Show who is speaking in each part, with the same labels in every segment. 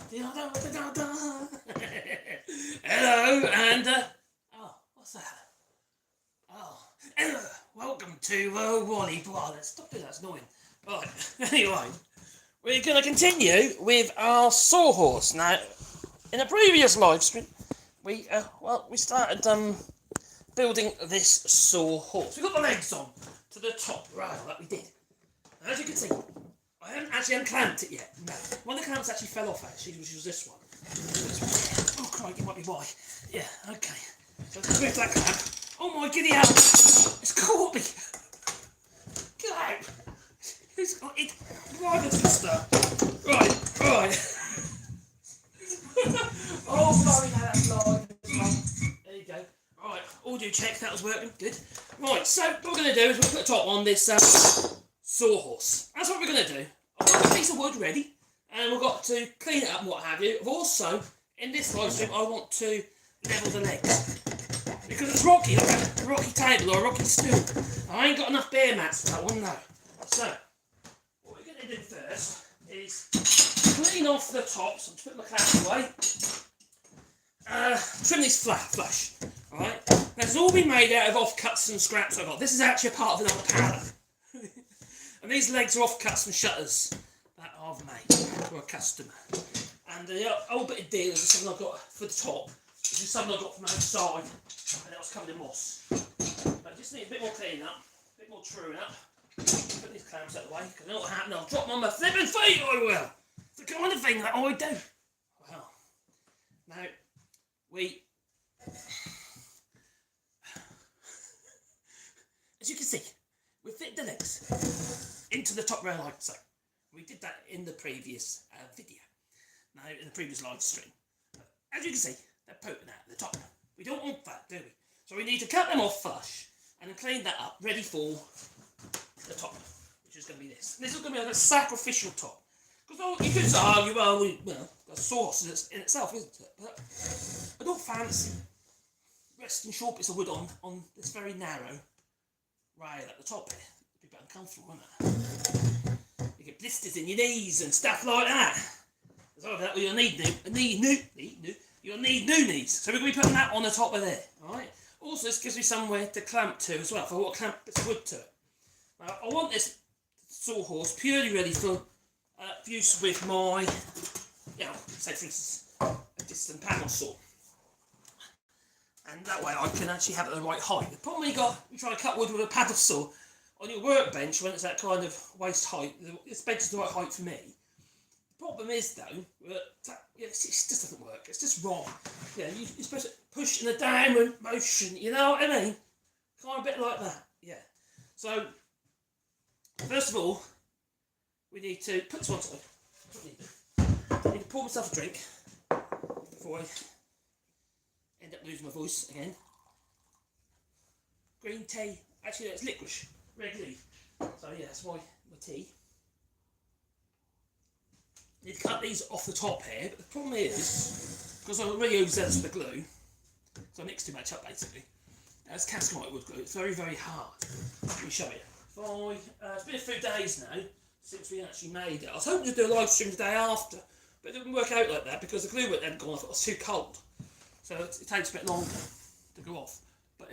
Speaker 1: Hello, and oh, what's that? Oh, hello, welcome to Wally Blah. Stop doing that, it's annoying. Right, anyway, we're going to continue with our sawhorse. Now, in a previous live stream, we started building this sawhorse. We got the legs on to the top rail that we did. And as you can see, I haven't actually unclamped it yet. No, one of the clamps actually fell off actually, which was this one. Oh crikey, it might be why. Yeah, okay. So let's move that clamp. Oh my giddy hell! It's caught me! Get out! Who's got it? Right, sister. Right. Oh, sorry, now that's live. There you go. Right, audio check, that was working. Good. Right, so what we're going to do is we'll put the top on this sawhorse. That's what we're going to do. I've got a piece of wood ready, and we've got to clean it up and what have you. I've also, in this live stream, I want to level the legs. Because it's rocky, like a rocky table or a rocky stool. I ain't got enough bear mats for that one, no. So, what we're going to do first is clean off the tops. I'm just putting my clamp away. Trim these flush. Alright? This has all been made out of offcuts and scraps I've got. This is actually a part of another pallet. And these legs are offcuts and shutters that I've made for a customer. And the old bit of deal is something I've got for the top. This is something I got from outside, and it was covered in moss. But I just need a bit more cleaning up, a bit more truing up. Put these clamps out of the way, because I know what happened, I'll drop them on my flipping feet, I will! It's the kind of thing that I do. Well, now, as you can see, we fit the legs into the top rail like so. We did that in the previous video, in the previous live stream. As you can see, they're poking out the top. We don't want that, do we? So we need to cut them off flush and then clean that up, ready for the top, which is going to be this. This is going to be like a sacrificial top. Because you could argue, a sauce in itself, isn't it? But I don't fancy resting short bits of wood on this very narrow rail at the top here. It'd be a bit uncomfortable, wouldn't it? You get blisters in your knees and stuff like that. So that you'll need new knees. So we're going to be putting that on the top of there. Alright? Also, this gives me somewhere to clamp to as well, if I want to clamp bits of wood to it. Now, I want this sawhorse purely ready for use with my, say for instance, a distant panel saw. And that way I can actually have it at the right height. The problem you try to cut wood with a paddle saw on your workbench when it's that kind of waist height, this bench is the right height for me. The problem is though, it just doesn't work, it's just wrong. You're supposed to push in a downward motion, you know what I mean? Kind of a bit like that, yeah. So, first of all, we need to put this one aside. I need to pour myself a drink before I end up losing my voice again. Green tea, actually it's licorice, red leaf. So yeah, that's my tea. I need to cut these off the top here, but the problem is, because I already used this with the glue, so I mixed too much up basically. That's cascamite wood glue, it's very, very hard. Let me show you. It's been a few days now since we actually made it. I was hoping to do a live stream the day after, but it didn't work out like that because the glue hadn't gone off, it was too cold. So it takes a bit longer to go off. But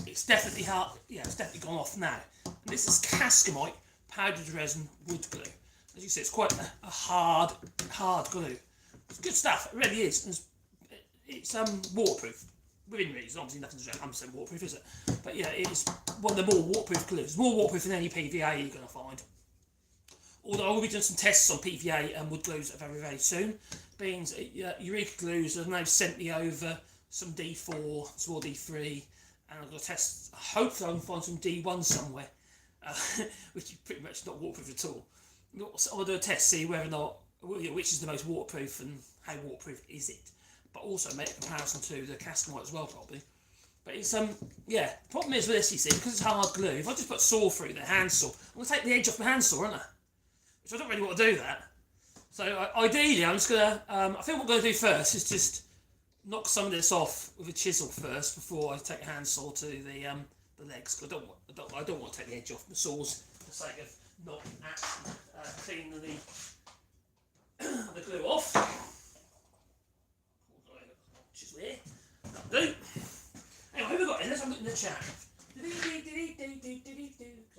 Speaker 1: it's definitely hard, it's definitely gone off now. And this is cascamite powdered resin wood glue. As you see, it's quite a hard glue. It's good stuff, it really is. It's waterproof, within reason. Obviously nothing's 100% waterproof, is it? But yeah, it's one of the more waterproof glues. It's more waterproof than any PVA you're going to find. Although I will be doing some tests on PVA and wood glues very, very soon. Beans, Eureka Glues have now sent me over some D4, some more D3, and I've got to test, hopefully I can find some D1 somewhere, which is pretty much not waterproof at all. I'll do a test, see whether or not, which is the most waterproof and how waterproof is it. But also make a comparison to the cascamite as well, probably. But it's, the problem is with this, you see, because it's hard glue, if I just put saw through the hand saw, I'm going to take the edge off my hand saw, aren't I? Which I don't really want to do that. So ideally, I'm just going to, I think what I'm going to do first is just knock some of this off with a chisel first before I take a hand saw to the legs. Cause I don't want to take the edge off the saws for the sake of not actually cleaning the glue off. the chat. I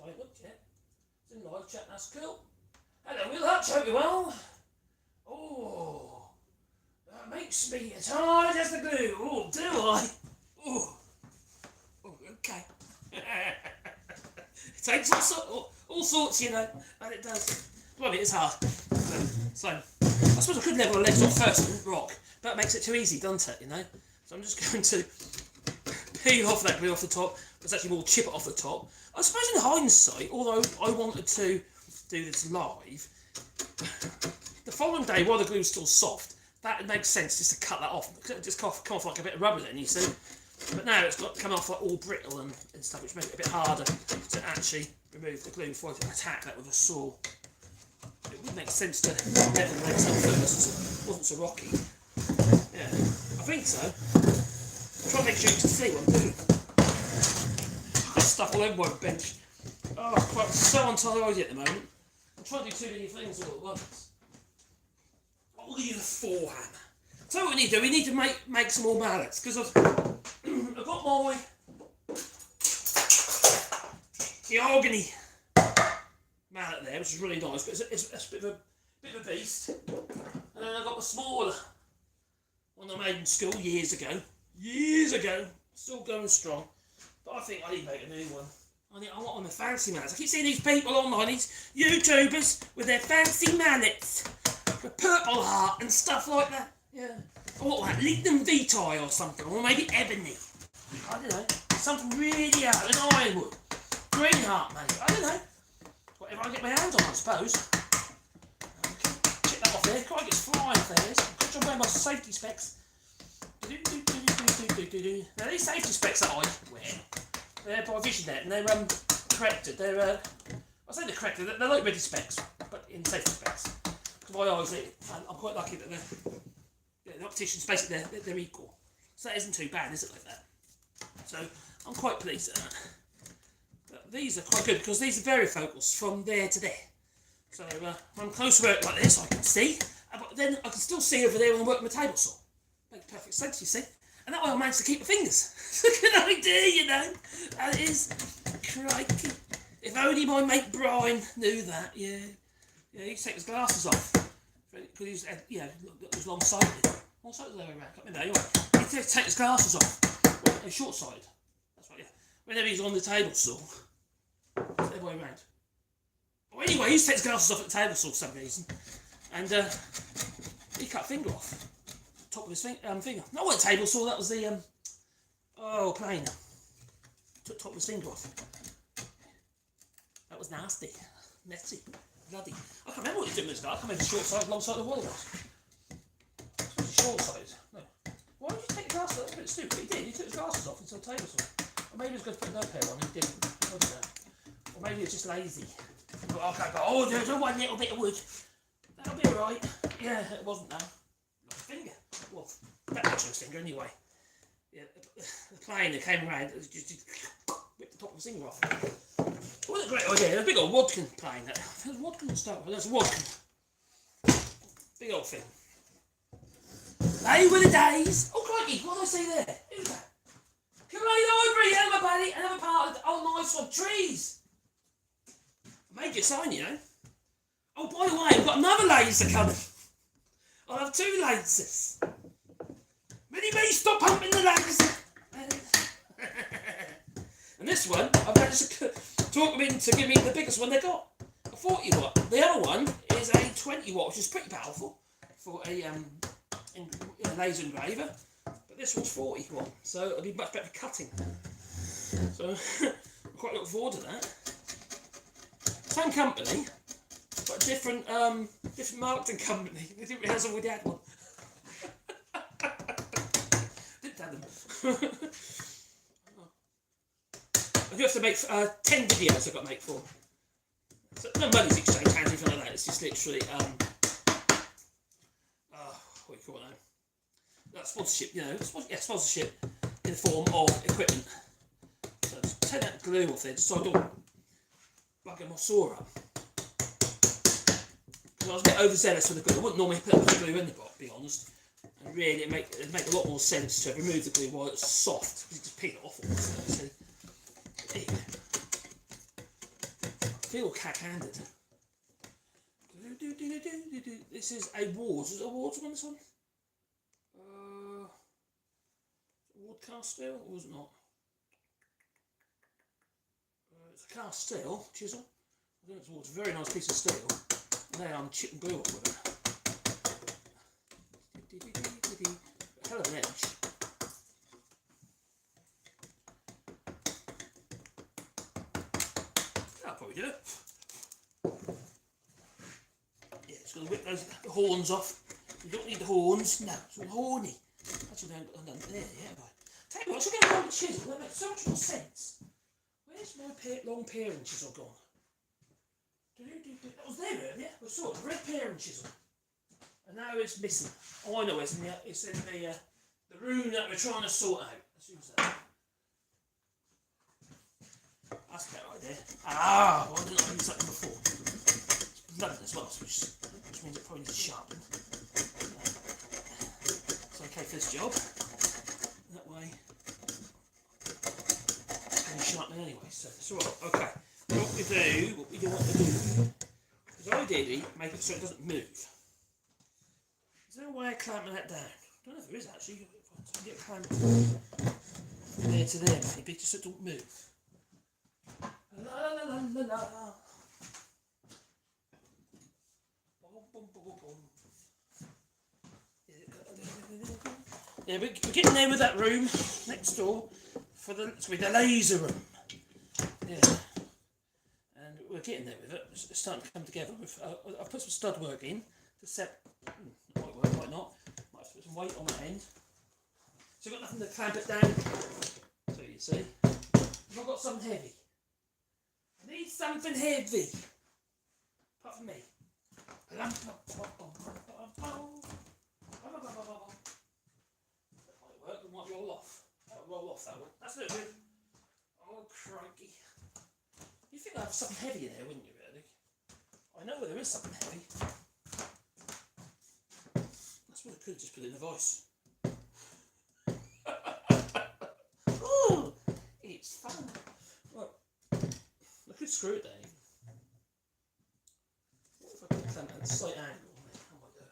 Speaker 1: haven't looked yet. It's in live chat, that's cool. Hello, Will Hutch, hope you're well. Oh, that makes me as hard as the glue. Oh, do I? Oh, okay. It takes all sorts, you know, and it does. Well, it is hard. So, I suppose I could level the legs off first and rock, but that makes it too easy, doesn't it, you know? So I'm just going to peel off that glue off the top. There's actually more chip it off the top. I suppose in hindsight, although I wanted to do this live, the following day while the glue was still soft, that makes sense just to cut that off. It just come off like a bit of rubber then, you see. But now it's got to come off like all brittle and stuff, which makes it a bit harder to actually remove the glue before I can attack that with a saw. It would make sense to level the legs up first, it wasn't so rocky. Yeah, I think so. Try to make sure you can see what I'm doing. I've got stuff all over my bench. Oh, I'm so untidy at the moment. I'm trying to do too many things all at once. I'll leave the forehand. So what we need to do, we need to make some more mallets, because I've got my mahogany mallet there, which is really nice, but it's a bit of a beast. And then I've got the smaller one I made in school years ago, still going strong. But I think I need to make a new one. I want one of the fancy mallets. I keep seeing these people online, these YouTubers with their fancy mallets, with purple heart and stuff like that. Yeah. I want like lignum vitae or something, or maybe ebony. I don't know. Something really hard, an ironwood. Green heart, maybe. I don't know. Whatever I get my hands on, I suppose. Okay. Check that off there. Quite gets flying there. I'm wearing my safety specs. Now these safety specs that I wear, they're by Vision and they're corrected. They're I say they're corrected. They're like ready specs, but in safety specs. Because my eyes, I'm quite lucky that the opticians basically they're equal. So that isn't too bad, is it, like that? So I'm quite pleased at that. But these are quite good because these are varifocals from there to there. So when I'm close to work like this, I can see, but then I can still see over there when I'm working the table saw. Makes perfect sense, you see. And that way I managed to keep my fingers. Good idea, you know. That is crikey. If only my mate Brian knew that, yeah. Yeah, he used to take his glasses off. Because he was, it was long-sighted. Long-sighted the other way around, I can't remember. Anyway, he used to take his glasses off. Well, short-sighted. That's right, yeah. Whenever he's on the table saw, it's the other way around. Well, anyway, he used to take his glasses off at the table saw for some reason. And he cut a finger off. Top of his finger. Not what table saw, that was the plane. Took top of his finger off. That was nasty. Messy. Bloody. I can't remember what he did with his guy. I can't remember short side, long side of the wall was. Short side. No. Why did you take your glasses off? That's a bit stupid. He did. He took his glasses off until the table saw. Or maybe he was going to put no pair on and he didn't. I don't know. Or maybe he was just lazy. Oh, there's one little bit of wood. That'll be alright. Yeah, it wasn't though. Not a finger. Well, that much of his finger anyway. Yeah, the plane that came around just ripped the top of his finger off. It wasn't a great idea. A big old Woodworking plane. There's Woodworking to start with. There's Woodworking. Big old thing. They were the days. Oh, crikey, what did I say there? Who's that? Come on, Ivory, hello, buddy. Another part of the, nice one. Trees. I made you a sign, you know. Oh, by the way, I've got another laser coming. I'll have 2 lasers. Mini-me, stop pumping the laser. And this one, I've managed to talk them into giving me the biggest one they got. A 40 watt. The other one is a 20 watt, which is pretty powerful for a laser engraver. But this one's 40 watt, so it'll be much better for cutting. So I'm quite looking forward to that. Same company, but different marketing company. They didn't realise we had one. Didn't tell them. I do have to make 10 videos I've got to make for. So no money's exchanged, anything like that. It's just literally what do you call it now? That sponsorship, you know, sponsorship in the form of equipment. So just take that glue off there, just so I don't bugger my saw up. Because I was a bit overzealous with the glue. I wouldn't normally put the glue in the box, to be honest. And really, it'd make a lot more sense to remove the glue while it's soft. You just peel it off. See? little cack-handed. This is a Wards. Is it a Wards one, this one? Ward cast steel, or was it not? It's a cast steel chisel. I think it's Wards. A very nice piece of steel. And there I'm chip and glue up with it. A hell of an edge. That'll probably do it. Yeah, just got to whip those horns off. You don't need the horns. No, it's all horny. Actually, I'm done there, yeah, but tell you what, I should get a long chisel. That makes so much more sense. Where's my long paring chisel gone? That was there earlier. I saw it, a red paring chisel. And now it's missing. Oh, I know it's in the room that we're trying to sort out. Let's use that. That's a better idea. Ah, why didn't I use that one before? It's blunt as well, which means it probably needs sharpened. It's okay for this job. That way, it's going to sharpen anyway, so it's alright. Okay, what we do want to do is ideally make it so it doesn't move. Is there a way of clamping that down? I don't know if there is actually. If I can get a clamp from there to there, maybe, just so it don't move. La la la la la. Yeah, we're getting there with that room next door for it's going to be the laser room. Yeah, and we're getting there with it. It's starting to come together. I've put some stud work in to set. Might work, might not. Might have to put some weight on that end. So I've got nothing to clamp it down. So you see, I've got something heavy. I need something heavy. Apart from me. That might work, it might roll off. That'll roll off, that one. That's no good. Oh, crikey. You'd think I'd have something heavy in there, wouldn't you, really? I know where there is something heavy. That's what I could have just put in the vice. Oh, it's fun. Right. I could screw it down. What if I put them at a slight angle? How might do it?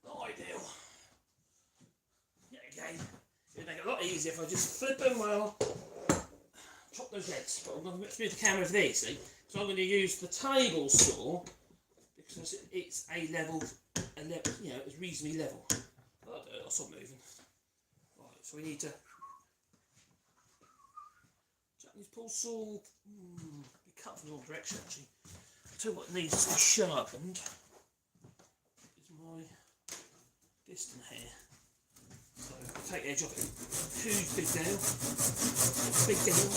Speaker 1: Not ideal. Yet again, it'd make it a lot easier if I just flip them well, chop those heads. But I'm going to move the camera over there, see? So I'm going to use the table saw because it's a level, you know, it's reasonably level. I'll stop moving. Right, so we need to. Japanese pull saw. Be cut from the wrong direction actually. I'll tell you what needs to be sharpened is my distant hair. So take the edge off it. Who's big down? Big down.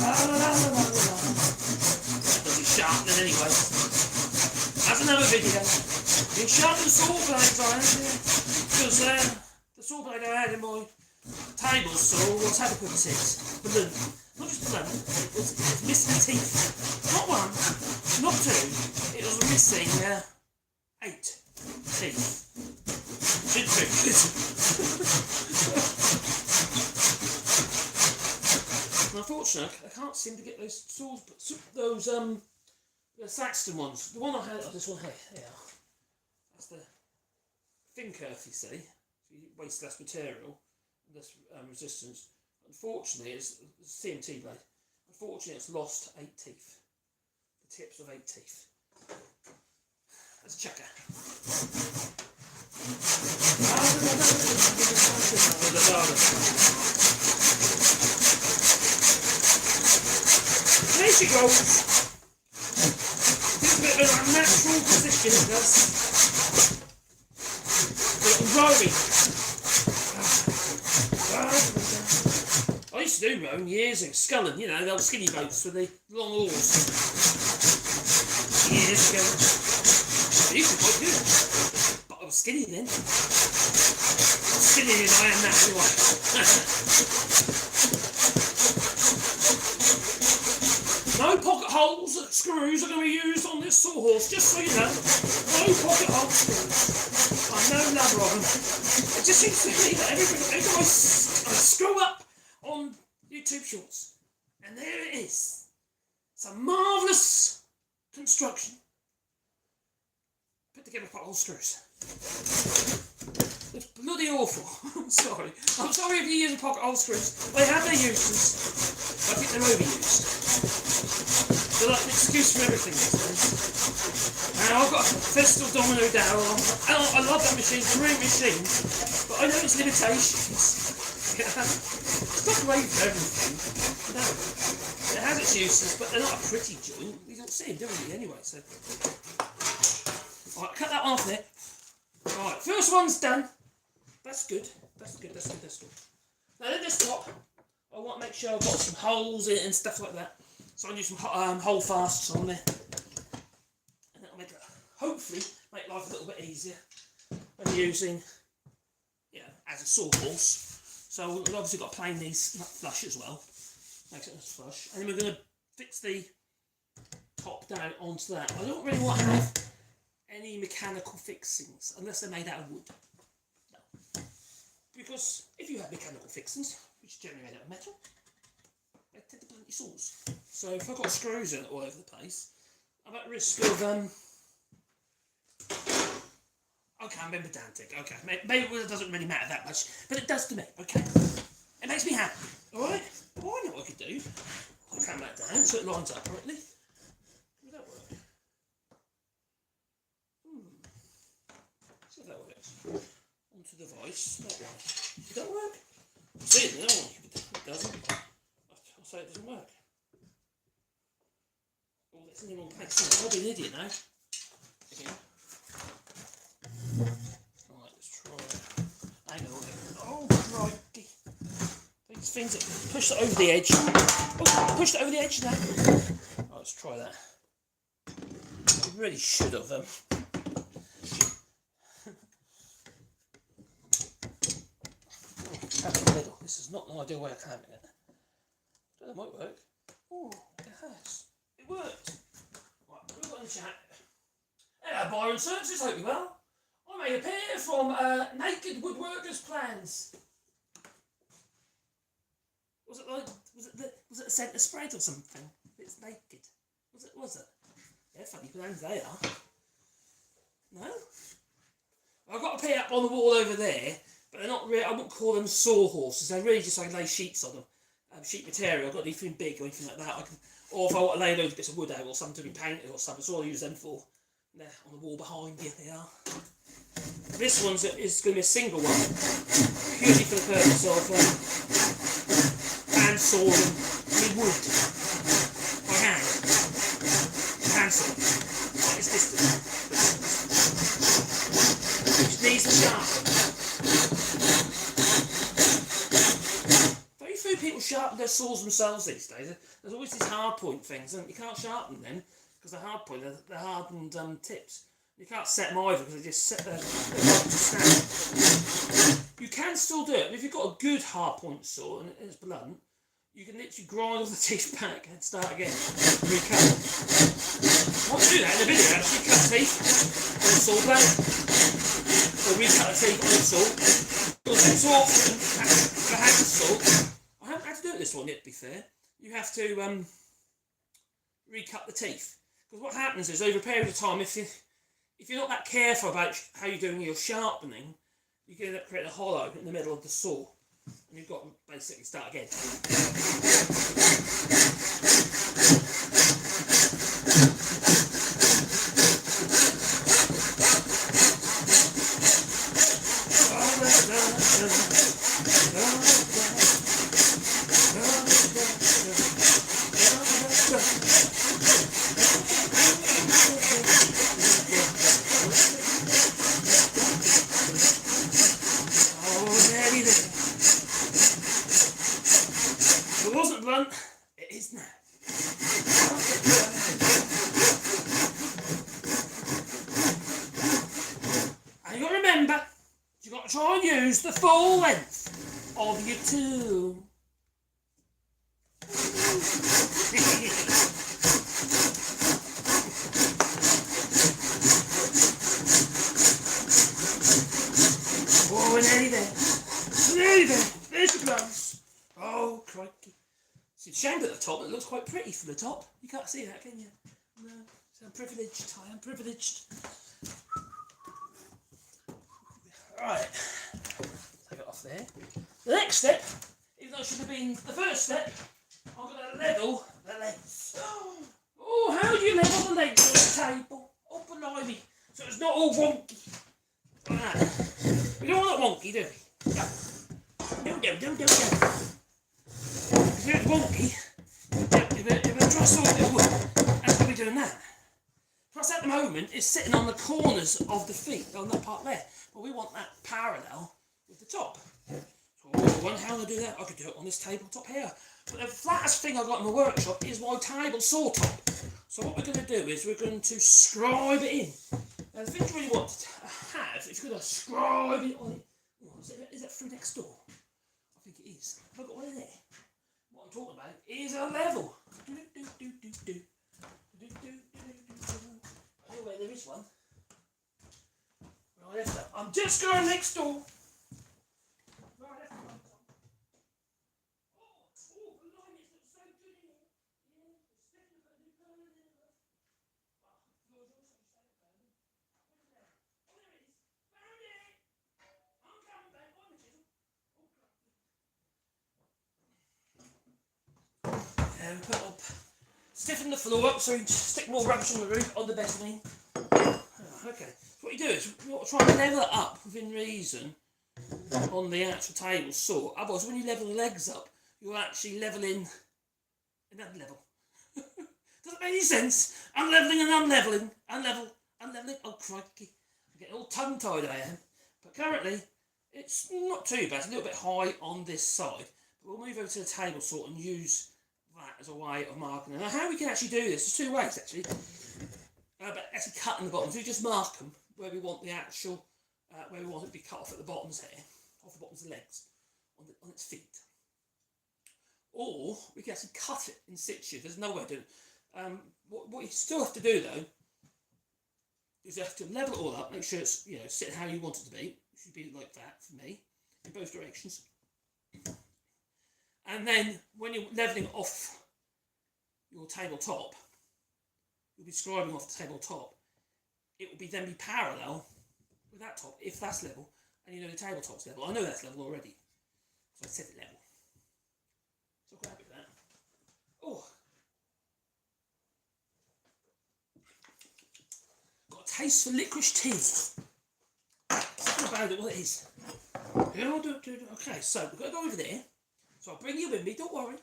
Speaker 1: That doesn't be sharpening anyway. That's another video. You sharpen the saw blades I had here. Because the saw blade I had in my table saw was had to put six. Blunt. Not just blunt, it was missing teeth. Not one, not two, it was missing 8 teeth. Should be good. Unfortunately, I can't seem to get those saws, those the Saxton ones. The one I had, this one here, that's the thin kerf, you see. So you waste less material, less resistance. Unfortunately, it's a CMT blade. Unfortunately, it's lost 8 teeth. The tips of 8 teeth. Let's check it. There she goes. It's a bit of a natural position, it does. But rowing. I used to do rowing years ago, sculling, you know, the old skinny boats with the long oars. Years ago. I used to be quite good. But I was skinny then. Skinnier than I am now, anyway. No pocket holes, screws are going to be used on this sawhorse, just so you know. No pocket hole screws. I know a number of them. It just seems to me that every time I screw up on YouTube shorts. And there it is. It's a marvellous construction. Put together by all screws. It's bloody awful. I'm sorry. I'm sorry if you're using pocket hole screws. They have their uses. I think they're overused. They're like an excuse for everything these days. Now I've got a Festal Domino dowel. I love that machine. It's a great machine. But I know its limitations. It's not great for everything. No. It has its uses, but they're not a pretty joint. You don't see them, do you, anyway? So, alright, cut that off there. Alright, first one's done. That's good. That's good. Now at this top, I want to make sure I've got some holes in it and stuff like that. So I'm using some hole fasts on there. And that'll make it, hopefully, make life a little bit easier when using, as a sawhorse. So we've obviously got to plane these flush as well. Makes it nice flush. And then we're going to fix the top down onto that. I don't really want to have any mechanical fixings unless they're made out of wood. No. Because if you have mechanical fixings, which are generally made out of metal, they tend to blunt your saws. So if I've got screws in it all over the place, I'm at risk of okay, I'm pedantic. Okay, maybe it doesn't really matter that much, but it does to me. Okay, it makes me happy. All right. Well, I know what I could do. I'll cram that down so it lines up correctly. Would that work? See if that works. Onto the vice. That one. Did that work? See it now. It doesn't. I'll say it doesn't work. Oh, it's in the wrong place. I'll be an idiot now. Again. Right, let's try it. Hang on. Oh, crikey. These things that push it over the edge. Oh, pushed it over the edge now. Right, let's try that. I really should have Tap in the middle. This is not an ideal way of clamping it. But that might work. Oh, it has. It worked. Right, we've got in the chat. Hello, Byron Services, hope you're well. I may appear from Naked Woodworkers Plans. Was it a centre spread or something? It's naked. Was it? Yeah, funny plans they are. No? I've got a pair up on the wall over there, but they're not really, I wouldn't call them sawhorses. They're really just like lay sheets on them. Sheet material. I've got anything big or anything like that. Or if I want to lay loads of bits of wood out or something to be painted or something, that's all I use them for. There, on the wall behind you, they are. This one's is going to be a single one, purely for the purpose of hand sawing with wood by hand. Hand saw. It's distant. Which needs to sharpen. Very few people sharpen their saws themselves these days. There's always these hard point things, and you can't sharpen them because they're hard point. They're hardened tips. You can't set them either because they just set their to stand. You can still do it, but if you've got a good hard point saw and it's blunt, you can literally grind all the teeth back and start again. Recut. I want to do that in a video actually, cut teeth on a saw blade. Or recut the teeth on a saw. Because it's often, if I had the saw, I haven't had to do it this one yet to be fair, you have to recut the teeth. Because what happens is over a period of time, if you're not that careful about how you're doing your sharpening, you can end up creating a hollow in the middle of the saw. And you've got to basically start again. It wasn't blunt, it is now. And you've got to remember, you've got to try and use the full length of your tool. Oh, we're nearly there. We're nearly there. There's the gloves. Oh, crikey. top. It looks quite pretty from the top. You can't see that, can you? No. So I'm privileged. I am privileged. Right. Take it off there. The next step, even though it should have been the first step, I'm going to level the legs. Oh, how do you level the legs on the table? Oh, blimey. So it's not all wonky. Like that. We don't want it wonky, do we? No. No. If it's wonky, if I try sort it wood, that's going to be doing that. Plus at the moment, it's sitting on the corners of the feet, on that part there. But we want that parallel with the top. So I wonder how I'm going to do that. I could do it on this tabletop here. But the flattest thing I've got in my workshop is my table saw top. So what we're going to do is we're going to scribe it in. Now the thing you really want to have, if you're going to scribe it on it, is that through next door? I think it is. Have I got one in there? What I'm talking about is a level. I know where there is one. Right, I'm just going next door. And put up, stiffen the floor up so you can stick more rubbish on the roof on the mezzanine. Okay, so what you do is you want to try and level it up within reason on the actual table saw. Otherwise, when you level the legs up, you're actually levelling another level. Doesn't make any sense. Unleveling and unleveling, unleveling. Oh crikey, I'm getting all tongue-tied I am. But currently, it's not too bad. It's a little bit high on this side. But we'll move over to the table saw and use that as a way of marking. Now how we can actually do this, there's two ways actually. But actually cutting the bottoms, we just mark them where we want the actual, where we want it to be cut off at the bottoms here, off the bottoms of the legs, on its feet. Or we can actually cut it in situ. There's no way of doing it. What you still have to do though is you have to level it all up, make sure it's sitting how you want it to be. It should be like that for me, in both directions. And then when you're levelling off your tabletop, you'll be scribing off the tabletop. It will then be parallel with that top, if that's level, and you know the tabletop's level. I know that's level already, so I set it level. So I'm quite happy with that. Oh, got a taste for licorice tea. Something about it, what it is. Okay, so we've got to go over there. So I'll bring you with me, don't worry.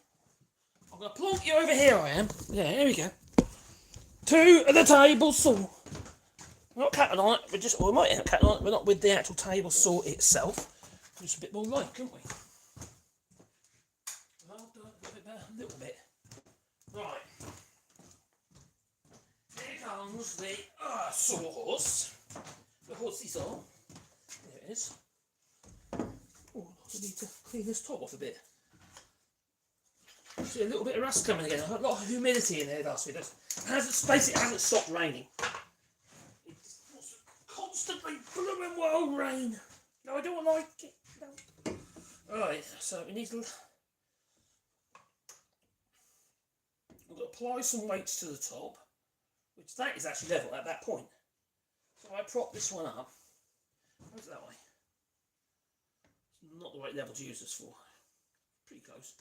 Speaker 1: I'm going to plonk you over here, I am. Yeah, here we go. To the table saw. We're not cutting on it, we might have cut on it, we're not with the actual table saw itself. Just a bit more light, can't we? A little bit. Right. Here comes the sawhorse. The horsey saw. There it is. Oh, I need to clean this top off a bit. See a little bit of rust coming again. A lot of humidity in there last week. It hasn't stopped raining. It's constantly blooming wild rain. No, I don't like it. No. Right, so we need to. I'm going to apply some weights to the top, which that is actually level at that point. So I prop this one up. Where's that way? It's not the right level to use this for. Pretty close.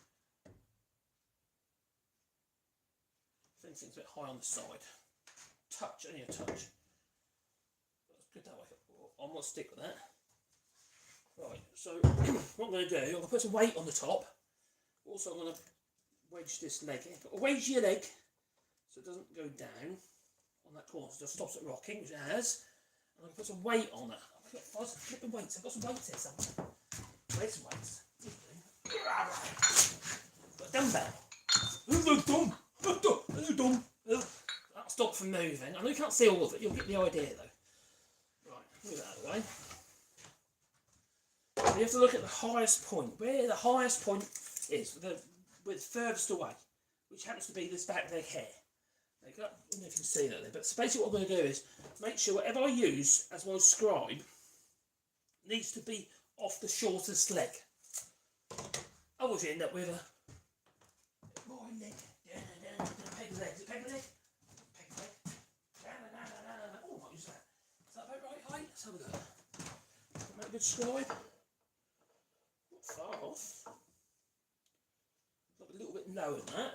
Speaker 1: Thing's a bit high on the side. Touch, only a touch. That's good that way. I'm going to stick with that. Right, so what I'm going to do, I'm going to put some weight on the top. Also, I'm going to wedge this leg in. But wedge your leg so it doesn't go down on that corner. So it just stops it rocking, which it has. And I'm going to put some weight on it. I've got flipping weights. I've got some weights here somewhere. Where's some weights? Got a dumbbell. Who's the dumb? That'll stop from moving. I know you can't see all of it, you'll get the idea though. Right, move that out of the way. So you have to look at the highest point. Where the highest point is, with furthest away, which happens to be this back leg here. I don't know if you can see that there, but so basically what I'm going to do is make sure whatever I use as my scribe needs to be off the shortest leg. Otherwise you end up with a wide leg. leg. Is it peg leg? Peg leg. No. Oh, I might use that. Is that about right height? Let's have a go. Make a good scribe. Not far off. Got a little bit lower than that.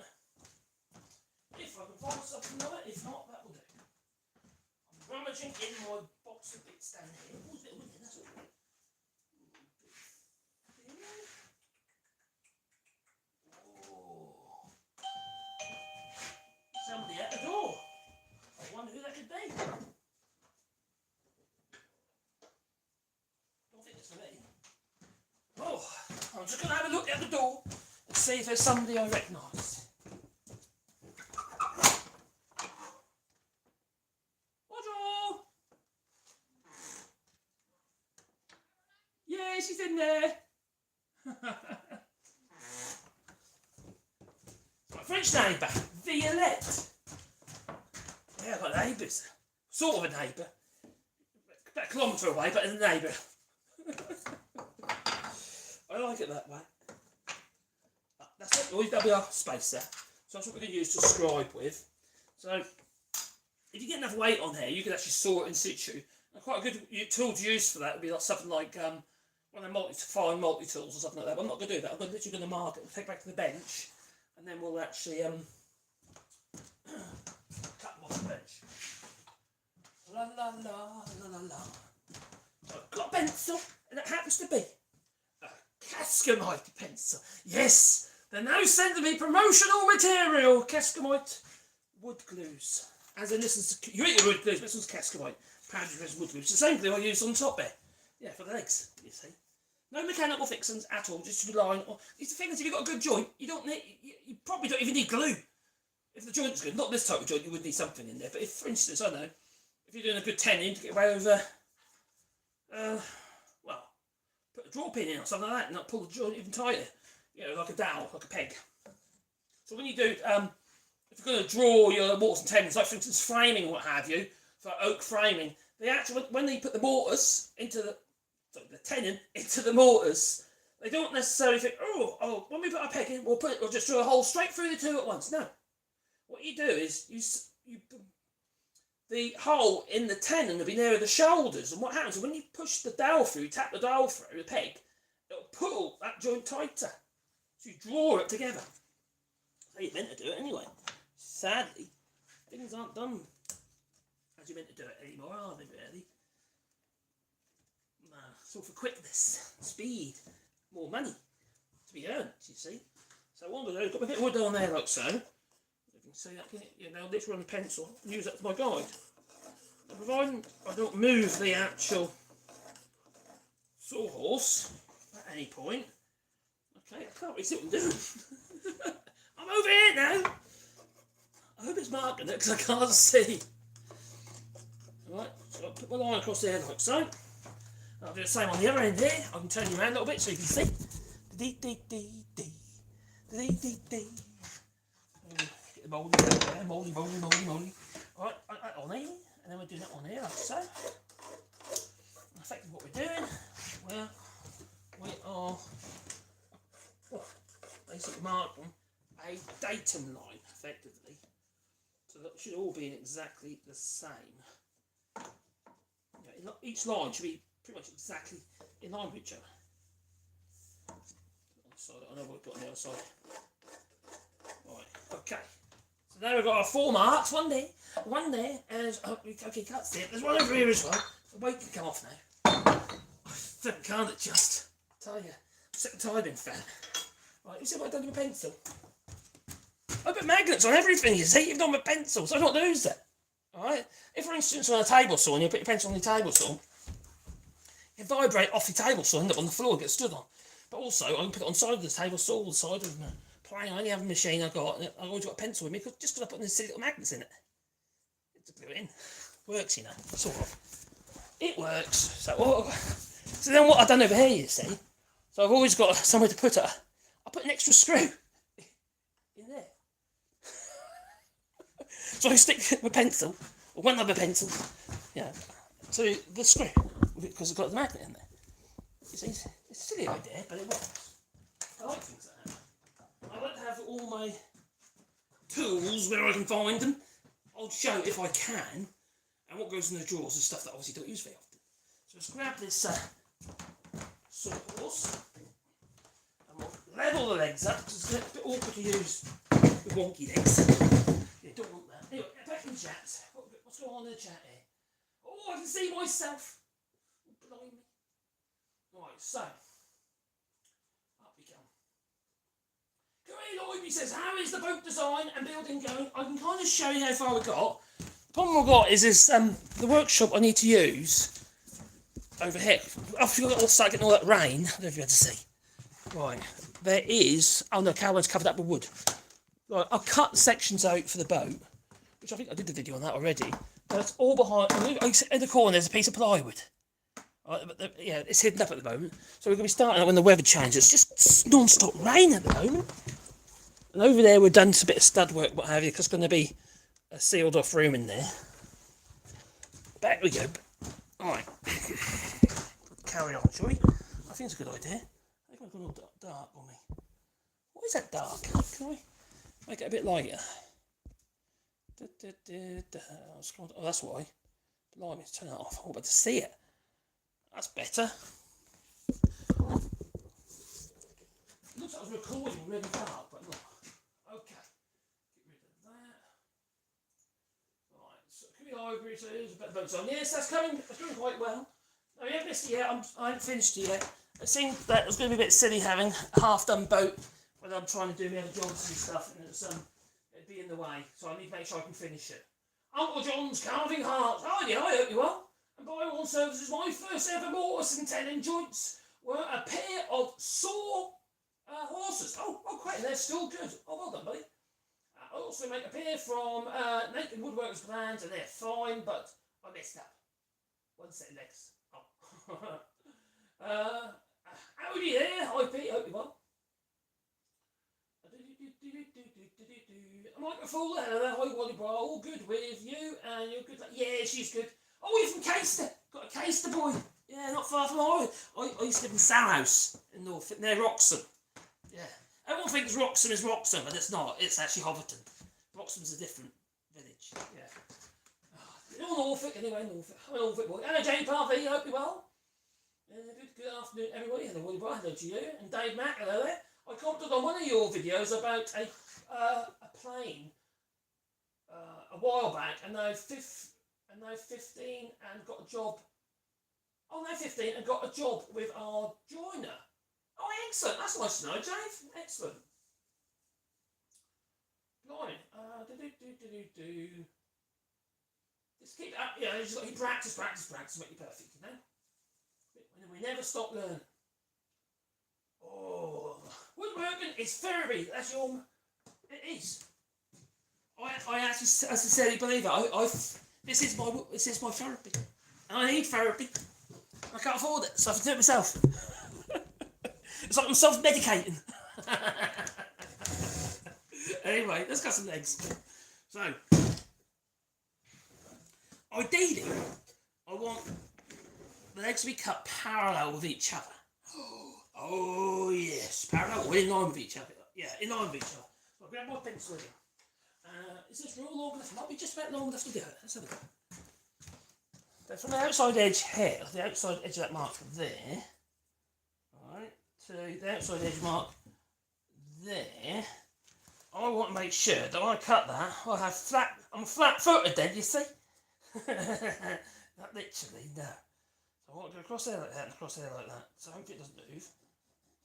Speaker 1: If I can find something like that, if not, that will do. I'm rummaging in my box of bits down here. Oh, there's a bit of wood in, that's all. Somebody at the door. I wonder who that could be. Don't think it's for me. Oh, I'm just going to have a look at the door and see if there's somebody I recognise. Bonjour. Yeah, she's in there. My French neighbour, Violette. Yeah, I've got neighbours. Sort of a neighbour. About a kilometre away, but a neighbour. I like it that way. That's it, always there'll be our space there. So that's what we're going to use to scribe with. So, if you get enough weight on here, you can actually saw it in situ. And quite a good tool to use for that would be like something like one of the fine multi-tools or something like that. But I'm not going to do that. I'm literally going to mark it and take it back to the bench. And then we'll actually cut them off the bench. La la la la la la. I've got a pencil, and it happens to be a Cascamite pencil. Yes, they're now sending me promotional material. Cascamite wood glues. As in, this is you eat your wood glues, but this one's Cascamite. Powdered resin wood glues. It's the same glue I use on top there. Yeah, for the legs. You see. No mechanical fixings at all, just relying on. It's the thing is, if you've got a good joint, you don't need. You probably don't even need glue. If the joint's good, not this type of joint, you would need something in there. But if, for instance, I don't know, if you're doing a good tenon to get away over, well, put a draw pin in or something like that, and not pull the joint even tighter. You know, like a dowel, like a peg. So when you do, if you're going to draw your mortars and tenons, like for instance framing, what have you, for oak framing, they actually when they put the mortars into the tenon into the mortars, they don't necessarily think, oh, when we put our peg in, we'll just drill a hole straight through the two at once. No. What you do is the hole in the tenon will be nearer the shoulders, and what happens is when you push the dowel through, tap the dowel through the peg, it'll pull that joint tighter. So you draw it together. That's how you're meant to do it anyway. Sadly, things aren't done as you're meant to do it anymore, are they really? It's all for quickness, speed, more money to be earned, you see. So what I'm going to do, I've got a bit of wood on there like so. You can see that, now literally on the pencil, and use that as my guide. Now, providing I don't move the actual sawhorse at any point. Okay, I can't really see what I'm doing. I'm over here now. I hope it's marking it because I can't see. Alright, so I'll put my line across there like so. I'll do the same on the other end here. I can turn you around a little bit so you can see. Get the mouldy there, mouldy. Alright, on here, and then we'll do that on here like so. Effectively what we're doing, well, we are basically marking a datum line, effectively. So that should all be exactly the same. Each line should be pretty much exactly in line with each other. I know what we've got on the other side. Right, okay. So now we've got our 4 marks, one there, and okay, can't see it. There's one over here as well. The weight can come off now. I can't adjust. I tell you, I'm sick and tired of being fat. Right, you see what I've done with a pencil? I put magnets on everything, you see, even on my pencil, so I don't lose it. Alright? If, for instance, on a table saw and you put your pencil on your table saw, it vibrate off your table saw and end up on the floor and get stood on. But also, I can put it on the side of the table saw, the side of the plane. I only have a machine I've got, and I've always got a pencil with me, just because I put these silly little magnets in it. To glue it in. Works, you know, sort of. It works. So then what I've done over here, you see, so I've always got somewhere to put it. I put an extra screw in there. So I stick my pencil, or one other pencil, to the screw, because I've got the magnet in there. You see, it's a silly idea, but it works. I like things like that. I like to have all my tools where I can find them. I'll show if I can. And what goes in the drawers is stuff that I obviously don't use very often. So let's grab this sawhorse. And we'll level the legs up, because it's a bit awkward to use with wonky legs. You don't want that. Anyway, back in the chat. What's going on in the chat here? Oh, I can see myself. Oh, blimey. Right, so. Up we come. Gary Lloyd, he says, how is the boat design and building going? I can kind of show you how far we got. The problem I've got is the workshop I need to use over here. After you got all started getting all that rain, I don't know if you had to see. Right, there is. Oh no, Calvin's covered up with wood. Right, I'll cut sections out for the boat, which I think I did the video on that already. But it's all behind. In the corner, there's a piece of plywood. Right, but yeah, it's hidden up at the moment. So we're going to be starting when the weather changes. It's just non-stop rain at the moment. And over there, we've done a bit of stud work, what have you, because it's going to be a sealed off room in there. Back we go. Alright. Carry on, shall we? I think it's a good idea. I think I've gone all dark on me. What is that dark? Can I make it a bit lighter? Oh, that's why. Blimey, turn that off. I'm about to see it. That's better. It looks like I was recording really dark, but not. Okay. Get rid of that. Right, so could be ivory, so there's a bit of boats on. Yes, that's coming quite well. No, you haven't missed it yet. I haven't finished it yet. It seemed that it was going to be a bit silly having a half-done boat when I'm trying to do my other jobs and stuff, and it'd be in the way, so I need to make sure I can finish it. Uncle John's Carving Hearts. Oh yeah, I hope you are. And by all services, my first ever mortise and tenon joints were a pair of saw horses. Oh, great, they're still good. Oh, well done, buddy. I also make a pair from Naked Woodworkers plans, and they're fine, but I messed up. One set of legs. Oh. Howdy there, hi Pete, hope you're well. Micah Fuller, hello there, hi Wally Bro, all good with you, and you're good. Yeah, she's good. Oh, you're from Caister. Got a Caister boy. Yeah, not far from Oregon. I used to live in Salhouse in North, near Wroxham. Yeah. Everyone thinks Wroxham is Wroxham, but it's not. It's actually Hoverton. Wroxham's a different village. Yeah. You're Norfolk, anyway, Norfolk. I'm a Norfolk boy. Hello, Jane Parvey, hope you're well. Good afternoon, everybody. Hello, Wally Bro, hello to you. And Dave Mack, hello there. I commented on one of your videos about a plane a while back, and now 15 and got a job. Oh, now 15 and got a job with our joiner. Oh, excellent. That's nice to know, Dave. Excellent. Blimey. Just keep up. You know, just got to practice, make you perfect, you know. We never stop learning. Oh, woodworking is therapy. That's your. It is. I actually, as I said, believe it. This is my therapy. I need therapy. I can't afford it, so I have to do it myself. It's like I'm self-medicating. Anyway, let's cut some legs. So, ideally, I want the legs to be cut parallel with each other. Oh yes, parallel, or in line with each other. Yeah, in line with each other. So I'll grab my pencil again. Is this real long enough? Might be just about long enough to go. Let's have a go. So from the outside edge here, the outside edge of that mark there, alright, to the outside edge mark there, I want to make sure that when I cut that, I'm flat-footed then, you see? Not literally, no. So I want to go across there like that and across there like that, so hopefully it doesn't move.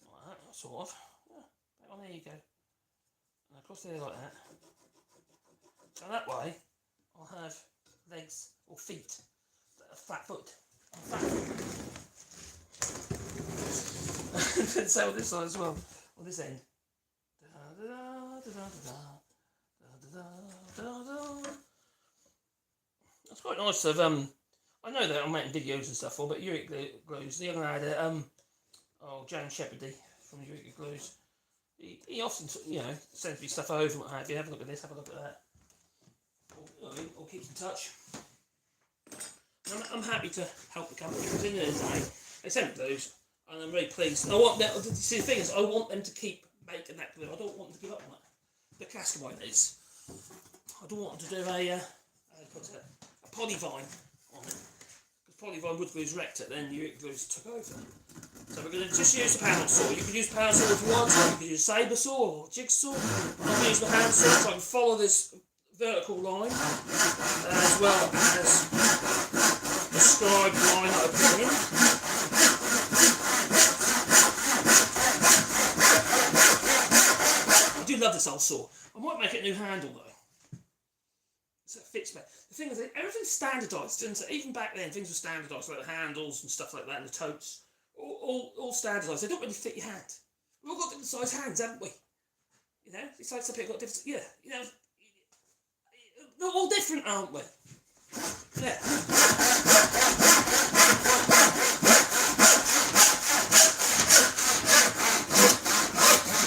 Speaker 1: Like that, sort of. Yeah, there you go. And across there like that. So that way, I'll have legs or feet that are flat-footed. And so on this side as well, on this end. That's quite nice of I know that I'm making videos and stuff for, but Uric Glues, the other had Jan Shepherdy from Uric Glues. He often, sends me stuff over and what have you. Have a look at this, have a look at that. Or keeps in touch. I'm happy to help the company because in the end of the day, they sent me those, and I'm very pleased. I want them. See, the thing is, I want them to keep making that glue. I don't want them to give up on it. The Cascamite is. I don't want to do a polyvine on it. Because polyvine wood glue's wrecked it, then your glue's took over. So we're going to just use the power saw. You can use power saw if you want, or you can use sabre saw or jigsaw. I'm going to use my hand saw so I can follow this vertical line as well as the scribe line that I put in. I do love this old saw. I might make it a new handle though, so it fits better. The thing is that everything's standardised, isn't it? Even back then things were standardised, like the handles and stuff like that and the totes. All standardised. They don't really fit your hand. We've all got different size hands, haven't we? You know, it's like some people got different. Yeah, you know, they're all different, aren't we? Yeah.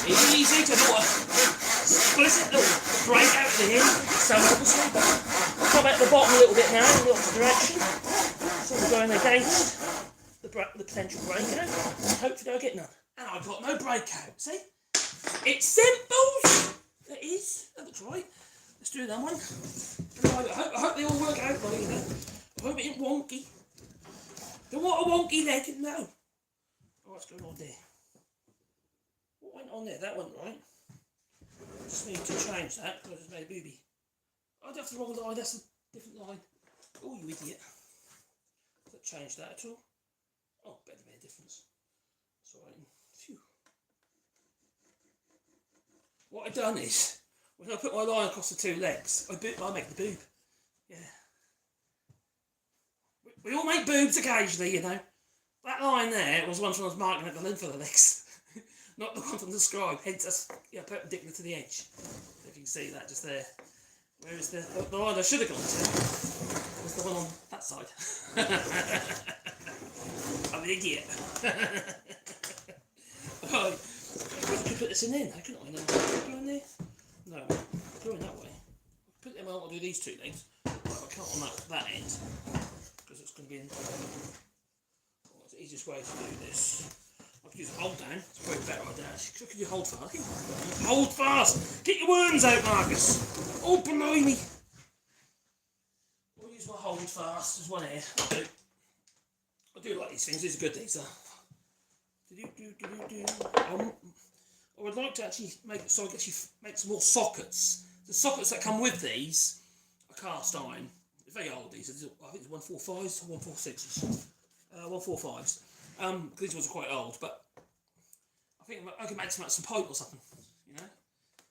Speaker 1: It's easy to do a split little break out of the end, so obviously, but I'll come out the bottom a little bit now in the opposite direction. So we're going against the potential breakout, and hopefully I'll get none. And I've got no breakout, see? It's simple! It is, that looks right. Let's do that one. I hope they all work out right, you know. I hope it ain't wonky. Don't want a wonky leg, no. Oh, what's going on there? What went on there? That went right. I just need to change that because it's made a booby. Oh, that's the wrong line, that's a different line. Oh, you idiot. Does that change that at all? Oh, better make a difference. That's alright. Phew. What I've done is, when I put my line across the two legs, I make the boob. Yeah. We all make boobs occasionally, you know. That line there was one from I was marking at the length of the legs. Not the one from the scribe, hence that's perpendicular to the edge. If you can see that just there. Whereas the line I should have gone to was the one on that side. I'm an idiot. Right. I could put this in there, couldn't I? No, go in there? No, going that way. Put them on, I'll do these two legs. Right, I can't on that end, because it's going to be in. Oh, it's the easiest way to do this. I could use a hold down, it's probably a better idea. Could you hold fast? Hold fast! Get your worms out, Marcus! Oh, blimey! I'll use my hold fast, there's one here. I do like these things, these are good, these are. I would like to actually make it so I can actually make some more sockets. The sockets that come with these are cast iron. They're very old, these. I think it's 145s or 146s. 145s. These ones are quite old, but I think I can make some pipe or something, you know?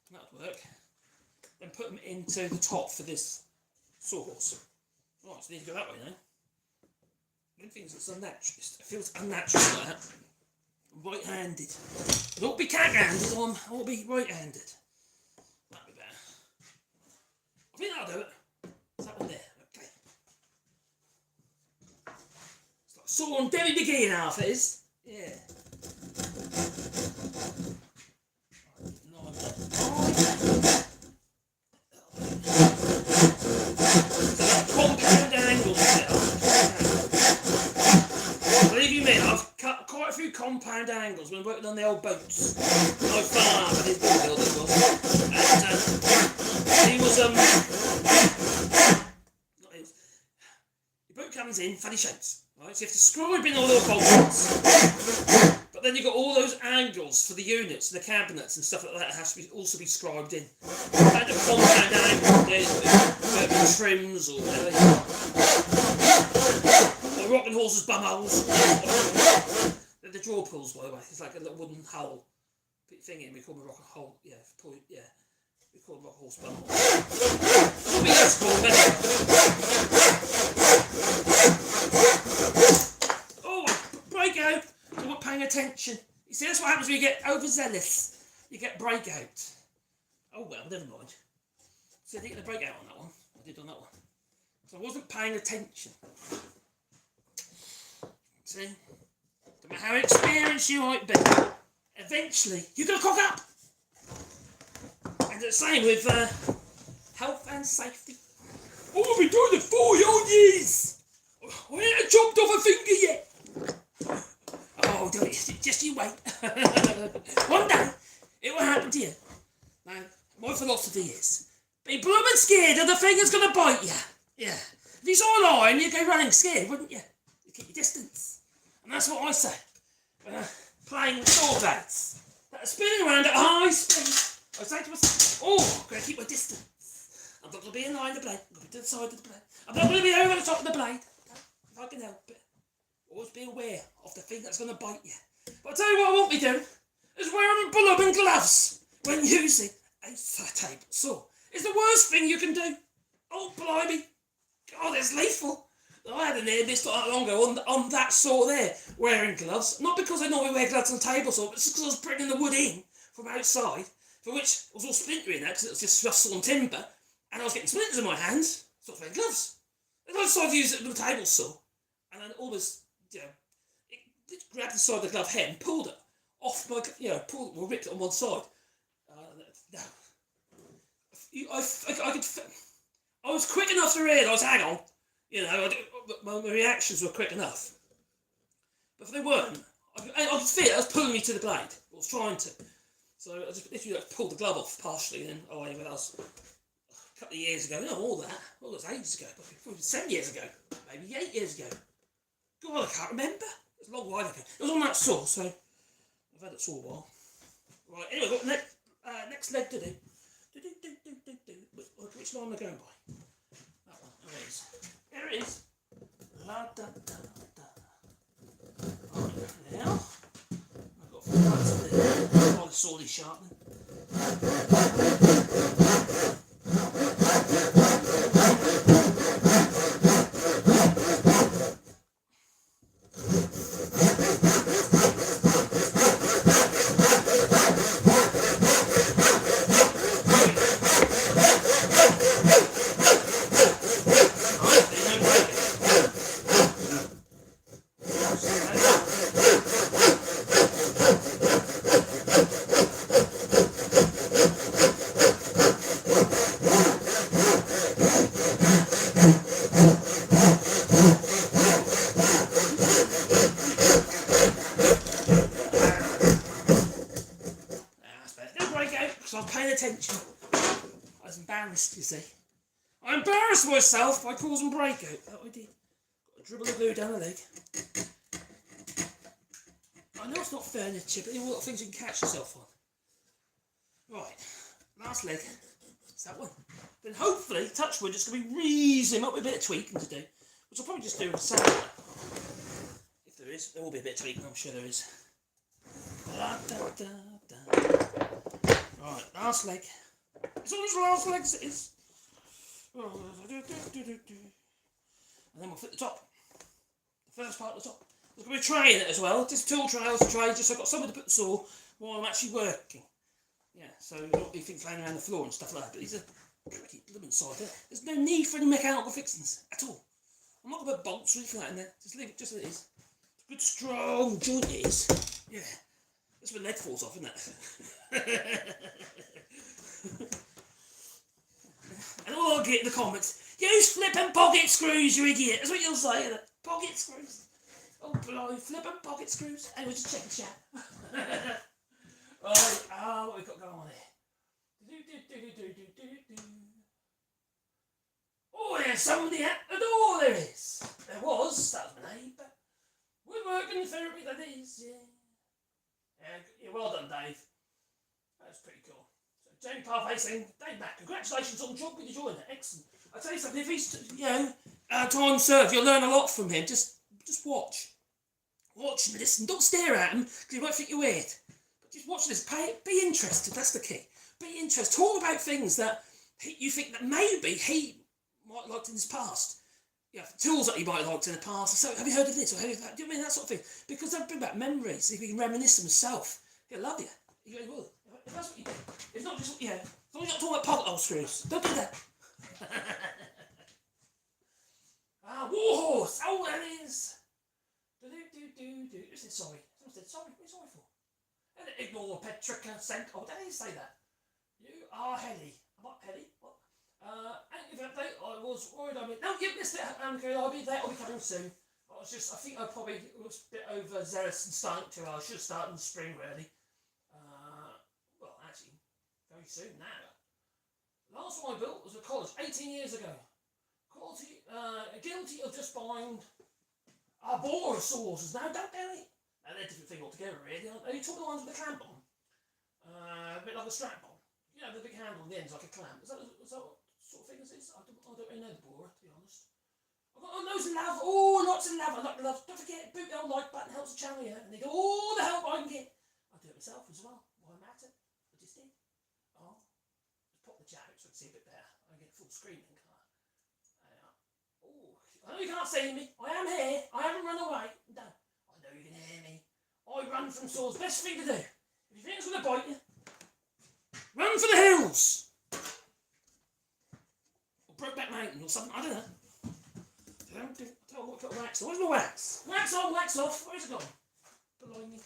Speaker 1: And that would work. Then put them into the top for this sauce. Right, so you need to go that way now. One thing that's unnatural, it feels unnatural that. Right-handed. I don't be cat-handed, I want to be right-handed. That'd be better. I think that'll do it. Is that one there? Okay. It's like saw on Derry McGee half it is. Yeah. Compound angles there. Believe you me, I've cut quite a few compound angles when working on the old boats. My father, his builder was, and he was the boat comes in funny shapes, right? So you have to scribe in all the bolts, but then you've got all those angles for the units, the cabinets and stuff like that has to also be scribed in. And the compound angle, yeah, trims or whatever. Rocking horses, bumholes. The draw pulls, by the way. It's like a little wooden hole thing in. We call them a rocking hole. Yeah, we call them rock horse bumholes. What that's called, anyway. Oh, breakout. You're not paying attention. You see, that's what happens when you get overzealous. You get breakout. Oh well, never mind. See, I didn't get a breakout on that one. I did on that one. So I wasn't paying attention. See? No matter how experienced you might be, eventually you're going to cock up. And it's the same with health and safety. Oh, I've been doing it 40 odd years. I ain't chopped off a finger yet. Oh, don't it? Just you wait. One day it will happen to you. Now, my philosophy is be running scared of the thing that's going to bite you. Yeah. If you saw a lion, you'd go running scared, wouldn't you? You'd keep your distance. And that's what I say. Playing with saw blades that are spinning around at high speed. I say to myself, oh, I'm going to keep my distance. I'm not going to be in line of the blade. I'm going to be to the side of the blade. I'm not going to be over the top of the blade. If I can help it. Always be aware of the thing that's going to bite you. But I'll tell you what I won't be doing is wearing blooming gloves when using a table saw. It's the worst thing you can do. Oh, blimey. God, it's lethal. I had an ear this not that long ago on that saw there, wearing gloves. Not because I normally wear gloves on a table saw, but just because I was bringing the wood in from outside, for which I was all splintering now because it was just rustle and timber, and I was getting splinters in my hands, so I was wearing gloves. And I decided to use it with a table saw, and I almost, it grabbed the side of the glove head and pulled it off my, ripped it on one side. I was quick enough to realise, hang on, my reactions were quick enough. But if they weren't, I could feel it, I was pulling me to the blade. I was trying to. So I just literally pulled the glove off partially, and then, that was a couple of years ago. No, all that. Well, it was ages ago. Probably 7 years ago. Maybe 8 years ago. God, I can't remember. It was a long while ago. It was on that saw, so I've had it saw a while. Right, anyway, I've got next leg to do. Which line am I going by? That one. There it is. There it is. La da da da. Right, now I've got 4 lines there. I'll saw this sharpening. Attention. I was embarrassed, you see. I embarrassed myself by causing breakout. That I did. Got a dribble of glue down the leg. I know it's not furniture, but there are a lot of things you can catch yourself on. Right, last leg. It's that one. Then hopefully, touch wood, it's going to be reasonable. Might be a bit of tweaking to do, which I'll probably just do in Saturday. If there is, there will be a bit of tweaking, I'm sure there is. Da, da, da, da. Right, last leg. It's always the last leg as it is. And then we'll flip the top. The first part of the top. There's going to be a tray in it as well. Just tool trails, a tray, just so I've got somewhere to put the saw while I'm actually working. Yeah, so there won't be things laying around the floor and stuff like that. But these are pretty blooming solid. There's no need for any mechanical fixings at all. I'm not going to put bolts or anything like that in there. Just leave it just as it is. It's a good strong joint it is. Yeah. That's when lead falls off, isn't it? And all I'll get in the comments, use flippin' pocket screws, you idiot. That's what you'll say, isn't it? Pocket screws. Oh, blimey, flippin' pocket screws. Anyway, just check the chat. Right, what we've got going on here. Oh, there's somebody at the door, there is. There was, that was my neighbour. Woodworking therapy, that is, yeah. Yeah, well done, Dave. That's pretty cool. So, Jamie Parfait saying, Dave Mack, congratulations on the job with your joiner. Excellent. I'll tell you something, if he's, time served, you'll learn a lot from him. Just watch. Watch and listen. Don't stare at him, because he won't think you're weird. But just watch this. Be interested, that's the key. Be interested. Talk about things that you think that maybe he might have liked in his past. Yeah, tools that he might have liked in the past. So, have you heard of this? Or have you heard of that? Do you mean that sort of thing? Because they'll bring back memories. If he can reminisce himself, he'll love you. He will. If that's what you do. It's not just, as long as you're not talking about pocket hole screws. Don't do that. Warhorse. Oh, there it is. Who said sorry? Someone said sorry. What are you sorry for? Ignore Petrica sent. Oh, did he say that? You are Helly. I'm not Helly. What? I was worried. No, you missed it. I'll be there. I'll be coming soon. I think I probably was a bit overzealous and starting to. I should have started in the spring, really. Well, actually, very soon now. Last one I built was a college 18 years ago. Guilty of just buying arbora saws. Now, don't do it. Now, they're a different thing altogether, really. Are you talking the ones with the clamp on? A bit like a strap on. You know, the big handle on the end is like a clamp. Is that what sort of thing this is? I don't really know the bora, to be honest. I've got loads of love. Oh, lots of love. I like the love. Don't forget, boot the old like button helps the channel, yeah. And they go, all the help I can get. I do it myself as well. Why I'm at it. I just did. Oh, just pop the chat out so I can see a bit better. I get full screen then, can't I? Oh, I know you can't see me. I am here. I haven't run away. No, I know you can hear me. I run from swords. Best thing to do. If you think it's going to bite you, run for the hills. Or Brokeback Mountain or something. I don't know. Tell what got wax on. Where's my wax? Wax on, wax off. Where's it gone? Blimey.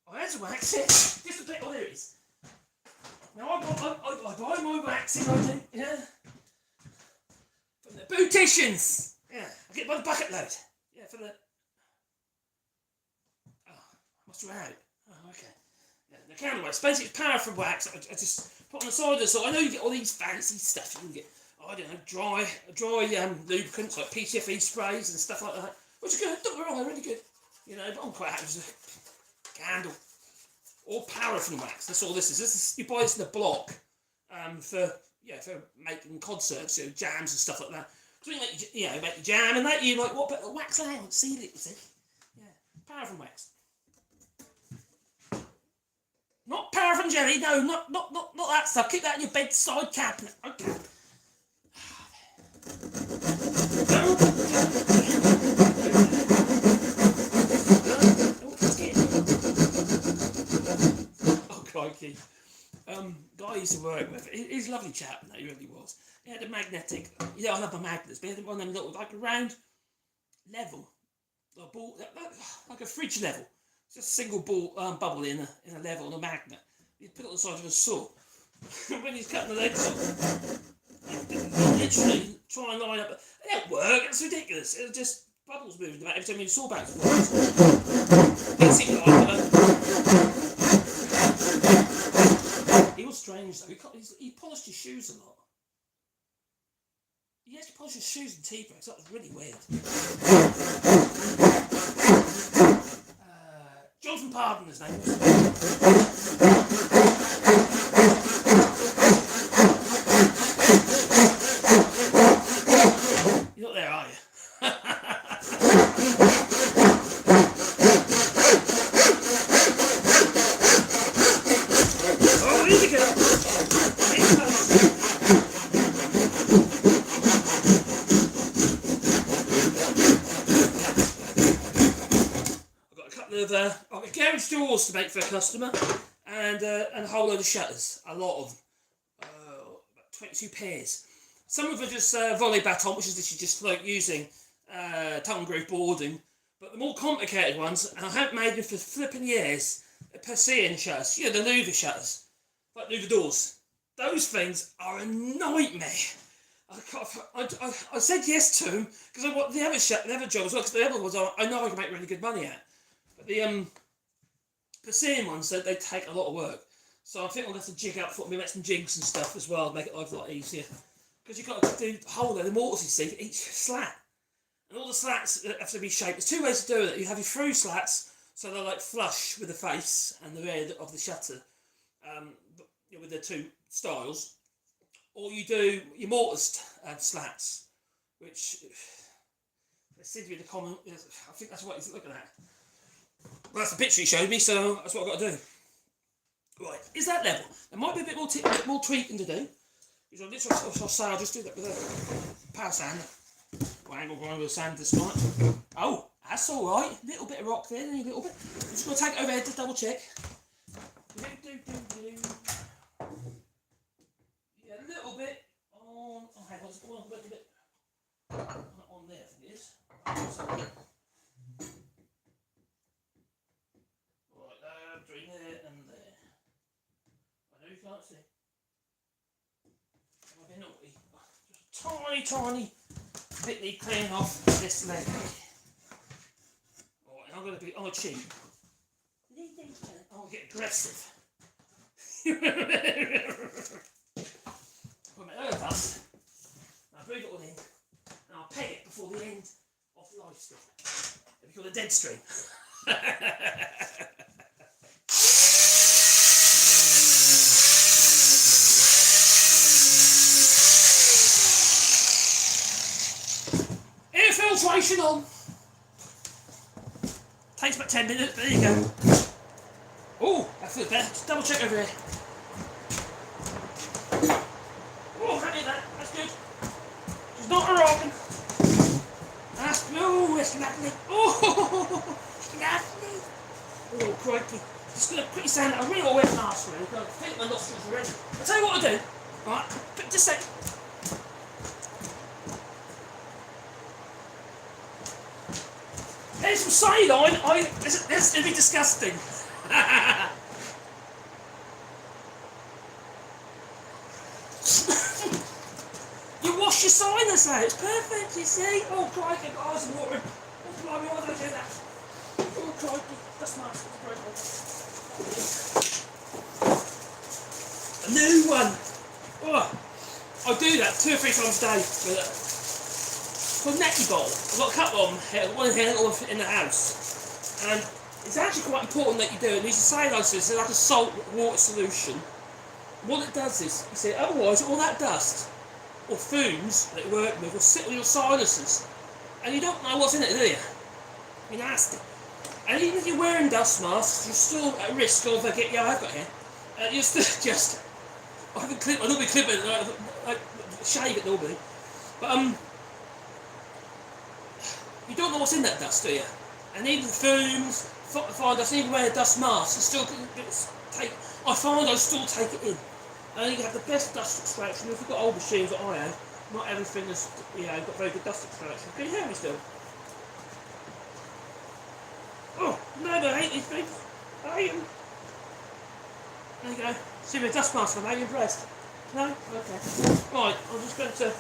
Speaker 1: Oh, there's the wax. Just a bit. Oh, there it is. Now I buy my waxing, I do. Yeah. From the beauticians. Yeah. I get it by the bucket load. Yeah, for the. Oh, must have out. Oh, okay. Yeah, the candle wax. Basically, it's paraffin wax. I just put on the side of the saw. I know you get all these fancy stuff. You can get. I don't know, dry lubricants like PTFE sprays and stuff like that, which are good. Don't get me wrong, they're really good. You know, but I'm quite happy with a candle or paraffin wax. That's all this is. You buy this in a block for making conserves, jams and stuff like that. Because when you make your jam and that, you like what? But the wax out, seal it. You see? Yeah, paraffin wax. Not paraffin jelly. No, not that stuff. Keep that in your bedside cabinet. Okay. Oh, crikey. Guy I used to work with, he's a lovely chap, he really was. He had a magnetic, I love my magnets, but he had one of them little, like a round level, a ball, like a fridge level. It's just a single ball bubble in a level on a magnet. He'd put it on the side of a saw. When he's cutting the legs off, literally try and line up. It didn't work. It's ridiculous. It was just bubbles moving about every time you saw back. He was strange though. He polished his shoes a lot. He actually polished his shoes and T-breaks. That was really weird. Jonathan Pardon, his name was. I've got garage doors to make for a customer and a whole load of shutters, a lot of them, about 22 pairs. Some of them are just volley baton, which is literally just like using tongue groove boarding, but the more complicated ones, and I haven't made them for flipping years, Persian shutters, the louver shutters, like louver doors. Those things are a nightmare. I said yes to them because I want the other job as well, because the other ones I know I can make really good money at. But the Persian ones, they take a lot of work. So I think I'll have to jig up for me, make some jigs and stuff as well, make it life a lot easier. Because you've got to do the whole of the mortars, you see, for each slat. And all the slats have to be shaped. There's two ways to do it. You have your through slats, so they're like flush with the face and the rear of the shutter, with the two styles. Or you do your mortars slats, which they seem to be the common. I think that's what he's looking at. Well, that's the picture he showed me, so that's what I've got to do. Right, is that level? There might be a bit more tweaking to do. I'll say I'll just do that with a power sander. Or angle grinder with a sand this night. Oh, that's alright. A little bit of rock there, a little bit. I'm just going to take it overhead to double check. Yeah, a little bit on. Oh, hang on, there's one little bit on there, I think it is. Right, between there and there. I know you can't see. Am I being naughty? Just a tiny bit cleaning off this leg. Right, I'm going to be on a cheat. I'm going to get aggressive. dust. I'll breathe it all in, and I'll peg it before the end of life stream. It'll be called a dead stream. Air filtration on. Takes about 10 minutes, but there you go. Oh, that feels better. Just double check over here. Oh, happy with that. That's good. It's not a rotten. That's oh, it's lovely. Oh, it's lovely. Oh, crikey. Just going to quickly stand a real wet mask really. I think my nostrils are ready. I'll tell you what I'll do. Right, just a sec. There's some saline. This is going to be disgusting. You wash your sinus out, it's perfect, you see. Oh, crikey, I was watering. Oh, blimey, why did I do that? Oh, crikey, that's nice. A new one. Oh, I do that 2 or 3 times a day with it. It's called Necky Bowl. I've got a couple of them here, one here and one in the house. And it's actually quite important that you do it. It needs a saline system, it's like a salt water solution. What it does is, you see, otherwise all that dust or fumes that you work with will sit on your sinuses. And you don't know what's in it, do you? You're nasty. And even if you're wearing dust masks, you're still at risk of getting, yeah, I've got here. You're still just, I normally clip it, like shave it normally. But you don't know what's in that dust, do you? And even the fumes, fine dust, even wearing a dust mask, you still I find I still take it in. And you can have the best dust extraction. If you've got old machines that I have, not everything has got very good dust extraction. Can you hear me still? Oh, no, I hate these things. I hate them. There you go. See my dust mask on, are you impressed? No? Okay. Right, I'm just going to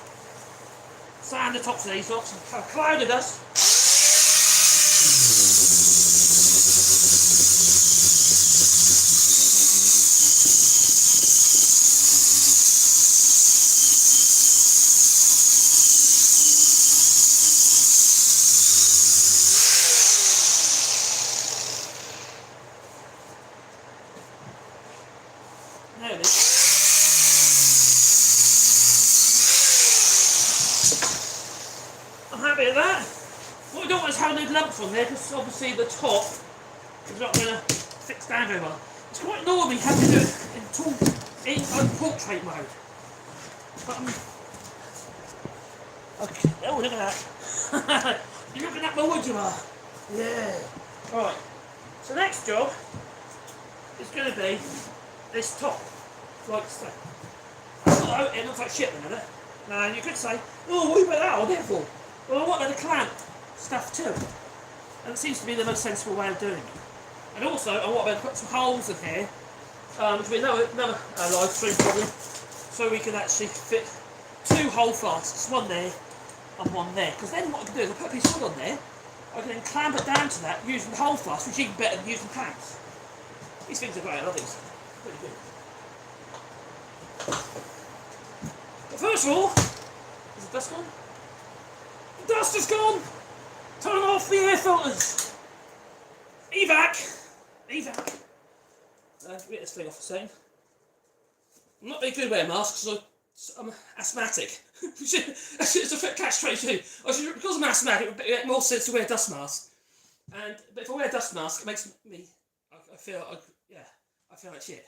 Speaker 1: sand the tops of these off and have a cloud of dust. There it is. I'm happy with that. What I don't want is having those lumps on there because obviously the top is not going to fix down very well. It's quite normal you have to do it in portrait mode. But okay. Oh, look at that. You're looking at my wood, you are. Yeah. Right. So next job is going to be this top. Like so. Although it looks like shit at the minute. Now you could say, oh, what are you put that on there for? Well, I want to clamp stuff too. And it seems to be the most sensible way of doing it. And also, I want to put some holes in here, which will be another live stream problem, so we can actually fit 2 hole flasks, one there and one there. Because then what I can do is I put a piece of wood on there, I can then clamp it down to that using the hole flask, which is even better than using clamps. These things are great, I love these. Pretty good. But first of all, is the dust gone? The dust is gone! Turn off the air filters! Evac! Evac! Get this thing off the scene. I'm not very good wearing masks because I'm asthmatic. It's a catch-22. Because I'm asthmatic, it would make more sense to wear a dust mask. But if I wear a dust mask, it makes me, I feel like shit.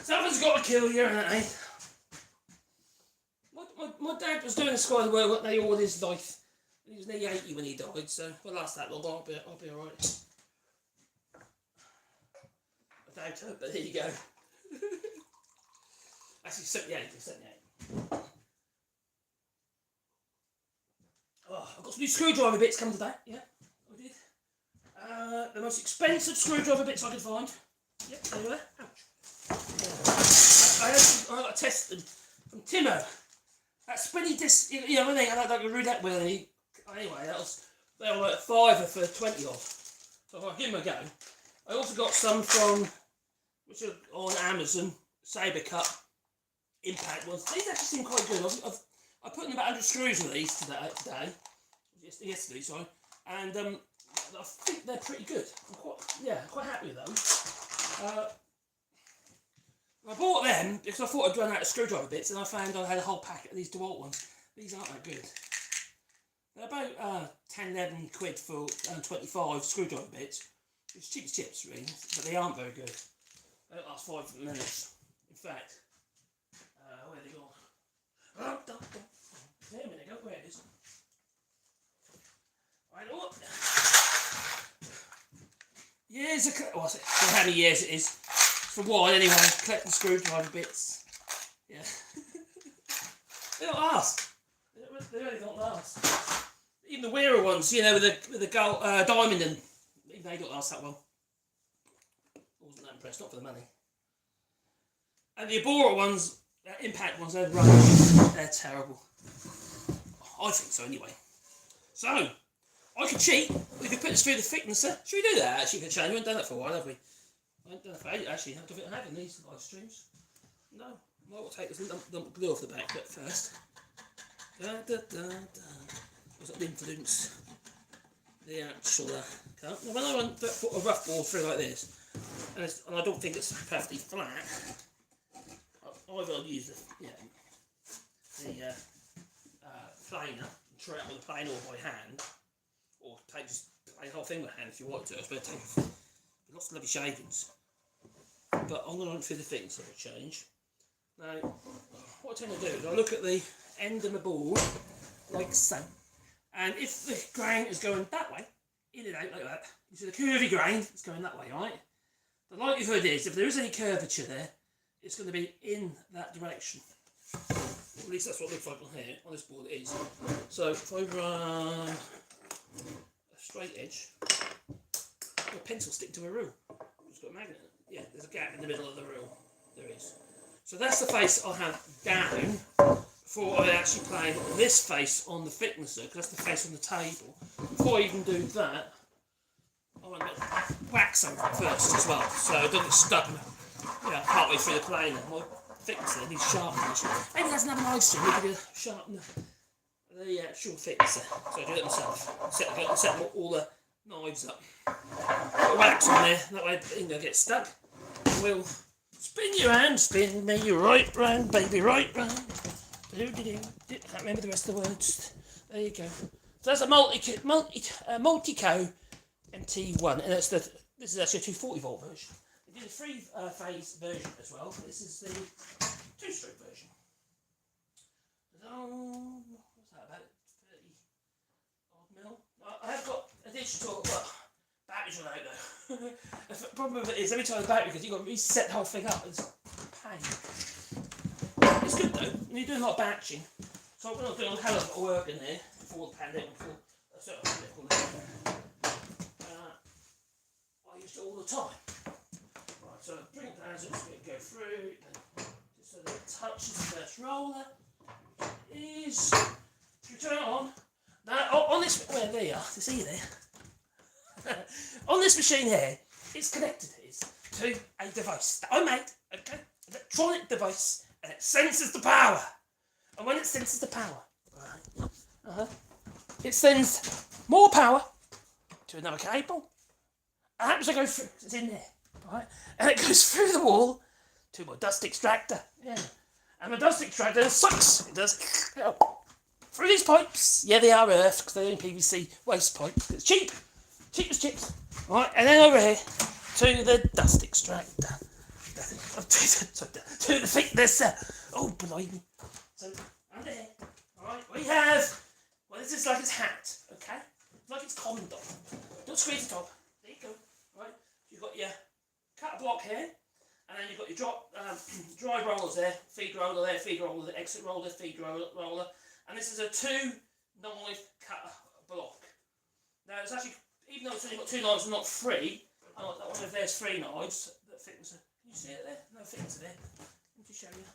Speaker 1: Something's got to kill you, ain't they? My dad was doing Sky the World all his life. He was nearly 80 when he died, so if I last that long, I'll be alright. I doubt it, but there you go. Actually, 78. Oh, I've got some new screwdriver bits coming today. Yeah, I did. The most expensive screwdriver bits I could find. Yep, there you are. Ouch. I got a test from Timo. That spinny disc, when they had like a roulette wheel. Anyway, they were like $5 for 20 off. So I'll give them a go. I also got some from which are on Amazon, Sabre Cut impact ones. These actually seem quite good. I put in about 100 screws of these yesterday, sorry, and I think they're pretty good. I'm quite happy with those. I bought them because I thought I'd run out of screwdriver bits, and I found I had a whole packet of these DeWalt ones. These aren't that good. They're about 10, 11 quid for 25 screwdriver bits. It's cheap as chips, really, but they aren't very good. They don't last 5 minutes. In fact, where are they gone? There a minute ago, where it is. Right, look. Years ago, I don't know how many years it is. For a while, anyway, collecting screwdriver bits. Yeah. They don't last. They really don't last. Even the wearer ones, you know, with the gold, diamond in, even they don't last that well. I wasn't that impressed, not for the money. And the Abora ones, impact ones, they're rubbish. They're terrible. I think so, anyway. So, I could cheat. We could put this through the thicknesser. Should we do that? Actually, we haven't done that for a while, have we? I haven't done it for ages, actually. I haven't these live streams. No. I might take this lump of glue off the back bit first. Was it the influence? The actual cut. Now, when I put a rough board through like this, and I don't think it's perfectly flat, I'll use the planer, and try it with a planer or by hand, or take just plane the whole thing with hand if you want to. I suppose take lots of lovely shavings. But I'm going to run through the things that will change. Now, what I tend to do is I look at the end of the board, like so. And if the grain is going that way, in and out like that, you see the curvy grain is going that way, right? The likelihood is, if there is any curvature there, it's going to be in that direction. Or at least that's what it looks like on here, on this board it is. So if I run a straight edge, a pencil stick to a rule. It's got a magnet. Yeah, there's a gap in the middle of the rule. There is. So that's the face I'll have down before I actually plane this face on the thicknesser, because that's the face on the table. Before I even do that, I want a bit of wax over it first as well, so it doesn't get stuck partway through the planer. My thicknesser needs sharpening. Maybe that's another nice thing, we could sharpen the actual thicknesser. So I do it myself. Set all the knives up. Put wax on there, that way it doesn't get stuck. We'll spin you round, spin me right round, baby, right round. Can't remember the rest of the words. There you go. So that's a multi-co MT1, and this is actually a 240 volt version. They did a three-phase version as well. This is the two-stroke version. What's that, about 30 odd mil? I have got a digital, but batteries run out though. The problem with it is every time the battery, because you've got to reset the whole thing up, it's a pain. It's good though, and you're doing a lot of batching. So I'm doing a hell of a lot of work in there before the pandemic, I used it all the time. Right, so bring it down so it's going to go through, just so that it touches the first roller. Is, if you turn it on, now on this, well there you are, to see there. On this machine here, it's connected to a device that I made, okay? An electronic device, and it senses the power. And when it senses the power, right, it sends more power to another cable. And happens to go through, it's in there, right? And it goes through the wall to my dust extractor. Yeah. And the dust extractor sucks, it does, through these pipes. Yeah, they are earth, because they're in PVC waste pipe. It's cheap as chips. Right, and then over here to the dust extractor. To the thicknesser. Oh, blimey. So, under here, alright, we have, well, this is like its hat, okay? It's like its condom. Don't squeeze the top. There you go, right? You've got your cut block here, and then you've got your dry rollers there, feed roller there, feed roller there, exit roller, feed roller, and this is a 2-knife cut block. Now, it's actually, even though it's only got 2 knives and not 3, that one over there's 3 knives, that thicknesser. Can you see it there? No thicknesser there. Let me show you.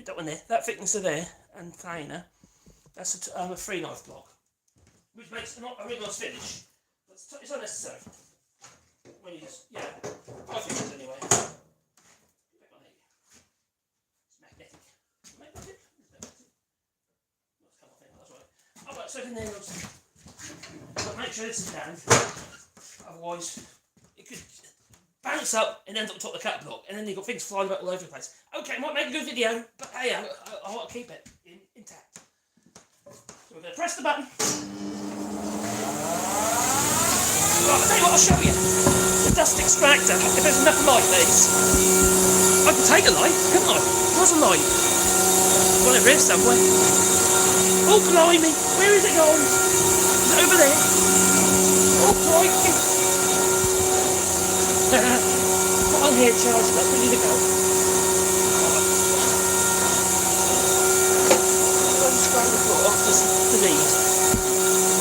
Speaker 1: That one there, that thicknesser there, and planer, that's a 3-knife block, which makes not a really nice finish, but it's unnecessary. When you just, I think it is anyway. It's magnetic. Magnetic? That's come off anyway, that's right. Alright, so then but make sure this is down. Otherwise, it could bounce up and end up on top of the cut block, and then you've got things flying about all over the place. Okay, might make a good video, but hey, I want to keep it intact. So we're going to press the button. Right, I'll tell you what, I'll show you. The dust extractor, if there's enough light these, I can take a light, couldn't I? There's a light. Well, it is somewhere. Oh, blimey, where is it gone? Is it over there? Oh, crikey. Put on here, charged up, ready to go. Right. Scrap the floor off the lead.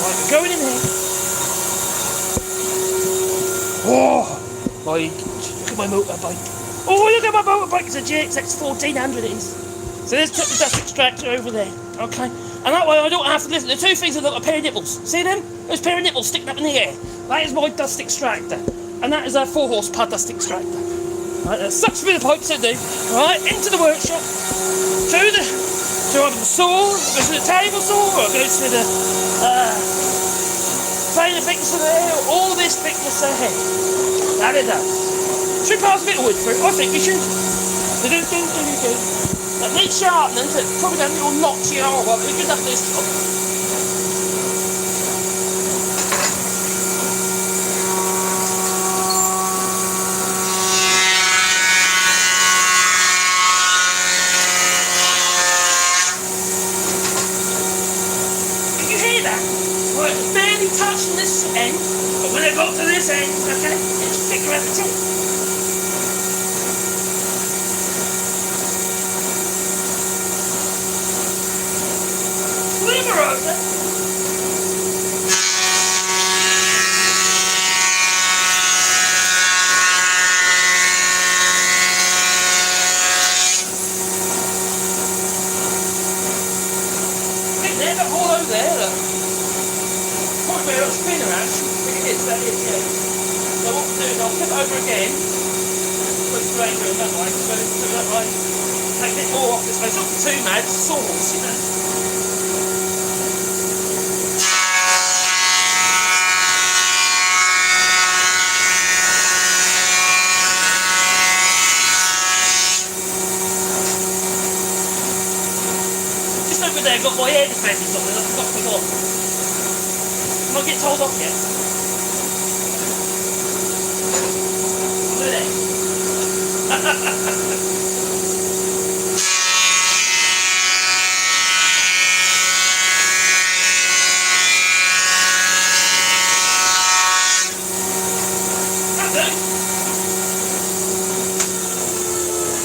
Speaker 1: Right, we're going in here. Oh, look at my motorbike. Oh, look at my motorbike. It's a GXX 1400 it is. So there's the dust extractor over there. Okay. And that way I don't have to listen. The two things are like a pair of nipples. See them? Those pair of nipples sticking up in the air. That is my dust extractor. And that is a 4 horsepower dust extractor. Right, that sucks through the pipes I do. Right, into the workshop. To either the saw, goes to the table saw, or goes to the planer thickness of there, all this thickness ahead. That it does. Should pass a bit of wood through. I think we should. That needs sharpening, so it's probably going to be all notchy and all, but we could have this job. Right, it's barely touching this end, but when I got to this end, okay, it's thicker at the tip. Leave her over. There's a hollow there, look. Where it'll spin around, it is, that is, yeah. So what we'll do is I'll flip it over again, put the grain through that way, so put that way, take a bit more off this way, it's not too mad, it's sauce, you know. Just over there, I've got my air defenders on there, I've got to put on. I'll get told off yet. Look at it. That's it.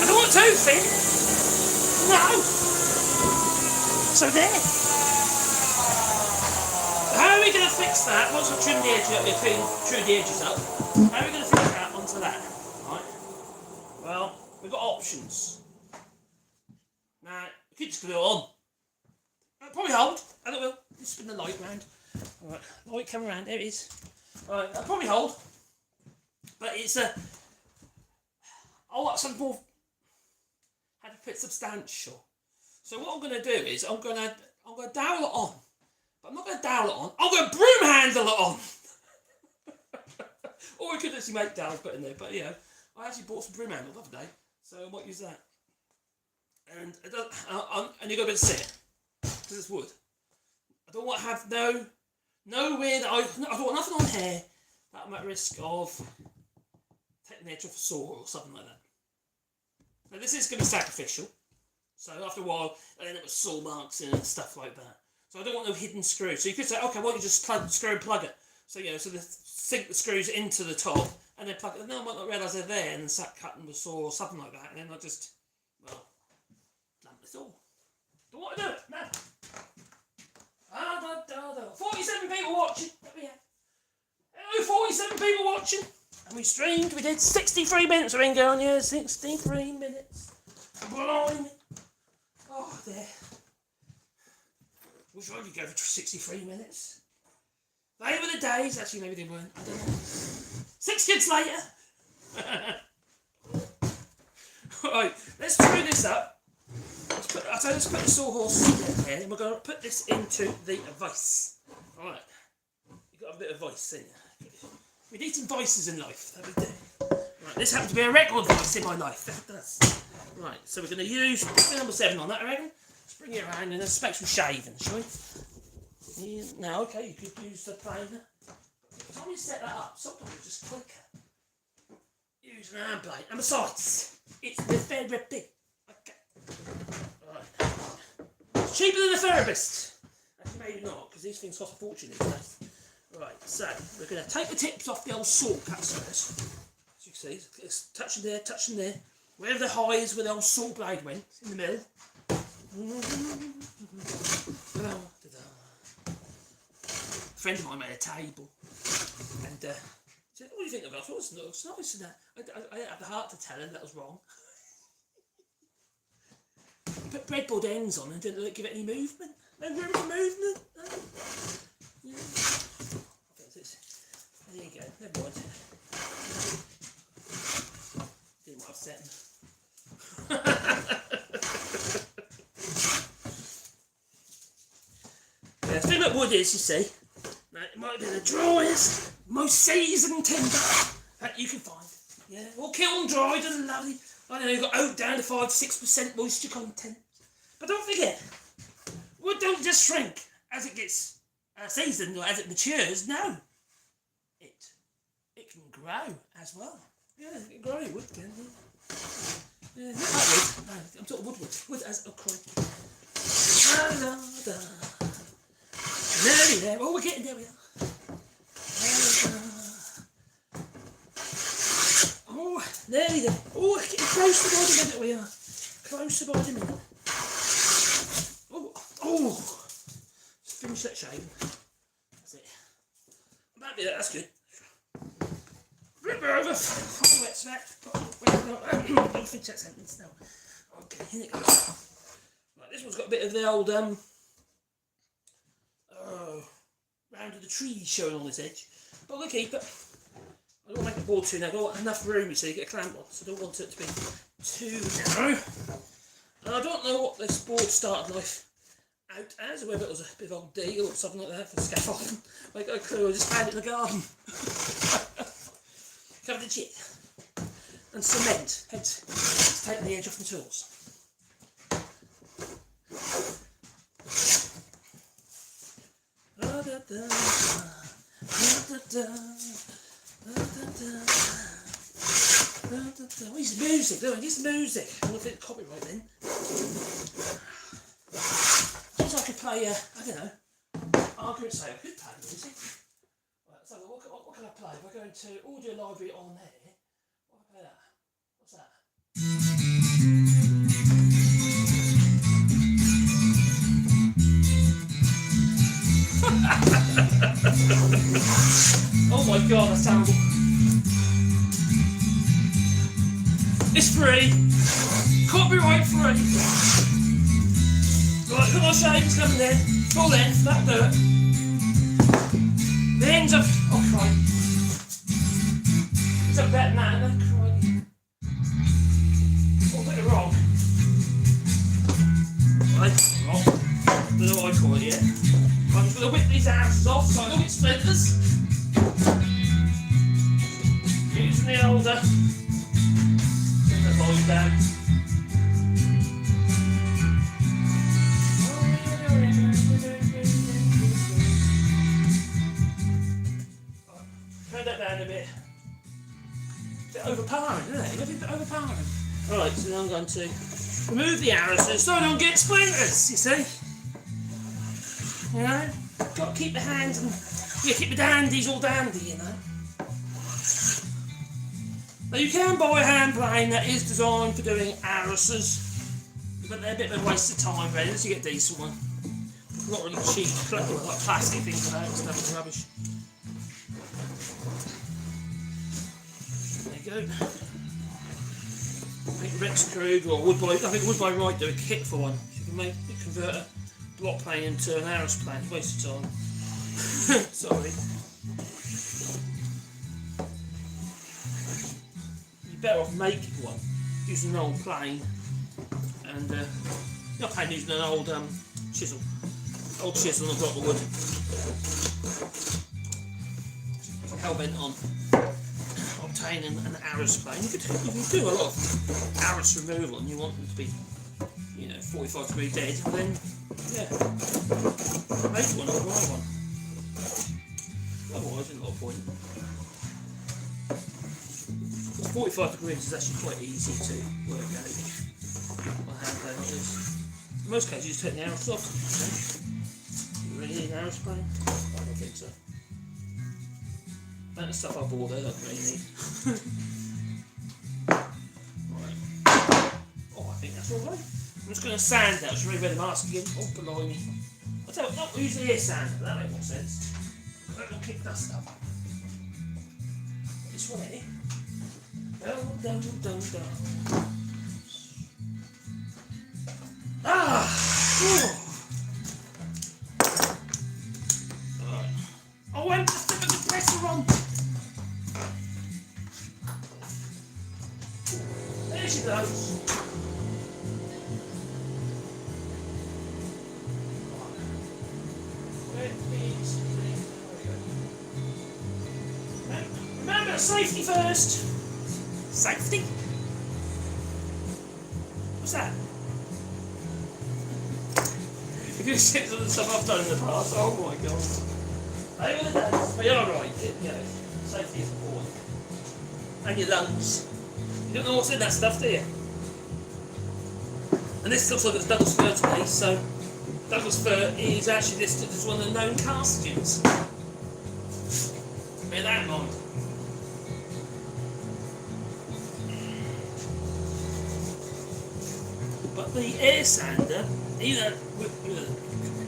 Speaker 1: I don't want it too thin. No. So there. How are we going to fix that? Once we've trimmed the edges up, we've trimmed the edges up. How are we going to fix that onto that? Right. Well, we've got options. Now, we could just glue it on. It'll probably hold, and it will. Just spin the light round. Alright, light come around, there it is. Alright, that'll probably hold. But it's a... I want something more... How to put substantial. So what I'm going to do is, I'm going to dowel it on. But I'm not going to dowel it on, I'm going to broom handle it on! Or we could actually make dowels put in there, but you know, I actually bought some broom handle the other day, so I might use that. And it does, and you've got to be able to see it, because it's wood. I don't want to have nowhere that I don't want nothing on here that I'm at risk of taking the edge off a saw or something like that. Now this is going to be sacrificial, so after a while I end up with saw marks and stuff like that. So I don't want no hidden screw. So you could say, okay, why don't you just screw and plug it? So you know, so sink the screws into the top and then plug it. And then I might not realise they're there and then start cutting the saw or something like that. And then I just, well, blunt the saw. Don't want to do it. No. 47 people watching. Hello, 47 people watching. And we streamed. We did 63 minutes. We're in going, yeah, 63 minutes. Blimey. Oh, there. We'll try to go for 63 minutes. They were the days. Actually, maybe they weren't. I don't know. 6 kids later. Right, let's screw this up. Let's put the sawhorse in here, and we're going to put this into the vice. Alright, you've got a bit of vice, ain't you? We need some vices in life, that we do. Right, this happens to be a record vice in my life, that does. Right, so we're going to use number 7 on that, I reckon. Let's bring it around and let's make some shaving, shall we? Yeah, now, okay, you could use the planer. By the time you set that up, sometimes it's just quicker. Use an hand blade, and besides, it's the therapy. Okay. Right. It's cheaper than a therapist. Actually, maybe not, because these things cost a fortune these days. Right, so we're going to take the tips off the old saw cuts first. As you can see, it's touching there. Wherever the high is where the old saw blade went, it's in the middle. A friend of mine made a table, and said, "What do you think of it?" I thought it looks nice, and I didn't have the heart to tell her that was wrong. Put breadboard ends on and didn't give it any movement. No room for movement. No. Yeah. There you go. Never mind. Didn't want to upset him. The thing about wood is, you see, that it might be the driest, most seasoned timber that you can find. Yeah, all kiln dried and lovely. I don't know, you've got oak down to 5-6% moisture content. But don't forget, wood don't just shrink as it gets seasoned or as it matures. No, it can grow as well. Yeah, it can grow. Wood can. Yeah, not that wood. No, I'm talking wood. Wood as a crop. Nearly there. Oh, we're getting there. We are. Oh, nearly there. Oh, we're getting close to by the minute. We are closer by the minute. Oh, let's finish that shaving. That's it. That's good. Rip her over. Wet sweat. Don't finish that sentence now. Okay, here it goes. Right, this one's got a bit of the old round of the trees showing on this edge, but we'll keep it. I don't want to make the board too narrow. I've got enough room, you see, to get a clamp on, so I don't want it to be too narrow. And I don't know what this board started life out as, or whether it was a bit of old deal or something like that for scaffolding. I got a clue, I just found it in the garden. Covered in shit. And cement, hence taking the edge off the tools. Oh, he's music, don't he? He's music. I'm going to fit copyright then. Since I could play, I don't know, argument say I could play music. Right, so what can I play? If I go into audio library on there, what can I play that? What's that? Oh my god, that's terrible. It's free. Copyright free. Right, come on, shape's coming there. Full length, that'll do it. The ends of. Oh, crikey. It's a better than that, isn't it? Crikey. Oh, a bit of rock. Right, rock. Don't know what I call it yet. I'm just going to whip these asses off so I don't get splinters. Using the older. Turn the volume down. Turn that down a bit. A bit overpowering, isn't it? A bit overpowering. Alright, so now I'm going to remove the arrows so I don't get splinters, you see? You know, got to keep the hands and keep the dandies all dandy, you know. Now you can buy a hand plane that is designed for doing arises, but they're a bit of a waste of time, really, unless you get a decent one. Not really cheap, like plastic things like that and stuff is rubbish. There you go. I think Rex Krug or Woodby, I think Woodby Right do a kit for one. You can convert a block plane into an arrows plane, waste of time. Sorry. better off making one, using an old plane, and not plane, using an old chisel. Old chisel and a block of wood. Hell bent on obtaining an arras plane. You can do a lot of arras removal and you want them to be, 45-degree dead, then yeah, make one or buy one. Otherwise, there's a lot of point. 45 degrees is actually quite easy to work out on handplane like this. In most cases, you just take the arras off. You really need an arras plane? I don't think so. That's the stuff I bought there, I don't really need. Right. Oh, I think that's alright. I'm just going to sand now, it's really red mask again. Oh, blimey. I'll tell you what, not use the air sander, that makes more sense. That will kick dust up. This one here. Dun. Ah! Oh. Right. I went to put the pressure on. There she goes. Remember, safety first. Safety? What's that? If you see some of the stuff I've done in the past, oh my god. They were the days. But you're right, safety is important. And your lungs. You don't know what's in that stuff, do you? And this looks like it's Douglas fir to me, so Douglas fir is actually listed as one of the known carcinogens. Bear that in mind. But the air sander, even with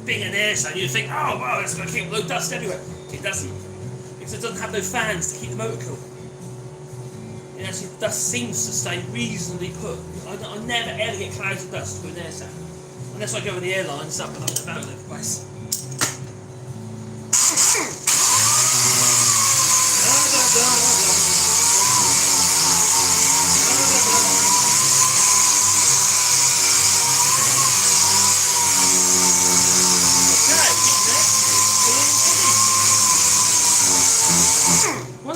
Speaker 1: being an air sander, you think, oh wow, that's going to keep low dust everywhere. It doesn't, because it doesn't have no fans to keep the motor cool. It actually dust seems to stay reasonably put. I never ever get clouds of dust with an air sander, unless I go with the airlines up and up and about all over the place.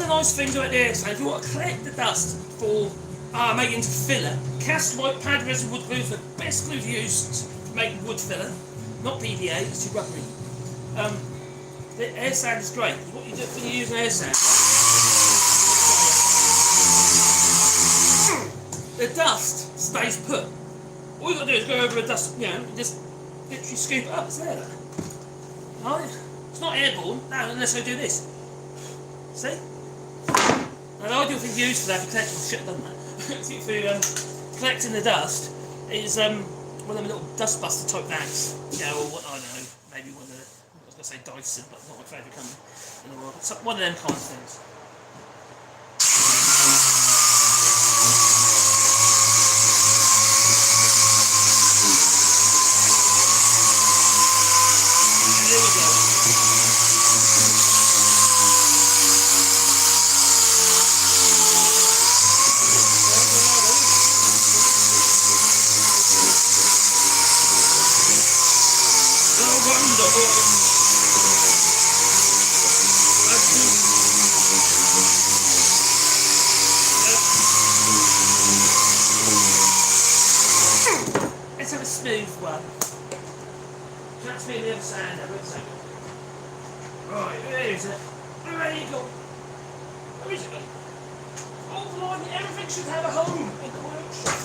Speaker 1: Nice things about the air sander, if you want to collect the dust for making into filler, cast white pad resin wood glue is the best glue to use for making wood filler, not PVA, it's too rubbery. The air sander is great, because what you do when you use an air sander, the dust stays put. All you've got to do is go over the dust, just literally scoop it up, it's there. Right? It's not airborne, no, unless I do this. See? Now, the ideal thing to use for that, for collecting, should have done that, for collecting the dust, is one of them little dust buster type bags, or what, I don't know, maybe one of the, I was going to say Dyson, but not my favourite company in the world, one of them kind of things. And there we go. Let's have a smooth one. That's me on the other side now, wait a second. Right, where is it? Where you go? Where is it going? Oh Lord, everything should have a home in the workshop.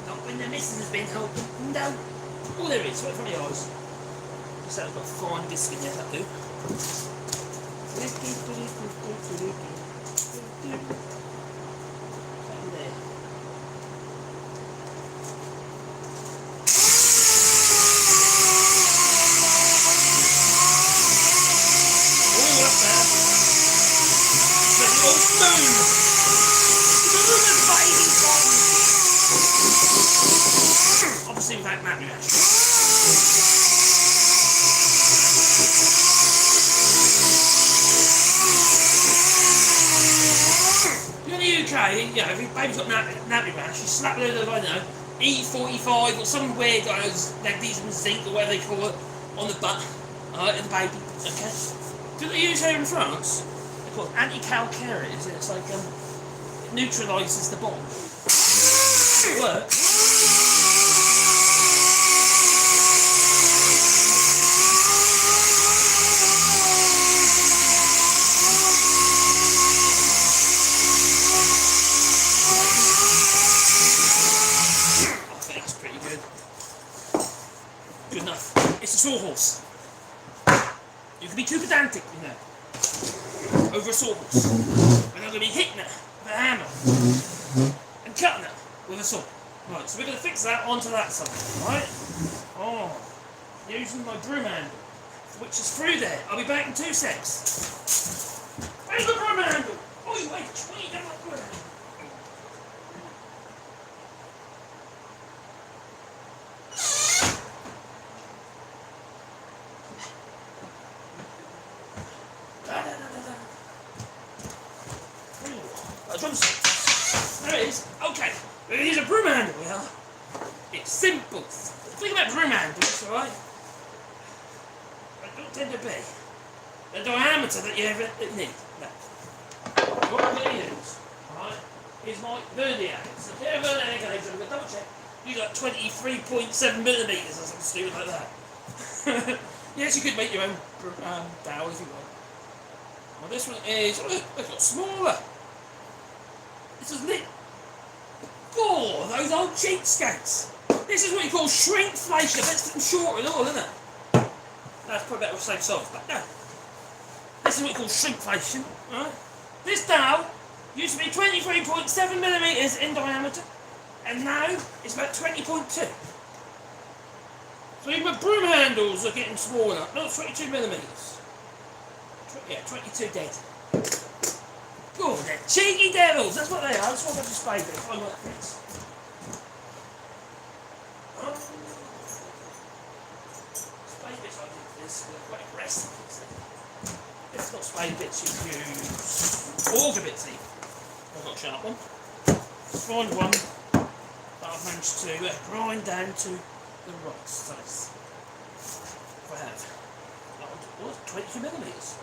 Speaker 1: Not when the missus has been helping. No. Oh, there it is, right from your eyes. Just that I've got a fine disc in there, that do. There. Oh, smooth! Smooth as baby song! Obviously without matte reaction. You're in the UK, day, you know, if your baby's got nappy rash, you slap it over, I don't know, E45 or some weird magnesium zinc or whatever they call it on the butt of the baby. Okay. Do they use here in France? They're called anti-calcareous. It's like it neutralises the bond. It works. Good enough. It's a sawhorse. You can be too pedantic, you know, over a sawhorse. And I'm going to be hitting it with a hammer and cutting it with a saw. Right, so we're going to fix that onto that side, right? Oh, using my broom handle, which is through there. I'll be back in 2 secs. Where's the broom handle? Oh, you wait, down that broom handle. There it is. Okay. Here's a broom handle, yeah. It's simple. The thing about broom handles, alright? They don't tend to be the diameter that you ever need. No. What I'm going to use, alright, is my vernier. So if you have a vernier gauge, I'm going to double check. You got 23.7 millimetres or something stupid like that. Yes, you could make your own dowel if you want. Well, this one is a lot smaller. This is lit. Oh, those old cheapskates. This is what you call shrinkflation. I bet it's getting shorter and all, isn't it? That's probably better with the same size, but no. This is what you call shrinkflation. Right? This dowel used to be 23.7 millimetres in diameter, and now it's about 20.2. So even the broom handles are getting smaller. No, 22 millimetres. Yeah, 22 dead. Oh, they're cheeky devils, that's what they are. That's what I've just made it. I like this. Spade bits I did this, they're quite aggressive. It's not spade bits you use. Auger bits even. I've got a sharp one. Find one that I've managed to grind down to the right size. I have. Oh, 22 millimetres.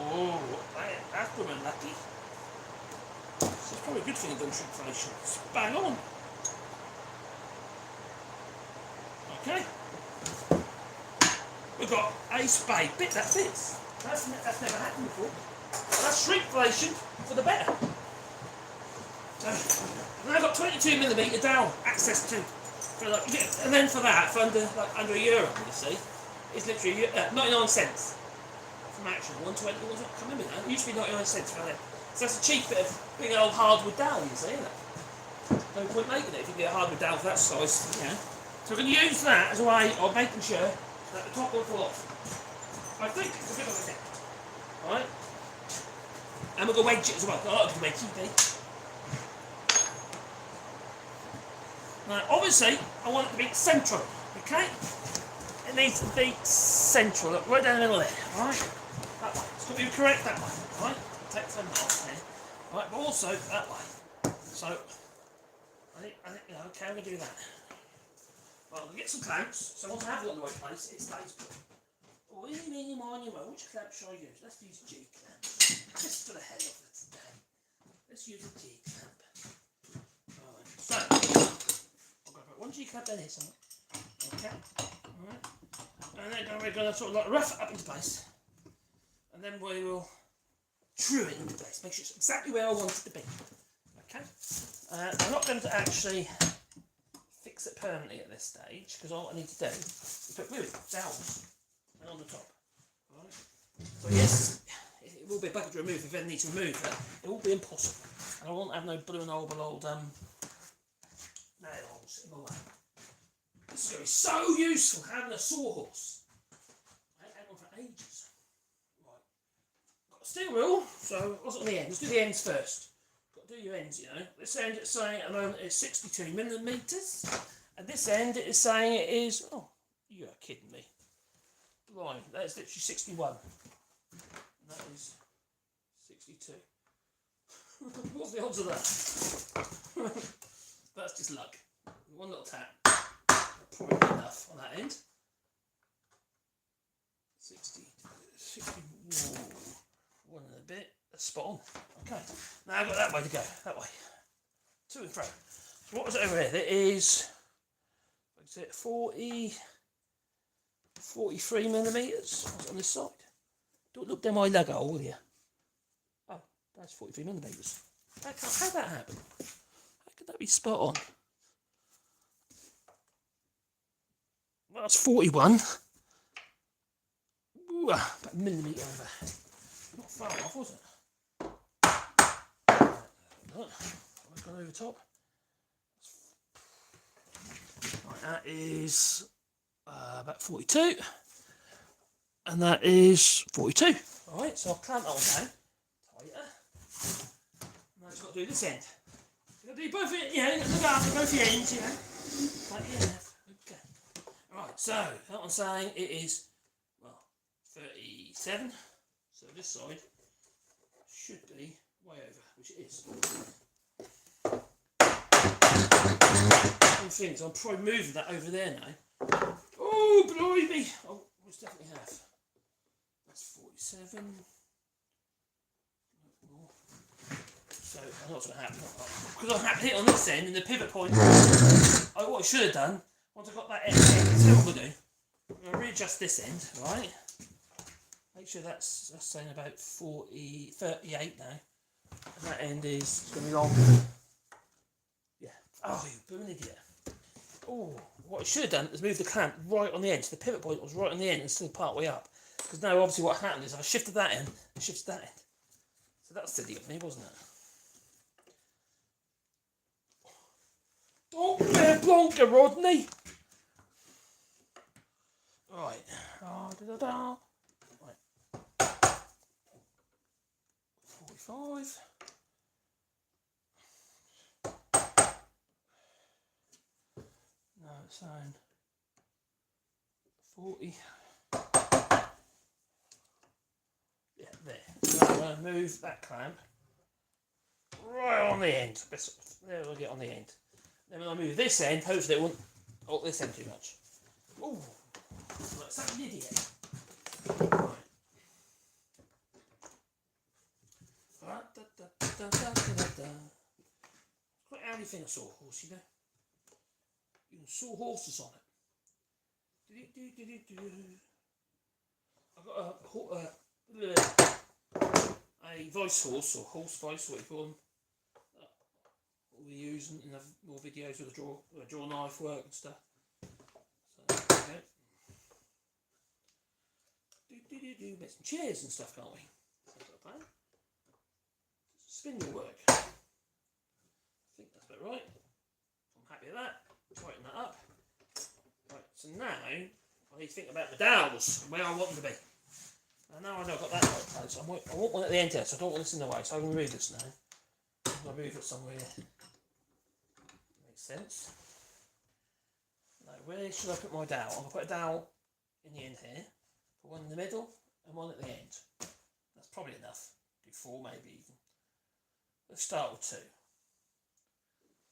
Speaker 1: Oh, that's pretty lucky. So it's probably a good thing I've done shrinkflation. It's bang on. Okay. We've got a spade bit that fits. That's never happened before. That's shrinkflation for the better. So, I've got 22 millimetre dowel access to. And then for that, for under €1, you see, it's literally 99 cents. From Action, 120, I can't remember now. It used to be 99 cents for them. So that's a cheap bit of big old hardwood dowel, you see, isn't it? No point making it if you get a hardwood dowel for that size, you know. So we're going to use that as a way of making sure that the top will fall off. I think it's a bit of a depth. Alright? And we're going to wedge it as well. I like to make TV. Now, obviously, I want it to be central, okay? It needs to be central, look, right down the middle there, alright? That way. It's got to be correct that way, right? Take some off there. Right, but also that way. So, I think, you know, okay, we do that. Well, we'll get some clamps, so once I have it in the right place, it stays put. Oh, easy, meeny, miny, mo. Which clamp should I use? Let's use G clamp. Just for the hell of it today. Let's use a G clamp. Alright, so, I've got to put one G clamp down here somewhere. Okay, alright. And then we're going to sort of like rough it up into place. And then we will true it into place. Make sure it's exactly where I want it to be. Okay? I'm not going to actually fix it permanently at this stage, because all I need to do is put dowels on the top. Right? So yes, it will be a bucket to remove if I need to remove it. It will be impossible. And I won't have no blue and old nail holes in my way. This is going to be so useful, having a sawhorse. I ain't had one for ages. Right. Got a steel rule, so what's on the end? Let's do the ends first. Got to do your ends, you know. This end it's saying at the moment is 62 millimetres, and this end it is saying it is, oh, you are kidding me. Right, that is literally 61. And that is 62. What's the odds of that? That's just luck. One little tap. Probably enough on that end. 60. Whoa, one and a bit. That's spot on. Okay. Now I've got that way to go. That way. To and fro. So what was it over here? There is, what is it, 43 millimetres. What's on this side? Don't look down my lug hole, will you? Oh, that's 43 millimetres. How'd that happen? How could that be spot on? Well, that's 41. Ooh, about a millimetre over. Not far off, was it? I've gone over top. Right, that is about 42. And that is 42. Alright, so I'll clamp that one down. Tighter. Now I've just got to do this end. You've got to do both, look after both the ends, Like, okay. Alright, so that one's saying it is, well, 37. So this side should be way over, which it is. One thing is, I'm probably moving that over there now. Oh, blimey! Oh, most definitely have. That's 47. So I know what's going to happen. Because I have to hit on this end and the pivot point. What I should have done, once I got that end, this is what I'm going to do. I'm going to readjust this end, right? Make sure that's saying about 38 now. And that end is going to be long. Yeah. Oh, you blooming idiot. Oh, what I should have done is move the clamp right on the end. So the pivot point was right on the end and still part way up. Because now obviously what happened is I shifted that end and shifted that end. So that's silly of me, wasn't it? Don't be a blonker, Rodney! Right. Right. 45. No, it's saying 40. Yeah, there. So I'm going to move that clamp right on the end. There we'll get on the end. Then when I move this end, hopefully it won't alt this end too much. Ooh, like such an idiot. Right. Quite a handy thing, a sawhorse, you know. You can saw horses on it. I've got a voice horse, or horse voice, what you call them. We'll be using and have more videos with the draw knife work and stuff. So there we go. Make some chairs and stuff, can't we? Spindle work. I think that's about right. I'm happy with that. Tighten that up. Right, so now I need to think about the dowels, where I want them to be. And now I know I've got that right place. I want one at the end here, so I don't want this in the way, so I'm going to move this now. I'll move it somewhere. Makes sense. Now, where should I put my dowel? I'm going to put a dowel in the end here, put one in the middle, and one at the end. That's probably enough. Do 4 maybe even. Let's start with 2.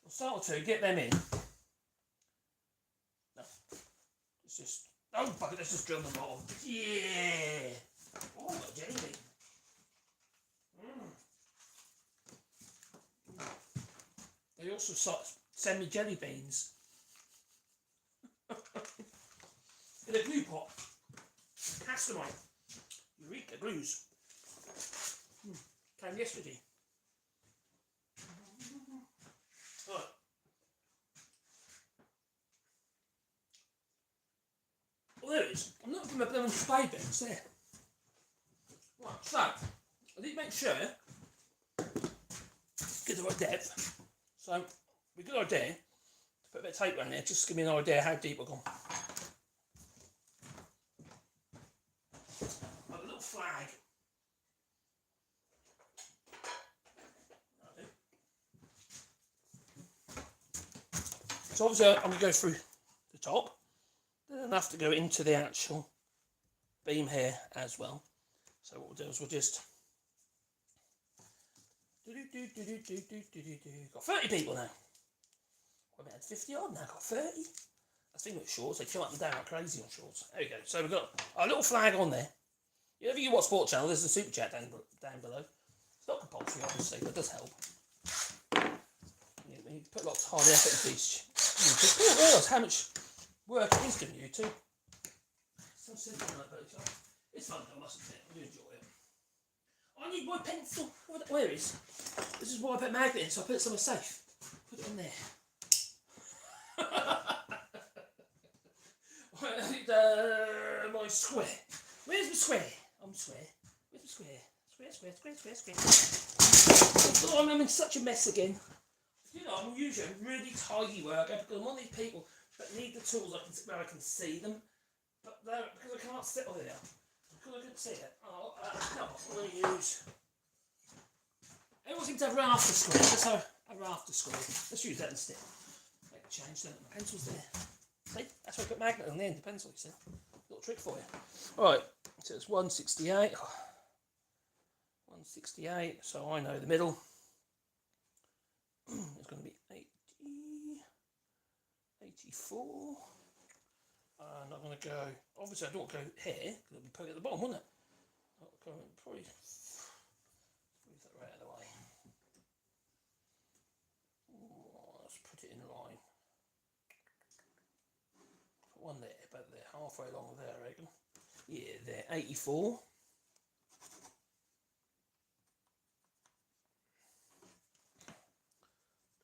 Speaker 1: We'll start with 2, get them in. No. Let's just, oh bucket, let's just drill them all. Yeah! Oh, I've got jelly bean. They also send me jelly beans in a glue pot. Customite. Eureka glues. Came yesterday. Right. Well, there it is. I'm not going to put them spade bends there. Right, so I need to make sure get the right depth. So we got an idea to put a bit of tape around there, just to give me an idea how deep we're going. Like a little flag. So obviously I'm going to go through the top, then I'll have to go into the actual beam here as well. So what we'll do is we'll just Got 30 people now. I had 50 odd, now got 30. I think with shorts, they come up and down like crazy on shorts. There we go. So we've got our little flag on there. If you watch Sport Channel, there's a super chat down below. It's not compulsory, obviously, but it does help. You put lots of hard effort into these. You don't realise how much work it is giving you too. So simple like that, it's fun though, I must admit. I do enjoy it. I need my pencil. Where is? This is why I put magnet in, so I put it somewhere safe. Put it on there. My square. Where's my square? I'm square. Where's my square? Square. Oh, I'm in such a mess again. You know, I'm usually a really tidy worker because I'm one of these people that need the tools where I can see them. But because I can't sit over there. Because I couldn't see it. I'm going to use. Everyone seems to have a rafter square. Let's have a rafter square. Let's use that instead. Make a change then. My pencil's there. See? That's why I put magnet on the end of the pencil, you see. Little trick for you. Alright, so it's 168. 168, so I know the middle. It's going to be 80, 84. And I'm going to go, obviously I don't go here, because it'll be put at the bottom, wouldn't it? I'll go probably move that right out of the way. Let's put it in line. Put one there, about there, halfway along there, I reckon. Yeah, there, 84.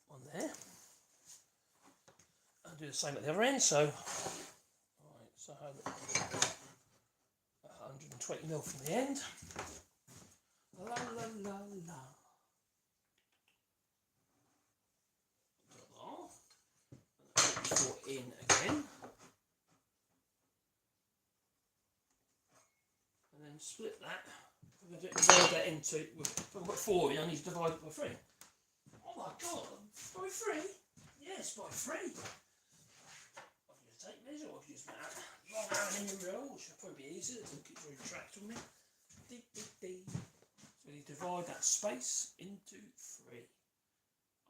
Speaker 1: One there. I'll do the same at the other end, so. So 120mm from the end. La la la la. In again. And then split that. I'm going to divide that into, if I've got 4 in, I need to divide it by 3. Oh my god, by 3? Yes, by 3. Tape measure, or use that long aluminium roll, which will probably be easier, it'll keep very retractable me. So we divide that space into 3.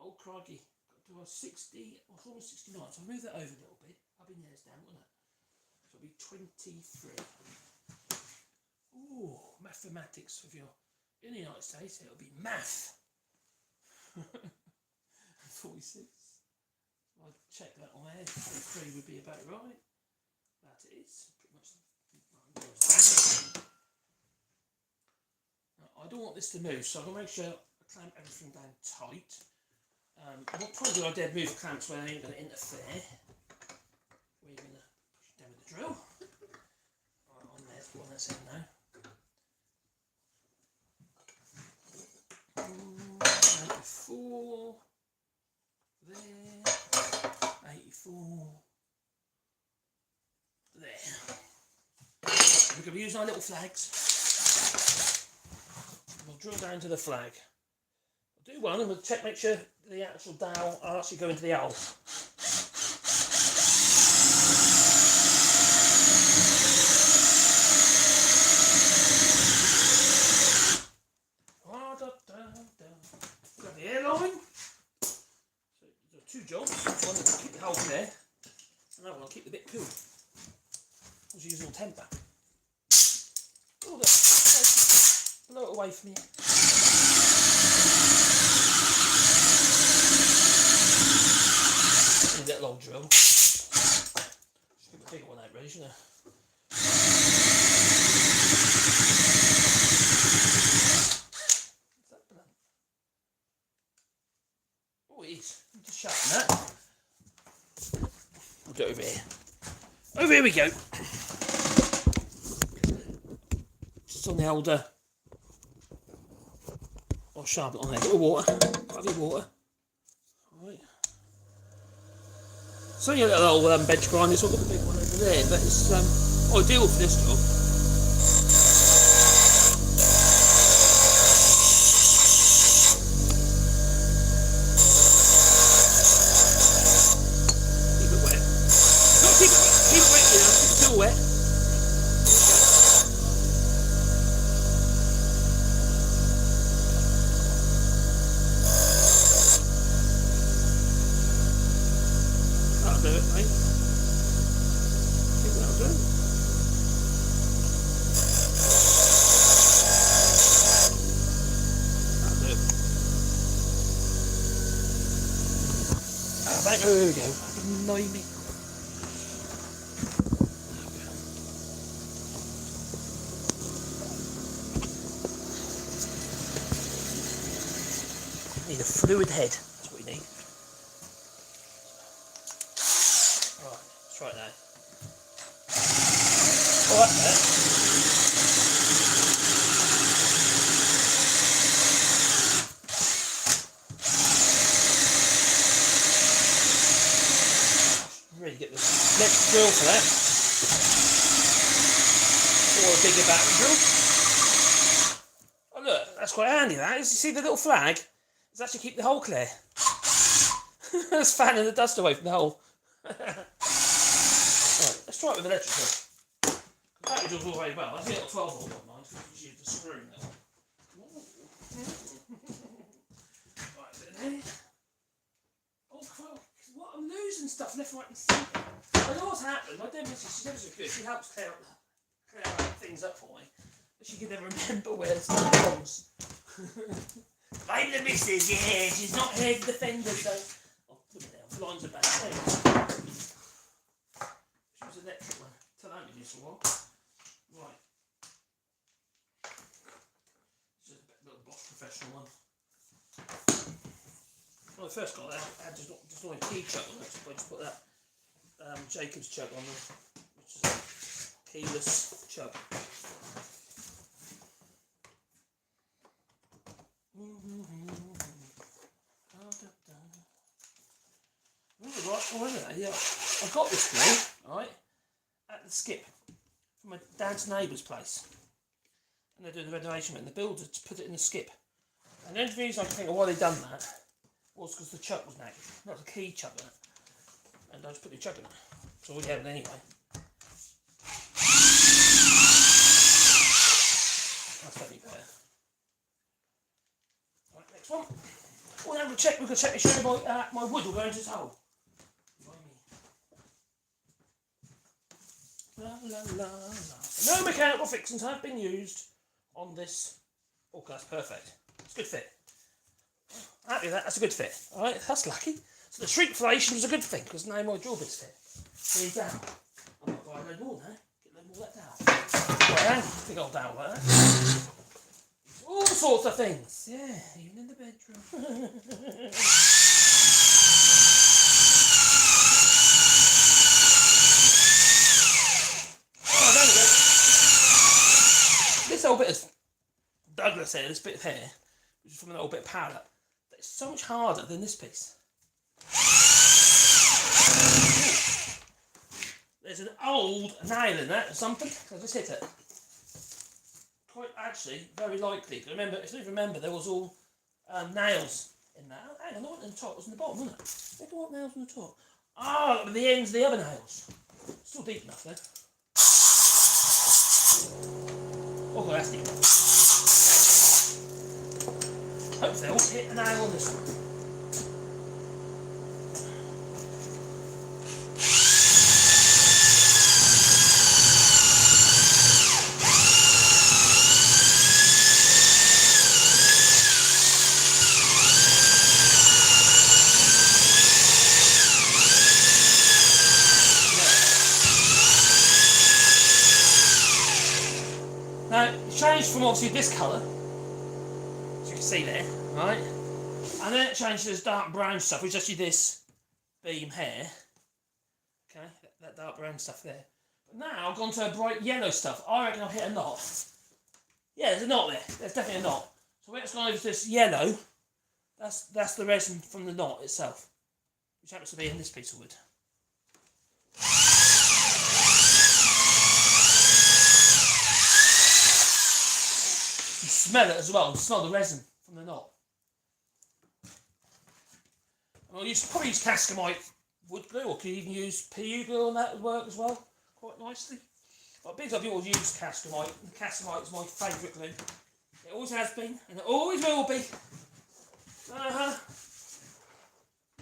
Speaker 1: Oh crikey, got to do a 60, or almost 69, so I'll move that over a little bit. I'll be nearest down, wouldn't it? So it'll be 23. Ooh, mathematics. If you're in the United States, it'll be math. 46. I'll check that on there. 3 would be about right. That is pretty much. Now, I don't want this to move, so I'm going to make sure I clamp everything down tight. What probably do I did move the clamps where they ain't going to interfere. We're going to push it down with the drill. Right, on there's the one that's in now. 84. There. 84. There. We're going to be using our little flags. We'll drill down to the flag. We'll do one and we'll check, make sure the actual dowel will actually go into the owl. We've got the airline. So there's 2 jobs. One to keep the hole there, and that one will keep the bit cool. I was using temper. Oh, blow it away from you. Need that long drill. Just get the bigger one out, really, shouldn't I? Is that blunt? Oh, it is. Just sharpen that. We'll do it over here. Over here we go. Just on the older. I'll sharpen it on there. A bit of water. Quite a bit of water. Alright. So you got a little bench grind. This one got the big one over there, but it's ideal for this job. Wet. There we go. Annoy me. Need a fluid head. That's what you need. Right, let's try it now. All right, there. Really get this next drill for that, or a bigger battery drill. Oh look, that's quite handy that. You see the little flag? It's actually keep the hole clear. It's fanning the dust away from the hole. Right, let's try it with electrical. The battery drills all very well. I think a 12 volt one, mind, because you use the screw now. Right, a bit there. Oh, what, I'm losing stuff left, right and centre. I know what's happened. My dear missus, she's never so good. She helps clear out things up for me. But she can never remember where the stuff belongs. Blame the missus, yeah. She's not here to defend us, so... Oh, put it down. The lines are bad. There you go. She was an electric one. Tell that me this one. Right. This is a little Bosch professional one. When I first got that, I had just not a key chuck on it, so I just put that Jacob's chuck on there, which is a keyless chuck. Yeah, I got this glue, right, at the skip from my dad's neighbour's place. And they're doing the renovation and the builder to put it in the skip. And the only reason I can think of why they done that was because the chuck was knackered. That was a key chuck in it. And I just put the chuck in it. So we have it anyway. That's definitely better. Right, next one. Oh, now we're going to check show my wood will go into this hole. La, la, la, la. No mechanical fixings have been used on this. Oh, that's perfect. It's a good fit. Happy with that, that's a good fit. Alright, that's lucky. So the shrinkflation is a good thing because now my drill bits fit. There you go. I'm not buying no more now. Get no more of that dowel. Yeah, big old dowel like that. All sorts of things. Yeah, even in the bedroom. Oh, there we go. This old bit of Douglas hair, this bit of hair, which is from an old bit of powder. It's so much harder than this piece. There's an old nail in that or something. I just hit it. Quite actually, very likely. Remember, if you remember, there was all nails in that. Oh, hang on, the one on the top was in the bottom, wasn't it? Look at what nails on the top. Ah, oh, the ends of the other nails. Still deep enough there. Oh, that's deep enough. Hopefully I'll hit an nail on this one. Now, it's changed from obviously this colour, as you can see there, right? And then it changed to this dark brown stuff, which is actually this beam here. Okay, that dark brown stuff there. But now I've gone to a bright yellow stuff. I reckon I'll hit a knot. Yeah, there's a knot there. There's definitely a knot. So where it's gone over to this yellow, that's the resin from the knot itself, which happens to be in this piece of wood. You smell it as well, and smell the resin from the knot. And I'll probably use Cascamite wood glue, or could even use PU glue on that would work as well, quite nicely. But big people use Cascamite, and Cascamite is my favourite glue. It always has been, and it always will be. I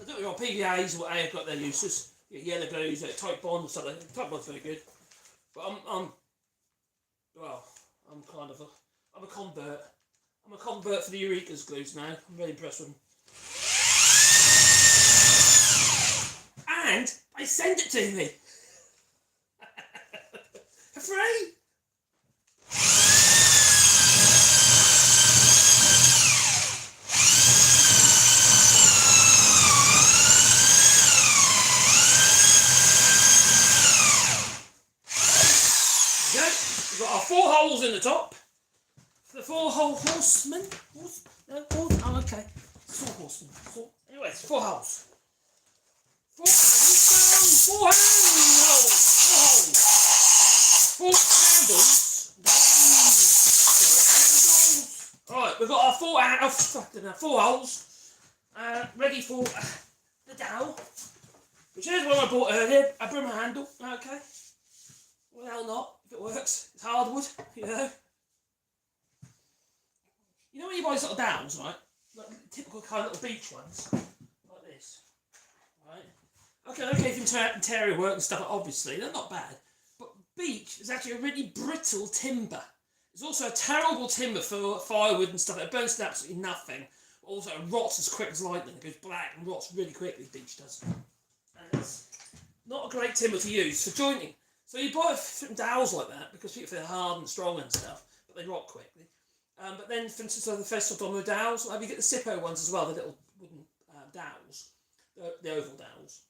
Speaker 1: don't know what PVAs or what they've got their uses. Yellow glues, Type Bond or something. Type Bond's very good. But I'm a convert. I'm a convert for the Eureka's glues now. I'm really impressed with them. And they send it to me. For free. There we go. We've got our 4 holes in the top. For the 4 horsemen. Oh, okay. 4 horsemen. Anyway, it's 4 holes. 4 handles down. 4 handles. 4 handles down. 4 handles. Alright, we've got our 4 holes ready for the dowel. Which is what I bought earlier, a broom handle. Okay. Well, hell not, if it works. It's hardwood, you know. You know when you buy sort of dowels, right? Like typical kind of little beach ones, like this, right? Okay, for interior work and stuff, obviously, they're not bad. But beech is actually a really brittle timber. It's also a terrible timber for firewood and stuff. It burns to absolutely nothing. Also, it rots as quick as lightning. It goes black and rots really quickly, beech does. And it's not a great timber to use for jointing. So you buy dowels like that because people feel hard and strong and stuff, but they rot quickly. But then, for instance, the festival domino dowels, you get the Sippo ones as well, the little wooden dowels, the oval dowels.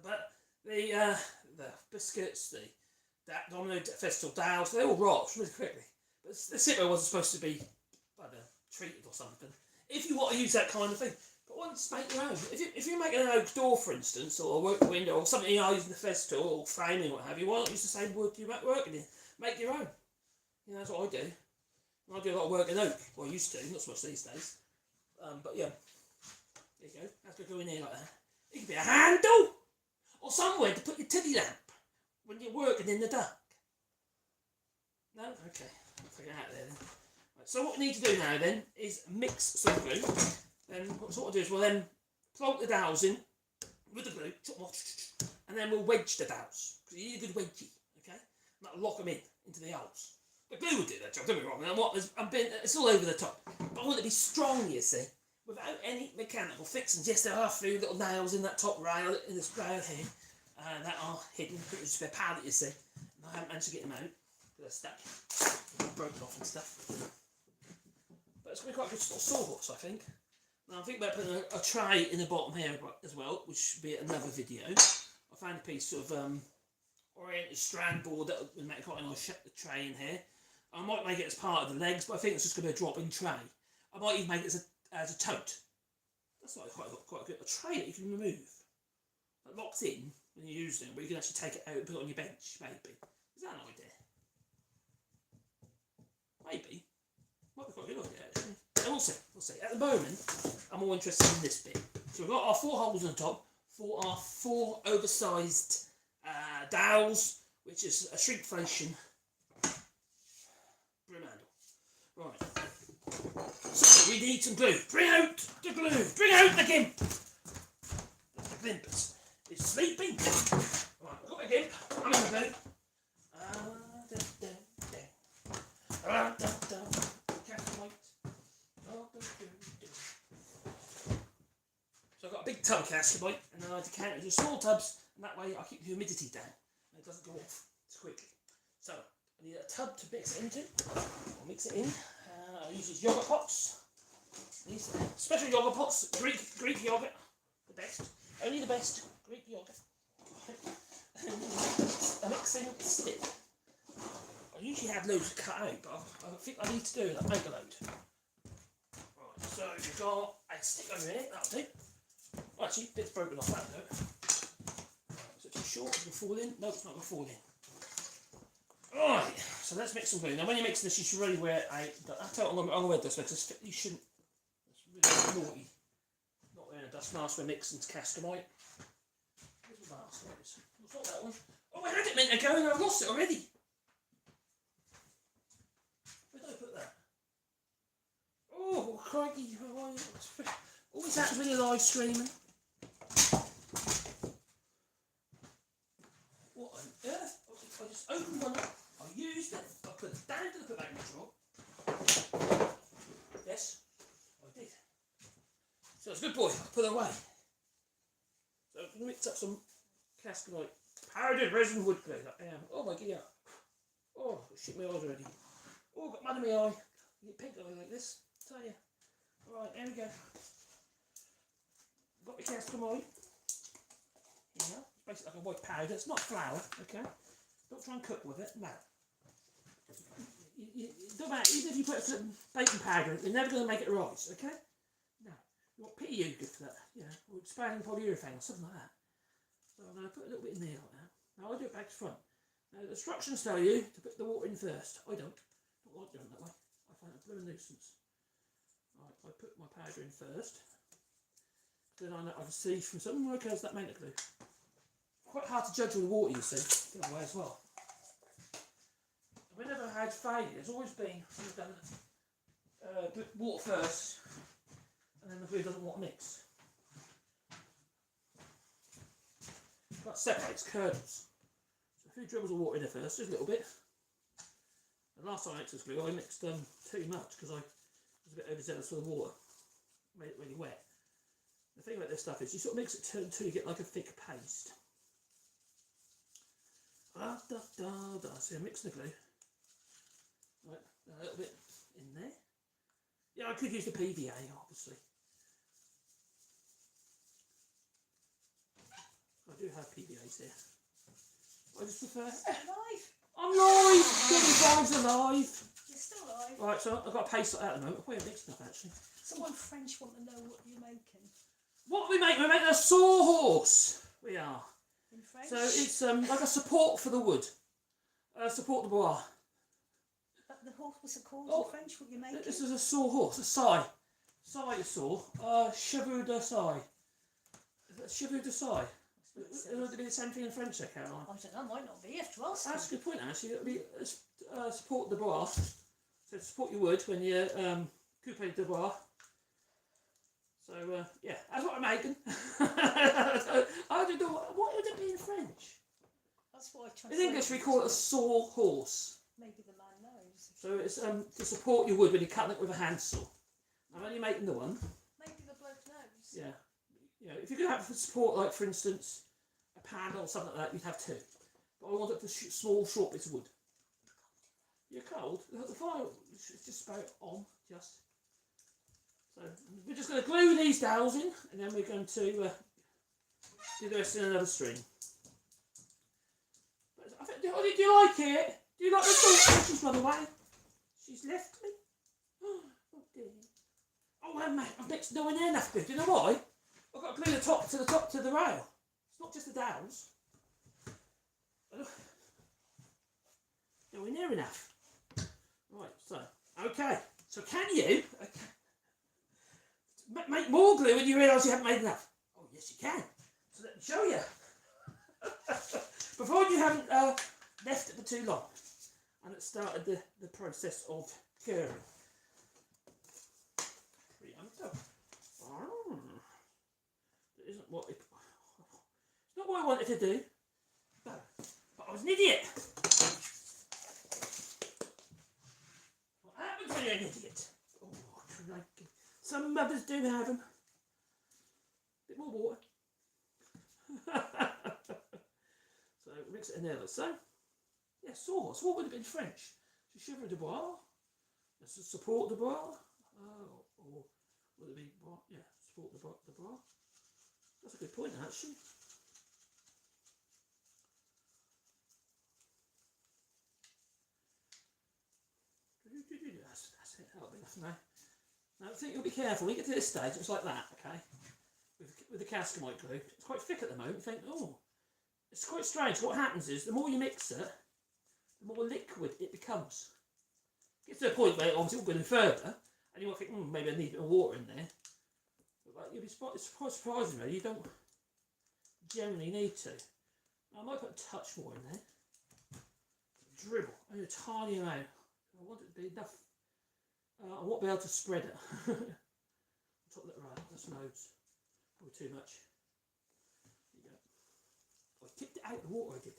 Speaker 1: But the biscuits, the domino festival dowels, they all rot really quickly. But the Sippo ones are supposed to be, I don't know, treated or something. If you want to use that kind of thing. But once make your own. If you're making an oak door, for instance, or a work window, or something you're using the festival, or framing, or what have you, why not use the same wood you're working in? Make your own. You know, that's what I do. I do a lot of work in oak. Well, I used to, not so much these days. But yeah, there you go. That's going to go in here like that. It could be a handle, or somewhere to put your titty lamp when you're working in the dark. No? Okay. I'll figure it out there then. Right, so what we need to do now then is mix some glue. Then what we'll do is we'll then plonk the dowels in with the glue, chop them off, and then we'll wedge the dowels. Because you need a good wedgie, okay? And that'll lock them into the holes. The glue would do that job, don't get me wrong. It's all over the top. But I want it to be strong, you see, without any mechanical fixings. Yes, there are a few little nails in that top rail, in this rail here, that are hidden. It's just a pallet, you see. And I haven't managed to get them out. They're stuck. They're broken off and stuff. But it's going to be quite a good sort of sawhorse, I think. Now, I think about putting a tray in the bottom here as well, which should be another video. I found a piece of oriented strand board that would make quite a nice tray in here. I might make it as part of the legs, but I think it's just going to be a drop-in tray. I might even make it as a tote. That's like quite good. A tray that you can remove. That locks in when you use it, but you can actually take it out and put it on your bench, maybe. Is that an idea? Maybe. Might be quite a good idea, actually. We'll see. At the moment, I'm more interested in this bit. So we've got our 4 holes on the top for our 4 oversized dowels, which is a shrinkflation broom handle. Right. So we need some glue. Bring out the glue. Bring out the gimp. The glimpers. It's sleeping. Right, I've got my gimp. I'm in the bed. So I've got a big tub of castor and then I decant it into small tubs, and that way I keep the humidity down and it doesn't go off too quickly. So I need a tub to mix it into. I'll mix it in. I use these yogurt pots. These special yogurt pots, Greek yogurt, the best. Only the best Greek yogurt. A mixing stick. I usually have loads cut out, but I think I need to do is make a load. Right, so you've got a stick over here, that'll do. Well, actually, bit's broken off that though. Is it too short? It's going to fall in? No, it's not going to fall in. Right, so let's mix some glue. Now when you're mixing this, you should really wear a... I'm going to wear this because you shouldn't... It's really naughty. Not wearing a dust mask when mixing castorite. Where's the mask? It's not that one. Oh, I had it meant to go and I've lost it already. Where did I put that? Oh, crikey. Always happens when you're live streaming. What on earth? I just opened one up. I used it. I put it down to the put back in the drawer. Yes, I did. So it's a good boy. I put it away. So I'm going to mix up some Cascamite powdered resin wood glue. I am. Oh my god. Oh, shit my eyes already. Oh, got mud in my eye. You get pink eye like this. Tell you. Alright, here we go. Got my Cascamite. Yeah, it's basically like a white powder. It's not flour, okay? Don't try and cook with it. No. It don't matter. Even if you put some baking powder in, you're never going to make it rise, okay? No. You want PU good for that, you know, or expanding polyurethane or something like that. So I'm going to put a little bit in there like that. Now I do it back to front. Now the instructions tell you to put the water in first. I don't. Don't like doing it that way. I find it a blooming nuisance. Right, I put my powder in first. Then I can see from some where goes that magnet glue. Quite hard to judge with the water, you see, the other way as well. Whenever I had failure, there's always been we've done put water first, and then the glue doesn't want to mix. That separates kernels. So a few dribbles of water in there first, just a little bit. And last time I mixed this glue, I mixed too much because I was a bit overzealous for the water. Made it really wet. The thing about this stuff is you sort of mix it until you get like a thick paste. See, I'm mixing the glue. Right, a little bit in there. Yeah, I could use the PVA, obviously. I do have PVAs here. I just prefer...
Speaker 2: Live.
Speaker 1: I'm live! Getting vibes alive!
Speaker 2: You're still live.
Speaker 1: Right, so I've got a paste like that at the moment. I'll probably mix it up actually.
Speaker 2: Someone French want to know what you're making.
Speaker 1: What are we making? We're making a sawhorse. We are.
Speaker 2: In French?
Speaker 1: So it's like a support for the wood. Support the bois.
Speaker 2: But the horse was called
Speaker 1: Oh,
Speaker 2: in French, what you're making?
Speaker 1: This is a sawhorse, a scythe. Scythe saw. Chevaux de scythe. Chevaux de scythe. Would it be the same thing in French there, Caroline?
Speaker 2: I don't know, might not be. You have to ask
Speaker 1: That's a
Speaker 2: them.
Speaker 1: good point actually. It would be support the bois. So support your wood when you coupe the bois. So yeah, that's what I'm making. I don't know what would it be in French?
Speaker 2: That's what I try
Speaker 1: In English we call it a sawhorse.
Speaker 2: Maybe the man knows.
Speaker 1: So it's to support your wood when you're cutting it with a handsaw. I'm only making the one.
Speaker 2: Maybe the bloke knows.
Speaker 1: Yeah. You know, if you're going to have support, like for instance, a panel or something like that, you'd have two. But I want it for small, short bits of wood. You're cold. The fire is just about on, just. So we're just going to glue these dowels in, and then we're going to do the rest in another stream. But I think, do you like it? Do you like the thought? She's run away. She's left me. Oh dear. Oh well, mate, I've mixed nowhere near enough glue. Do you know why? I've got to glue the top to the rail. It's not just the dowels. Nowhere near enough. Right, so okay. So can you make more glue when you realise you haven't made enough? Oh yes, you can. So let me show you. Before you haven't left it for too long, and it started the process of curing. It isn't what it's not what I wanted to do. No, but I was an idiot. What happens when you're an idiot? Oh, crikey. Some mothers do have them. Bit more water. So mix it in there like so. Yeah, sauce. What would it be in French? Chevaux de bois. Support de bois. Or would it be bois? Yeah, support the bois. That's a good point actually. That's it. That'll be enough now. Now I think you'll be careful. When you get to this stage, it's like that, okay? With the Cascamite glue, it's quite thick at the moment. You think, oh, it's quite strange. What happens is the more you mix it, the more liquid it becomes. It gets to a point where it obviously will go any further, and you might think, maybe I need a bit of water in there. But you'll be quite surprising, really. You don't generally need to. Now, I might put a touch more in there. Dribble, only a tiny amount. I want it to be enough. I won't be able to spread it. Top that right, that's loads. Probably too much. There you go. I tipped it out the water, I did.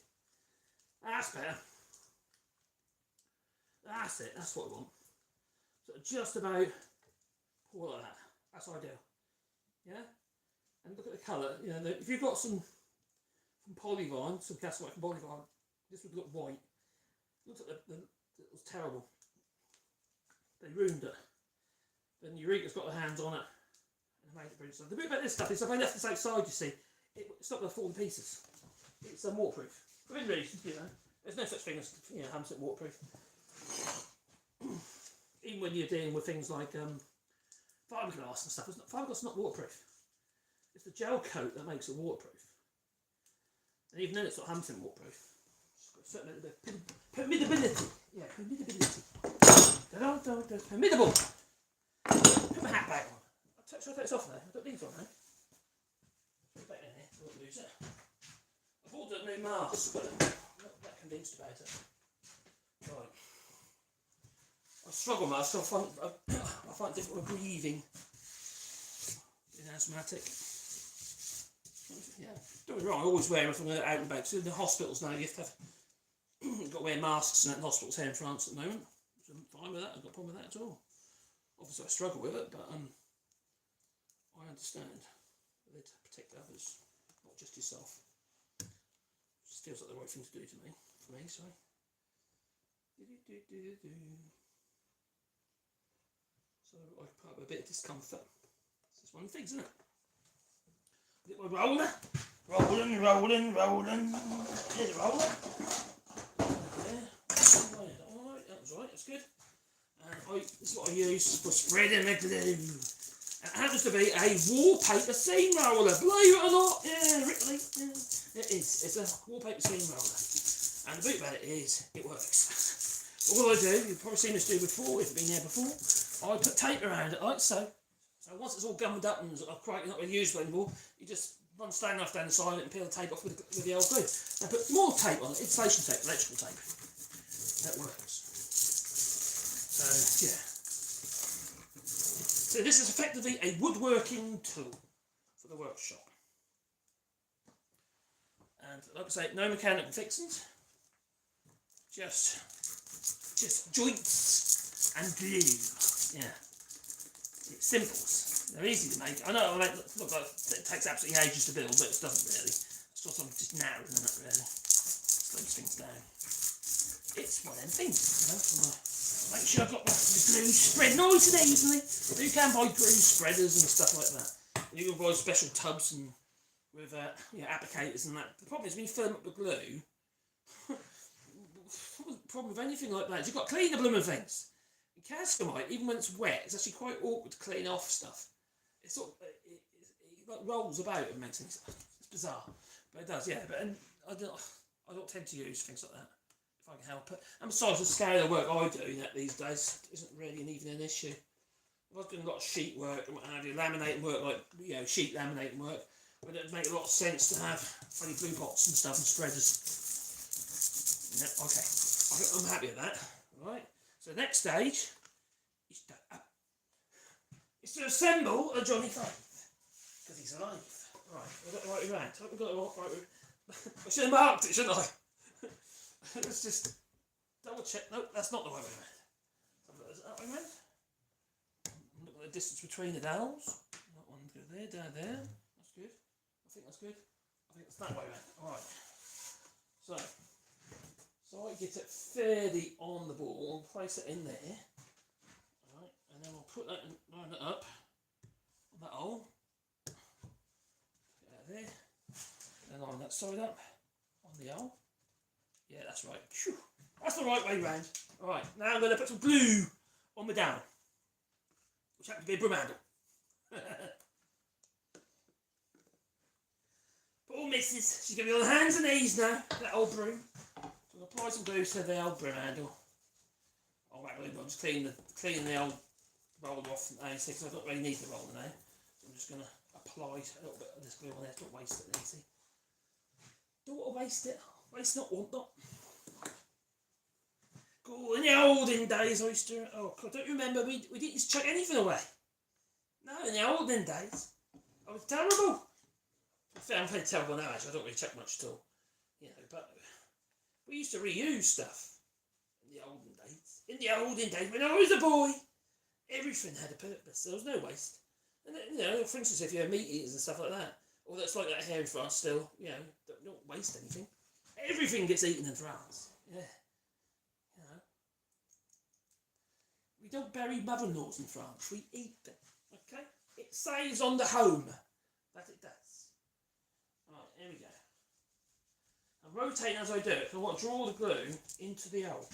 Speaker 1: That's better. That's it, that's what I want. So just about pour like that. That's ideal. Yeah? and look at the colour. You know, if you've got some from Polyvine, some cast white from Polyvine, this would look white. Looks like it was terrible. They ruined it. Then Eureka's got their hands on it and made it brilliant. So the bit about this stuff is if I left this outside, you see, it's not going to fall to pieces. It's waterproof. Within reason, you know, there's no such thing as 100% waterproof. Even when you're dealing with things like fiberglass and stuff, fiberglass is not waterproof. It's the gel coat that makes it waterproof. And even then, it's not 100% waterproof. It's got a certain bit of permeability. Yeah, permeability. Permeable. Put my hat back on. Should I take this off now? I don't need it on now. Put it back in here so I won't lose it. I've ordered a new mask, but I'm not that convinced about it. Right. I struggle mask, I find it difficult with breathing. Being asthmatic. Yeah, don't get me wrong, I always wear them if I'm out and about. So in the hospitals now, you have to have, you've got to wear masks in the hospitals here in France at the moment. So I'm fine with that, I've got a problem with that at all. Obviously I struggle with it, but I understand. They're to protect others, not just yourself. Just feels like the right thing to do to me, sorry. So I put up a bit of discomfort. This is one of the things, isn't it? Get my roller. Rolling. Here's a roller. There. Alright, that was right, that's good. And this is what I use for spreading the glue. And it happens to be a wallpaper seam roller, believe it or not. Yeah, Ripley. Yeah, it is. It's a wallpaper seam roller. And the bit about it is, it works. All I do, you've probably seen us do before, if you've been there before, I put tape around it like so. So once it's all gummed up and quite not really useful anymore, you just run stone knife down the side of it and peel the tape off with the old glue. And put more tape on it, insulation tape, electrical tape. That works. So, yeah. So this is effectively a woodworking tool for the workshop. And like I say, no mechanical fixings. Just joints and glue. Yeah. It's simples. They're easy to make. I know it looks like it takes absolutely ages to build, but it doesn't really. It's just something narrow, isn't it, really? Slows things down. It's one of them things, you know. Make sure I've got the glue spread nice and evenly. You can buy glue spreaders and stuff like that. You can buy special tubs and with applicators and that. The problem is when you fill them up with glue, the problem with anything like that is you've got to clean the blooming things. Cascamite, even when it's wet, it's actually quite awkward to clean off stuff. It like rolls about and makes things. It's bizarre, but it does, yeah. But I don't tend to use things like that if I can help it. And besides, the scale of work I do these days isn't really even an issue. If I was doing a lot of sheet work and what have you, laminating work, like sheet laminating work, but it'd make a lot of sense to have funny glue pots and stuff and spreaders. Yeah, okay, I'm happy with that. All right. So the next stage is to assemble a Johnny Five, because he's alive. Right, I've got the right way round. I've got the right way. I should have marked it, shouldn't I? Let's just double check. No, that's not the right way round. Is that the right way round? Look at the distance between the dowels. That one go there, down there. That's good. I think that's good. I think it's that way round. Alright. So I get it fairly on the ball and place it in there. Alright, and then I'll put that and line it up on that hole. Get that there. Then line that side up on the hole. Yeah, that's right. Phew. That's the right way round. Alright, now I'm going to put some glue on my dowel, which happens to be a broom handle. Poor missus, she's going to be on her hands and knees now, that old broom. So I'll apply some glue to the old broom handle. I'm just cleaning the old roller off from A6, because I don't really need the roller now. So I'm just going to apply a little bit of this glue on there, don't waste it easy. Don't want to waste it. Waste not, want not. Cool, in the olden days I used to, I don't remember, we didn't used to chuck anything away. No, in the olden days, I was terrible. I'm very terrible now actually, I don't really chuck much at all. But we used to reuse stuff in the olden days. In the olden days, when I was a boy, everything had a purpose, there was no waste. And then, you know, for instance, if you have meat eaters and stuff like that, or that's like that here in France still, you know, don't waste anything. Everything gets eaten in France. Yeah. You know. We don't bury mother-in-laws in France. We eat them. Okay? It saves on the home. That it does. Alright, here we go. I'm rotating as I do it. So I want to draw the glue into the hole.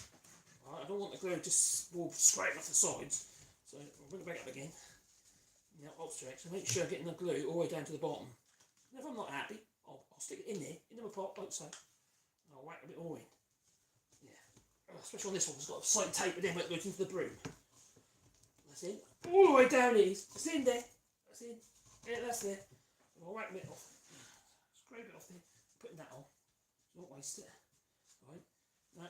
Speaker 1: Alright, I don't want the glue just scrape off the sides. So I'll bring it back up again. Now, opposite direction. Make sure I'm getting the glue all the way down to the bottom. And if I'm not happy, I'll stick it in there, into my pot, like so. And I'll whack a bit more in. Yeah. Especially on this one, it's got a slight tape it in where it goes into the broom. That's in. All the way down it is. It's in there. That's in. Yeah, that's there. And I'll whack a bit off. Scrape it off there. Putting that on. Don't waste it. Right. Now,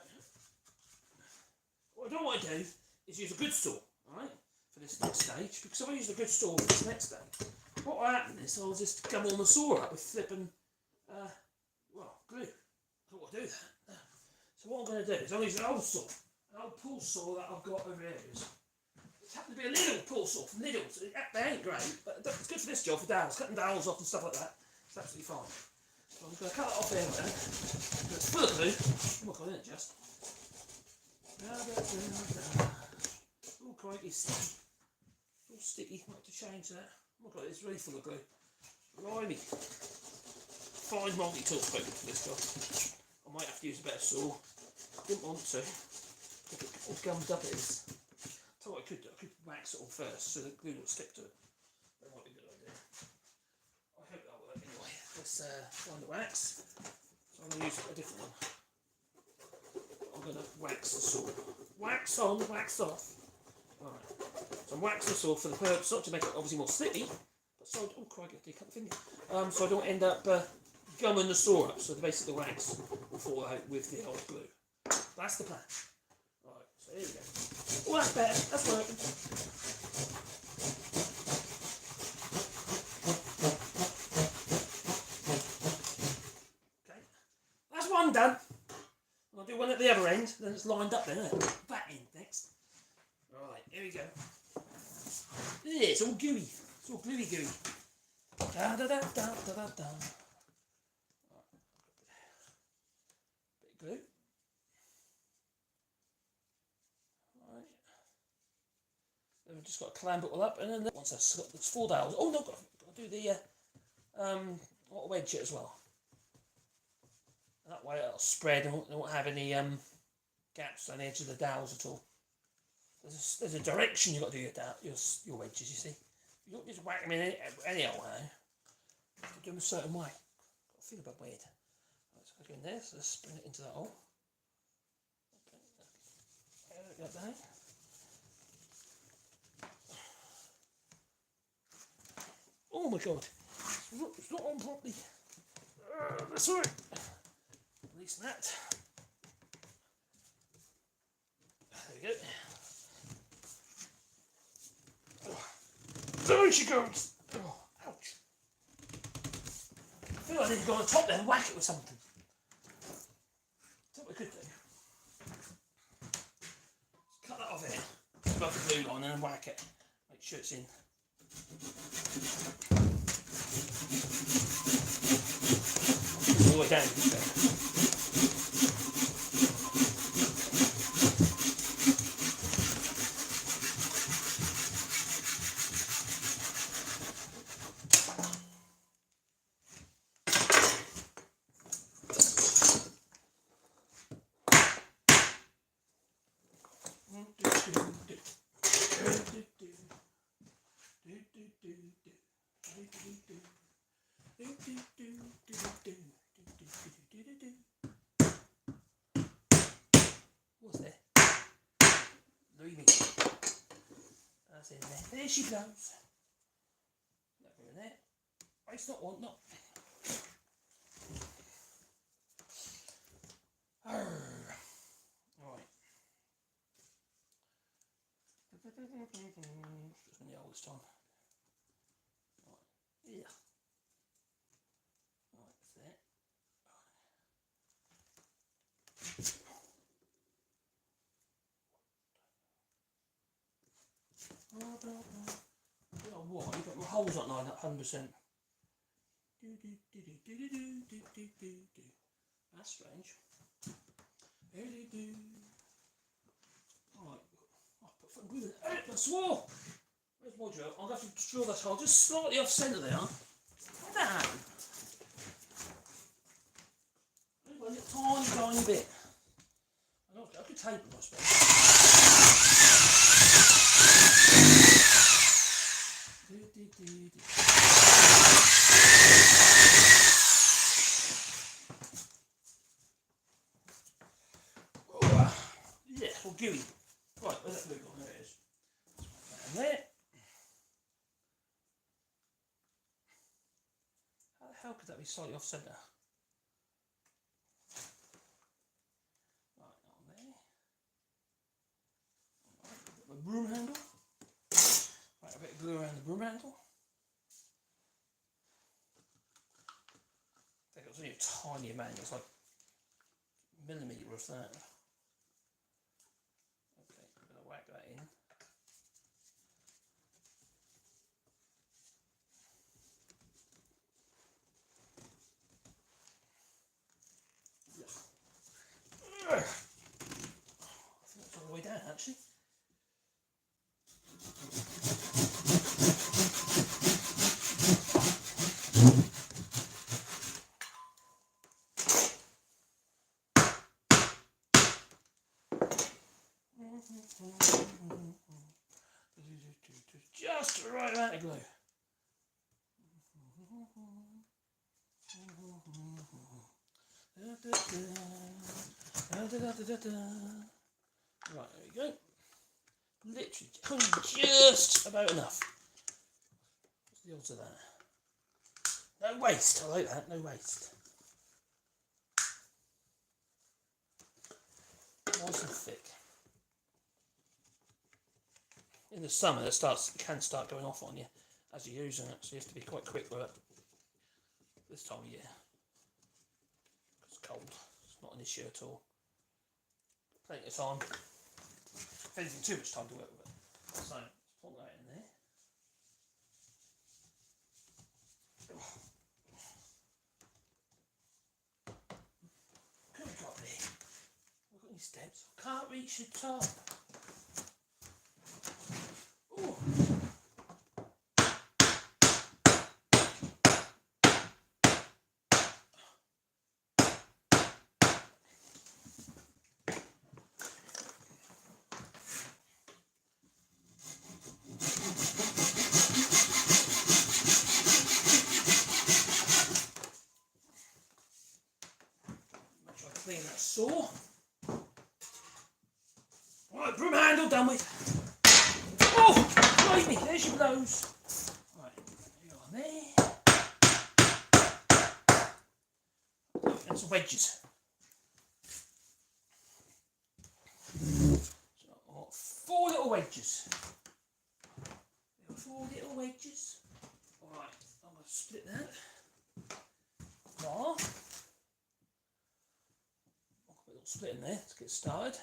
Speaker 1: what I don't want to do is use a good saw, right, for this next stage, because if I use a good saw for this next stage, what will happen is I'll just gum on the saw up with flipping, glue. I don't want to do that. So what I'm going to do is I'll use an old saw, an old pull saw that I've got over here. It happens to be a little pull saw from Lidl, so they ain't great, but it's good for this job, for dowels, cutting dowels off and stuff like that. It's absolutely fine. So I'm going to cut it off here now. It's full of glue. Oh my god, isn't it just? Oh, crikey, sticky. It's all sticky. Might have to change that. Oh my god, it's really full of glue. Blimey. Fine multi-tool spoken for this job. I might have to use a better saw. Didn't want to. Look at all gummed up it is. Tell you what I could do. I could wax it all first so the glue will stick to it. That might be a good idea. I hope that'll work anyway. Let's find the wax. So I'm going to use a different one. I'm going to wax the saw. Wax on, wax off. Right. So I'm waxing the saw for the purpose, not to make it obviously more sticky, but so oh crikey, I did cut the finger. So I don't end up gumming the saw up, so basically the wax will fall out with the old glue. That's the plan. Right, so here we go. Oh, that's better, that's working. Okay, that's one done. I'll do one at the other end, then it's lined up then, isn't it? That end next. Right, here we go. Yeah, it's all gooey. It's all gluey gooey. Da da da da da da da. Bit of glue. Right. Then we've just got to clamp it all up, and then once that's got there's 4 dowels. Oh no, got to do the what wedge it as well. That way it'll spread and it won't have any gaps on the edge of the dowels at all. There's a direction you've got to do your wedges, you see. You don't just whack them in any old way. You have to do them a certain way. Got to feel a bit weird. Right, so I'll go in there, so let's bring it into that hole. Okay. Like that. Oh my god. It's not on properly. That's alright. Release that. There we go. There she goes! Oh, ouch. I feel like I need to go on the top there and whack it with something. That's what we could do. Cut that off here. Above the glue line and then whack it. Make sure it's in. All the way down. What's there? Leaving. That's in there. There she goes. That go in there. It's not one, not. Right. Just been the oldest time. Right. Yeah. Right, that's it. Put on why, but my hole's not lined up 100%. That's strange. Alright, I'll put some glue in it. I swore! Where's my drill? I'll have to drill that hole just slightly off centre there. What that happen? A little tiny bit. I could tape them, I suppose. Yeah, well, gooey. Right, where's that glue gone? There it is. And there. How the hell could that be slightly off centre? Right, on there. Right, a broom handle. Right, a bit of glue around the broom handle. I think it was only a tiny amount, it's like a millimetre of that. Okay, I'm going to whack that in. I think that's all the way down actually. Just the right amount of glue. Right, there we go. Literally just about enough. What's the odds of that? No waste, I like that, no waste. Nice and thick. In the summer it can start going off on you as you're using it, so you have to be quite quick with it this time of year. It's cold, it's not an issue at all. Plenty of time. If anything, too much time to work with it. So let's put that in there. What have we got there? We've got any steps. Can't reach the top. Ooh. Make sure I clean that saw. Right, broom handle done with. Oh, blimey, there's your blows. Right, you on there. And some wedges. So, 4 little wedges. 4 little wedges. Alright, I'm going to split that. I'll put a little split in there to get started.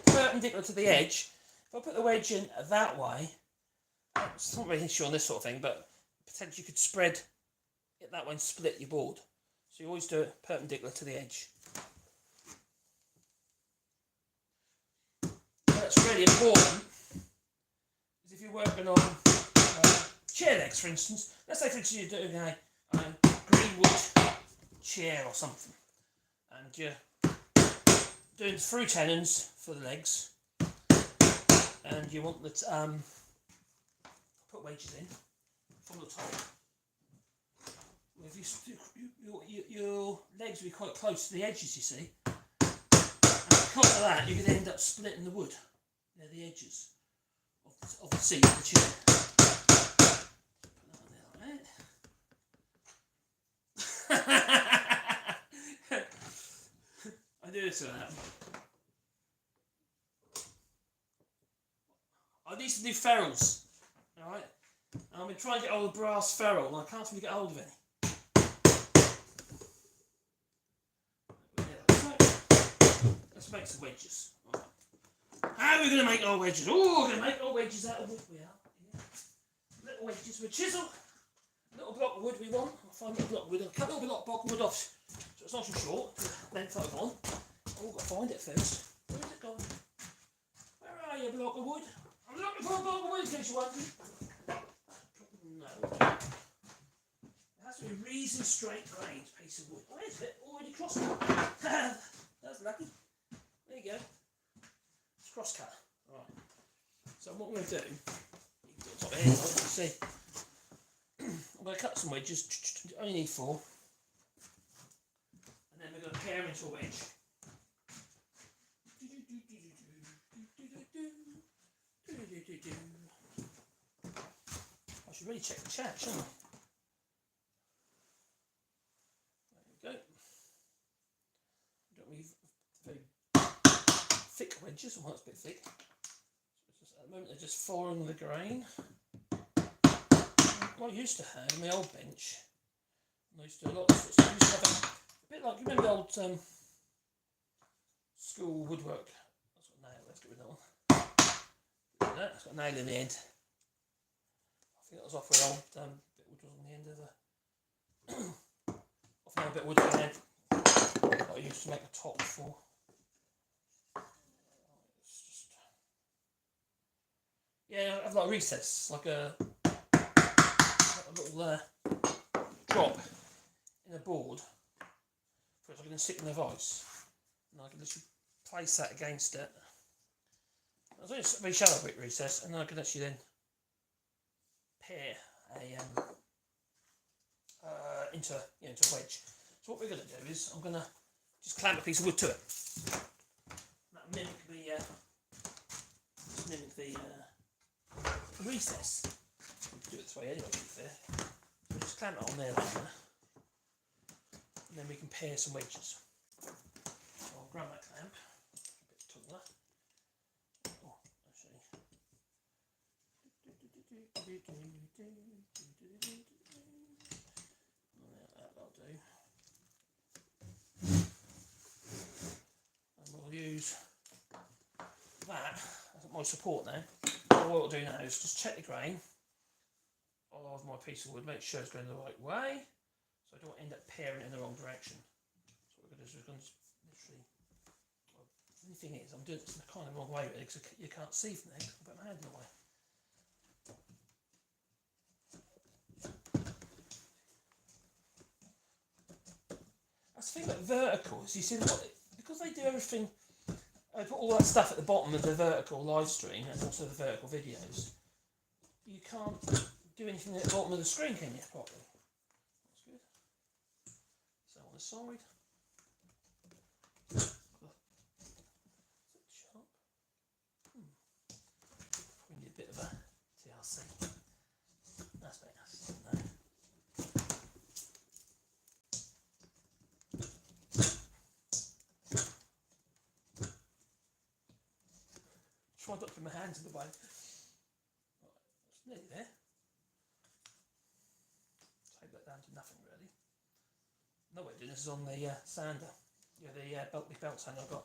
Speaker 1: Perpendicular to the edge. If I put the wedge in that way, it's not really an issue on this sort of thing, but potentially you could spread it that way and split your board. So you always do it perpendicular to the edge. That's really important, is if you're working on chair legs, for instance. Let's say, for instance, you're doing a greenwood chair or something, and you're doing through tenons for the legs, and you want the put wedges in from the top. Well, if your legs will be quite close to the edges, you see, and because of that, you're going to end up splitting the wood near the edges of the seat of the chair. Put that on there like that. I do this with that. I need some new ferrules, alright? I'm going to try and get hold of a brass ferrule, and I can't seem to get hold of any. Let's make some wedges. Right. How are we going to make our wedges? Oh, we're going to make our wedges out of wood. We are. Yeah. Little wedges with a chisel. Little block of wood we want. I'll find a little block of wood. I'll cut a little block of wood off so it's nice and short. Length over one. Oh, I've got to find it first. Where's it gone? Where are you, block of wood? I'm looking for a block of wood in case you're wondering. No. It has to be a reasonably straight grained piece of wood. Where's it? Already cross cut. That's lucky. There you go. It's cross cut. Right. So what I'm going to do, you can do it top here, like you see. I'm going to cut some wedges. You only need 4. And then we're going to pair them into a wedge. I should really check the chat, shouldn't I? There we go. Don't need very thick wedges. Well, that's a bit thick. So just, at the moment, they're just following the grain. What I used to have on my old bench, I used to do a lot of sorts of, used to have a bit like, you remember the old school woodwork? That's got a nail, let's get rid of that one. Get rid of that, it's got a nail in the end. I think that was off where old bit of wood was on the end of the, off now a bit of wood on the end that I used to make a top for. It's just, yeah, I have like a recess, like a little drop in a board for it, so I can stick in the vise, and I can literally place that against it. It's only a very shallow brick recess, and then I can actually then pair a into a wedge. So what we're going to do is I'm going to just clamp a piece of wood to it. That'll mimic the recess. Do it this way anyway, to be fair. So just clamp it on there like that. And then we can pair some wedges. So I'll grab that clamp, a bit taller. Oh, actually. That'll do. And we'll use that as my support now. What we'll do now is just check the grain of my piece of wood, make sure it's going the right way, so I don't end up pairing it in the wrong direction. So what we're going to do is we're going to literally, well, the only thing is I'm doing it kind of the wrong way really, because you can't see from there, I'll put my hand in the way. That's the thing about verticals, you see, because they do everything, I put all that stuff at the bottom of the vertical live stream and also the vertical videos, you can't do anything at the bottom of the screen, can you, properly? That's good. So on the side. Sharp. We need a bit of a TLC. That's better. No. Try not to put my hands in the way. Right, it's nearly there. Take that down to nothing really. No way of doing this is on the sander. Yeah, the belt sander I've got.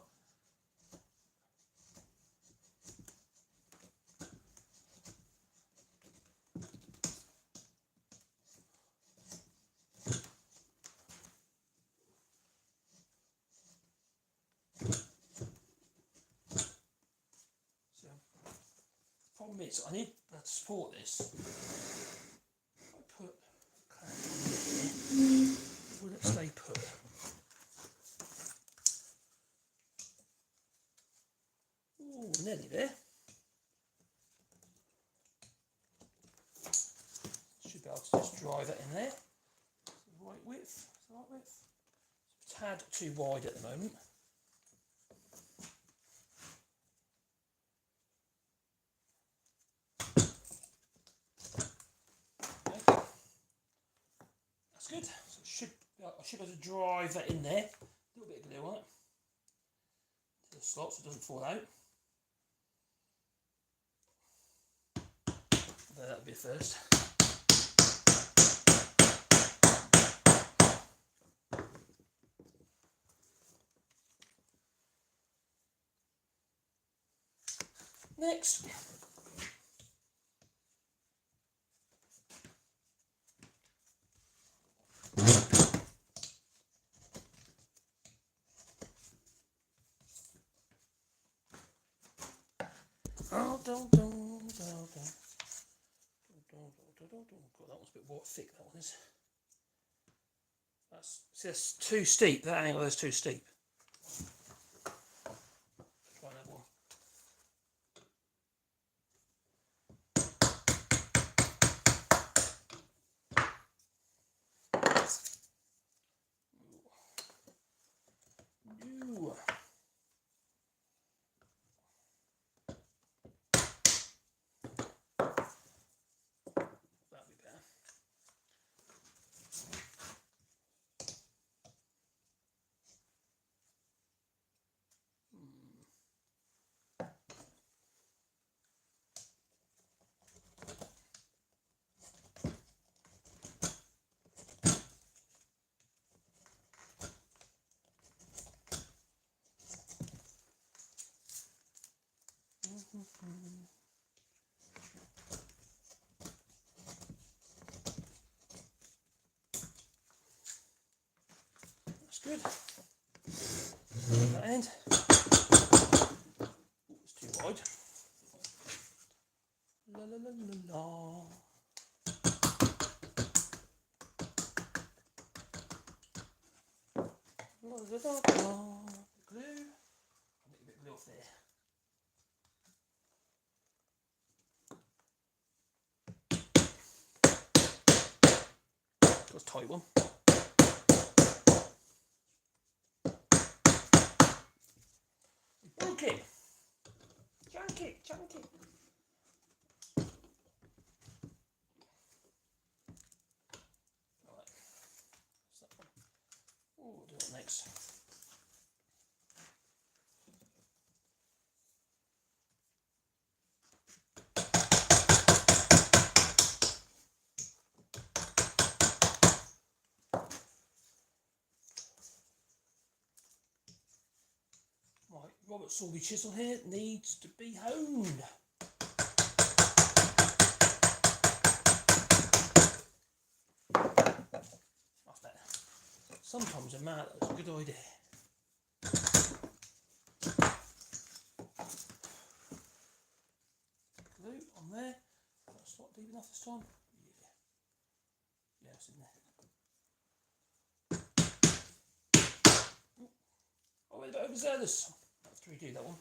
Speaker 1: So, problem is, I need to support this. If I put a clamp on here, will it stay put? Oh, nearly there. Should be able to just drive it in there. The right width. Is the right width? It's a tad too wide at the moment. Okay. That's good. So I should be able to drive that in there. A little bit of glue on it to the slot so it doesn't fall out. That'll be a first. Next. Oh, God, that one's a bit more thick, that one is. That's too steep, that angle is too steep. Try that one. Ooh. That'll be better. That's good. That end. Ooh, it's too wide. La la la la la. La la la la. Glue. I'll make a bit of glue off there. That's a tight one. Broke it. Chunk it, chunk it. Alright. What's that one? Oh, we'll do it next. Right, Robert Sorby chisel here needs to be honed. That's better. Sometimes a mallet is a good idea. Glue on there. That's not deep enough this time. Yeah. Yeah, it's in there. Oh, we're a bit overzealous. I have to redo that one.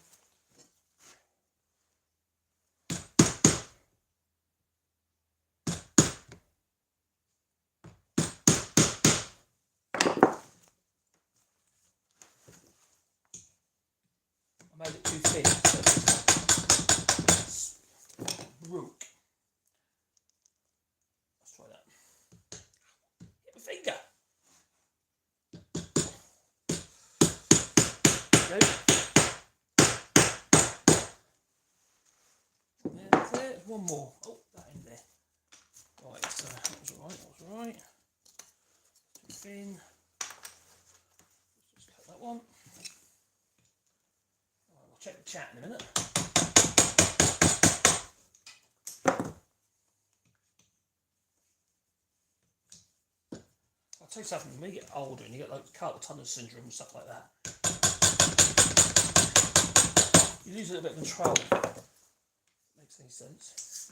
Speaker 1: I made it too thin. Broke. Let's try that. Hit my finger. There we go. Yeah, that's it. One more. Oh, that in there. Right, so that was alright, that was alright. Too thin. Let's just cut that one. Right, we'll check the chat in a minute. I'll tell you something, when you get older and you get like carpal tunnel syndrome and stuff like that, you lose a little bit of control. Makes any sense.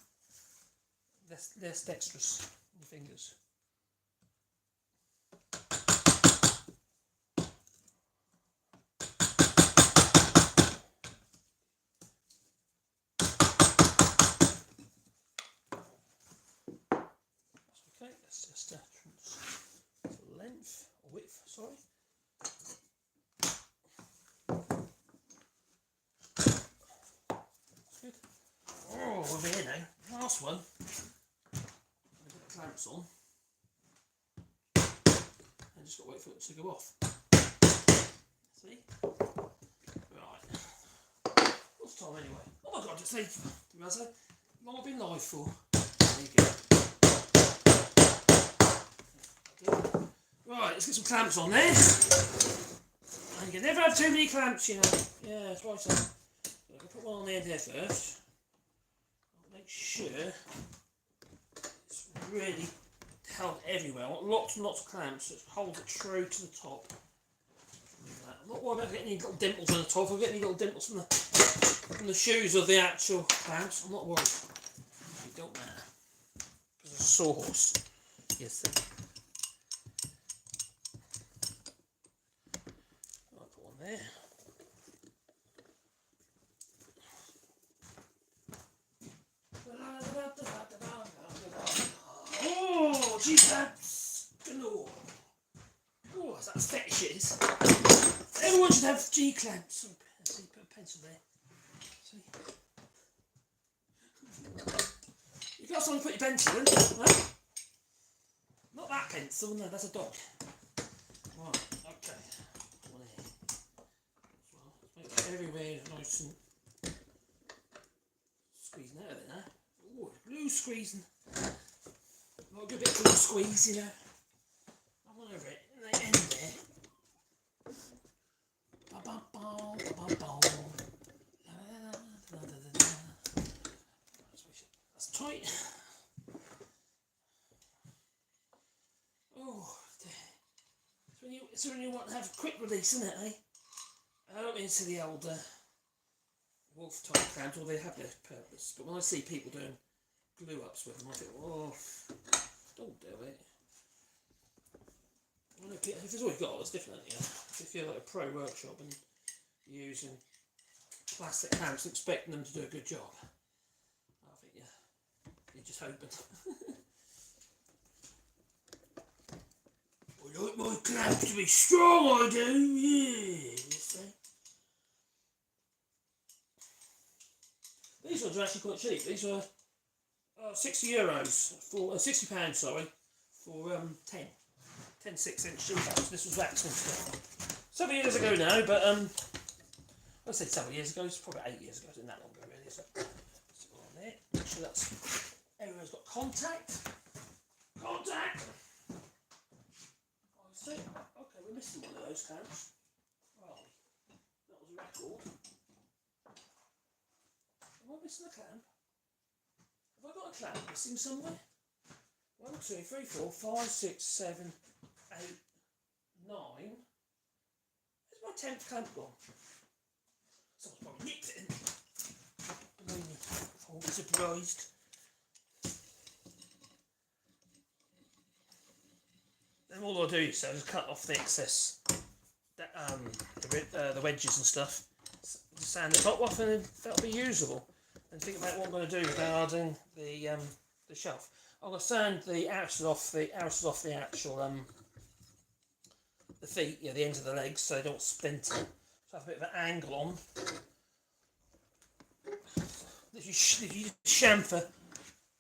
Speaker 1: Less dexterous in your fingers. Okay, let's just length or width, sorry. That's good. Oh, we'll be here now. Last one. Put the clamps on. And just got to wait for it to go off. See? Right. What's the time anyway? Oh my god, it's 8. How long have I been live for? There you go. Right, let's get some clamps on there. And you can never have too many clamps, you know. Yeah, that's right, son. So I'm going to put one on the end here first. sure it's really held everywhere. I want lots and lots of clamps so it holds it true to the top. I'm not worried about getting any little dimples on the top. If I get any little dimples from the shoes of the actual clamps, I'm not worried. It don't matter. It's a sawhorse. Yes, sir. I'll put one there. Oh, G-clamps galore. Oh, that's fetishes. Everyone should have G-clamps. Oh, see, put a pencil there. See? You got something to put your pencil in, right? Not that pencil, no, that's a dog. Right, okay. One here. Well, let's make everywhere nice and squeezing out of it now. Oh, glue squeezing. Got a good bit of glue squeeze, you know. I want over it. And the end there. That's tight. Oh, it's when you want to have a quick release, isn't it, eh? I don't mean to the old wolf type clamps, or they have their purpose. But when I see people doing glue ups with them, I think, oh, don't do it. Well, if it's all you've got, it's different, yeah. If you're like a pro workshop and you're using plastic clamps and expecting them to do a good job, I think you're just hoping. I like my clamps to be strong, I do, yeah, you see. These ones are actually quite cheap. These are €60 for £60, sorry, for 10 6-inch G-clamps. This was waxed several years ago now, but I said several years ago. It's probably 8 years ago. It wasn't that long ago, really. So on there. Make sure that's everywhere's got contact. Contact. I see. Okay, we're missing one of those clamps. Well, that was a record. Am I missing a clamp? Have I got a clamp missing somewhere? 1, 2, 3, 4, 5, 6, 7, 8, 9. Where's my 10th clamp gone? Someone's probably nicked it in. Believe me, I won't be surprised. Then all I'll do is just cut off the excess, the wedges and stuff, sand the top off, and then that'll be usable. And think about what I'm going to do regarding the shelf. I'm going to sand the outer off the actual the feet, yeah, the ends of the legs, so they don't splinter. So I have a bit of an angle on. If you chamfer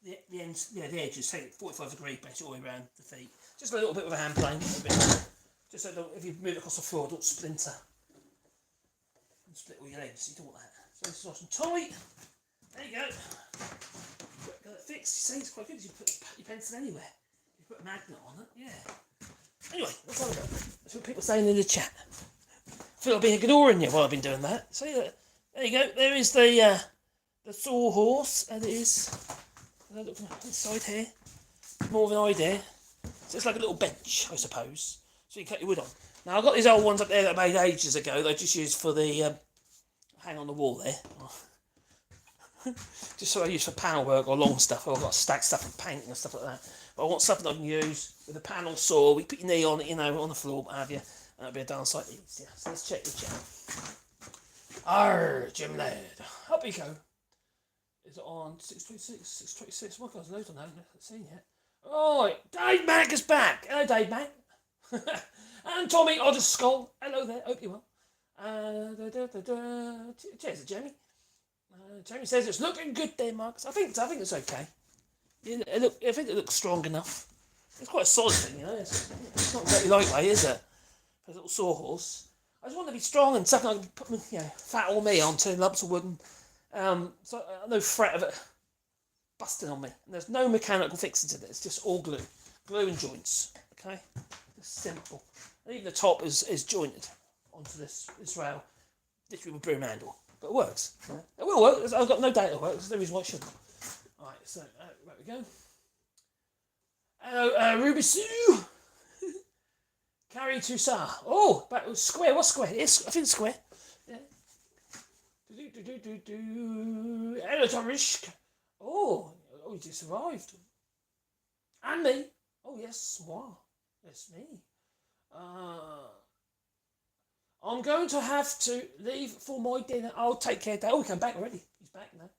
Speaker 1: the ends, yeah, the edges, take it 45 degree basically all the way around the feet. Just a little bit with a hand plane, just so if you move it across the floor, don't splinter and split all your legs. You don't want that. So this is nice and tight. There you go. Got it fixed. You see, it's quite good. You put your pencil anywhere. You put a magnet on it. Yeah. Anyway, that's all about. That's what people are saying in the chat. I feel I've been ignoring you while I've been doing that. See that? There you go. There is the sawhorse, and it is. Look from the side here. More of an idea. So it's like a little bench, I suppose. So you can cut your wood on. Now I've got these old ones up there that I made ages ago. That I just used for the hang on the wall there. Just so I use for panel work or long stuff. I've got stacked stuff for painting and stuff like that. But I want something I can use with a panel saw. We put your knee on it, you know, on the floor, what have you. And that'll be a darn sight easier. So let's check the chat. Arr, Jim Laird. Up you go. Is it on 626? 626. What goes loads on that? I haven't seen yet. Oh, Dave Mack is back. Hello, Dave Mack. And Tommy Odderskull. Hello there. Hope you're well. Cheers, Jamie. Jamie says it's looking good there, Marcus. I think it's okay. I think it looks strong enough. It's quite a solid thing, you know. It's not very lightweight, is it? For a little sawhorse. I just want to be strong and something I can put, you know, fat or me on 2 lumps of wood. So no threat of it busting on me. And there's no mechanical fixing to it. It's just all glue and joints. Okay, it's simple. And even the top is jointed onto this rail, literally with broom handle. But it works. Yeah. It will work. I've got no doubt it'll work. There's no reason why it shouldn't. Right, so there we go. Hello, Ruby Sue. Carry to Sar. Oh, back was square. What's square? Yes, I think it's square. Yeah. Hello, Tomrisk. Oh, you just arrived. And me. Oh, yes, moi. Yes, me. I'm going to have to leave for my dinner. I'll take care of that. Oh, he came back already. He's back now.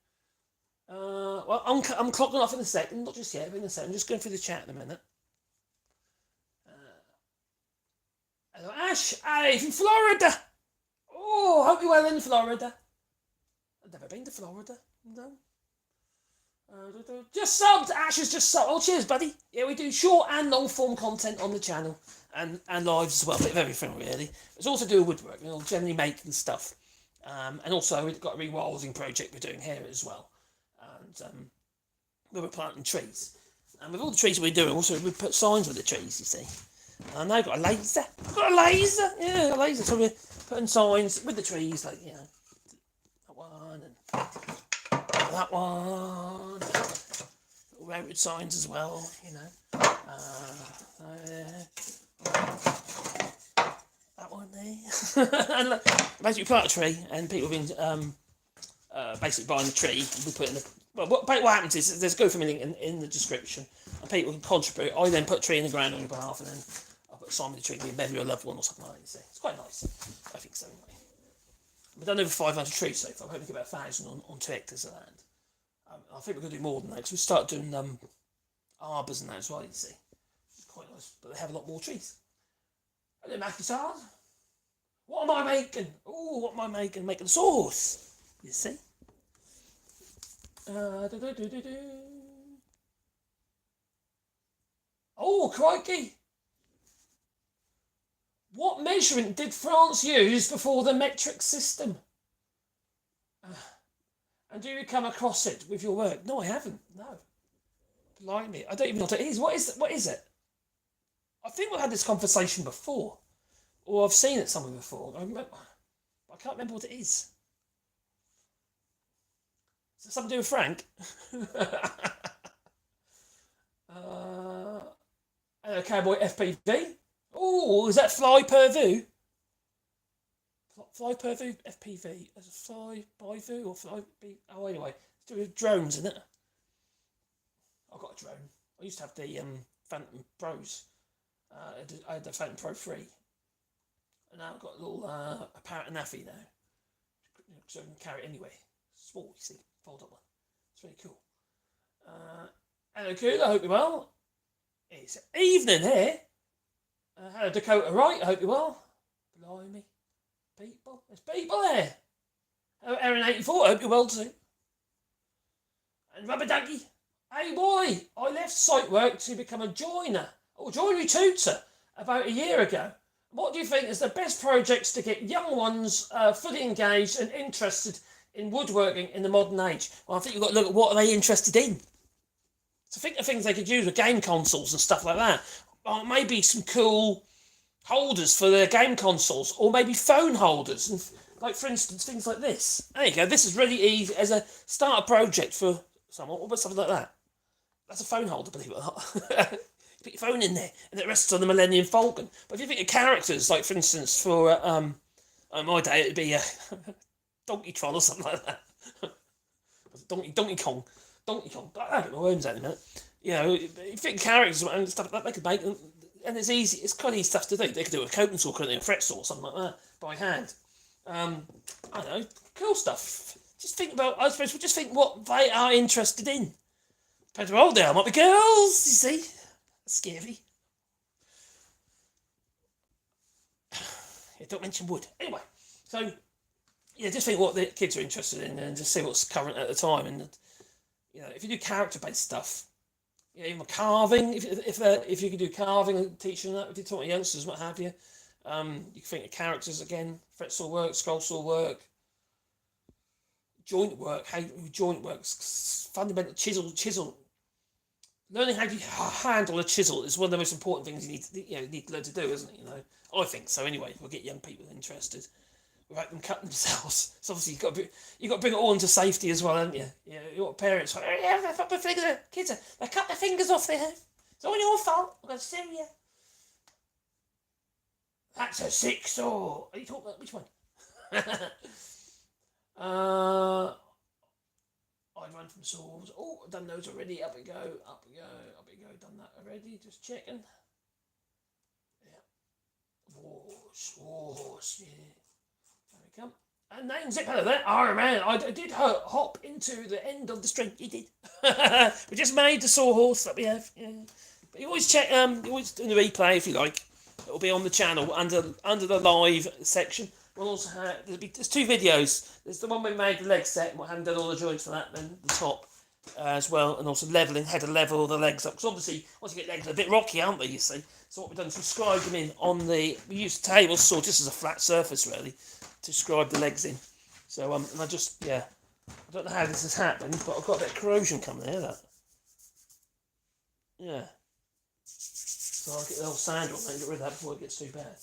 Speaker 1: Well, I'm clocking off in a second. Not just yet, but in a second. I'm just going through the chat in a minute. Hello, Ash. Hey, from Florida. Oh, hope you're well in Florida. I've never been to Florida. No. Just subbed. Ash has just subbed. Oh, cheers, buddy. Yeah, we do short and long form content on the channel and lives as well. A bit of everything, really. It's also do with woodwork, generally making stuff. And also, we've got a rewilding project we're doing here as well. And we're planting trees. And with all the trees we're doing, also, we put signs with the trees, you see. And I've got a laser. I've got a laser. Yeah, a laser. So we're putting signs with the trees, like, that one and that one. Little railroad signs as well, that one there. And look, basically, plant a tree, and people have been basically buying the tree. We put in the what happens is there's a GoFundMe link in the description, and people can contribute. I then put a tree in the ground on your behalf, and then I put a sign with the tree, be a memory of a loved one or something like that. You see. It's quite nice. I think so. Anyway. We've done over 500 trees so far. I'm hoping to get about 1,000 on 2 hectares of land. I think we're going to do more than that because we start doing arbours and that as well. You see, it's quite nice, but they have a lot more trees. Hello, Mackisard. What am I making? Oh, what am I making? Making sauce. You see. Oh, crikey! What measurement did France use before the metric system? And do you come across it with your work? No, I haven't. No. Blimey, I don't even know what it is. What is it? I think we've had this conversation before, or I've seen it somewhere before. I can't remember what it is. Is it something to do with Frank? Hello, Cowboy FPV. Oh, is that fly per view? Fly per view FPV. As a fly by view or fly be. Oh, anyway, it's to do with drones, isn't it? I've got a drone. I used to have the Phantom Pros. I had the Phantom Pro 3. And now I've got a little apparent naffy now. So I can carry it anyway. Small, you see. Fold up one. It's really cool. Hello, cool. I hope you're well. It's evening here. Hello, Dakota Wright. I hope you're well. Blimey. People. There's people there. Hello, Aaron84. I hope you're well too. And Rubber Ducky. Hey, boy. I left site work to become a joiner. Or joinery tutor about a year ago. What do you think is the best projects to get young ones fully engaged and interested in woodworking in the modern age? Well, I think you've got to look at what are they interested in. So think of things they could use with game consoles and stuff like that. Or maybe some cool holders for their game consoles, or maybe phone holders, and like for instance things like this. There you go. This is really easy as a starter project for someone. What about something like that? That's a phone holder, believe it or not. Put your phone in there, and it rests on the Millennium Falcon. But if you think of characters, like for instance, for my day, it'd be a Donkey Tron or something like that. Donkey Kong. I don't know words out in a minute. You think of characters and stuff like that they could make, and it's easy. It's quite easy stuff to do. They could do it with a coating saw, couldn't they, a fret saw, or something like that, by hand. I don't know, cool stuff. Just think about. I suppose we just think what they are interested in. Depends how old they are. Might be girls. You see. Scary. Yeah, don't mention wood. Anyway, so just think what the kids are interested in and just see what's current at the time. And if you do character-based stuff, even carving. If you could do carving and teaching that, if you're talking youngsters, what have you, you can think of characters again. Fret saw work, scroll saw work, joint work. How joint works, fundamental chisel. Learning how to handle a chisel is one of the most important things you need to learn to do, isn't it? I think so. Anyway, we'll get young people interested. without them cutting themselves. So obviously you've got to bring it all into safety as well, haven't you? You know, you've got parents like, yeah, they cut their fingers, kids, they cut their fingers off there. It's all your fault. I'm going to sue you. That's a 6-saw. Are you talking about which one? I run from saws. Oh, I've done those already. Up we go, up we go, up we go. Done that already. Just checking. Yeah. Whoosh, yeah. There we come. And that zip out of that. Oh man, I did hop into the end of the string. You did. We just made the sawhorse that we have. Yeah. But you always check. You always do the replay if you like. It'll be on the channel under the live section. We'll also have there's 2 videos. There's the one we made the leg set, and we haven't done all the joints for that. Then the top as well, and also leveling how to level the legs up. Because obviously, once you get legs, they're a bit rocky, aren't they? You see. So what we've done is we scribed them in on the. We used table saw just as a flat surface really to scribe the legs in. So and I just I don't know how this has happened, but I've got a bit of corrosion coming there. That. Yeah. So I'll get the old sander on there and get rid of that before it gets too bad.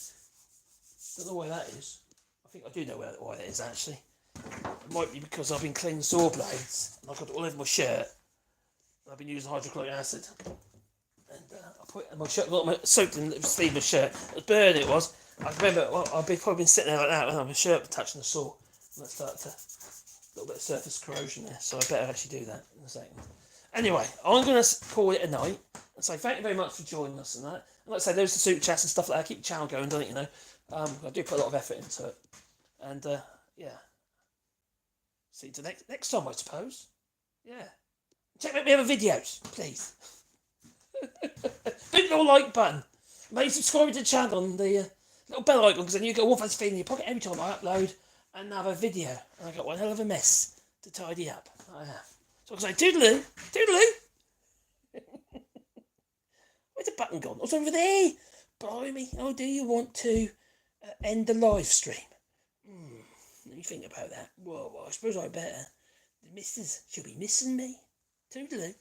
Speaker 1: Don't know why that is. I think I do know why that is actually. It might be because I've been cleaning saw blades and I've got it all over my shirt. I've been using hydrochloric acid. And I put it in my shirt, soaked in the sleeve of my shirt. It was burning, it was. I remember I've probably been sitting there like that with my shirt touching the saw. And that started to, a little bit of surface corrosion there. So I better actually do that in a second. Anyway, I'm going to call it a night and say thank you very much for joining us and that. And like I say, there's the super chats and stuff like that. Keep the channel going, don't it, you know. I do put a lot of effort into it. And, see you to next time, I suppose. Yeah. Check out my other videos, please. Click the little like button. Maybe subscribe to the channel on the little bell icon because then you get all those feeling in your pocket every time I upload another video. And I got one hell of a mess to tidy up. I have. So I can say, toodaloo, toodaloo. Where's the button gone? It's over there. Blimey. Oh, do you want to end the live stream? Let me think about that. Well, I suppose I better. The missus, she'll be missing me. Toodaloo.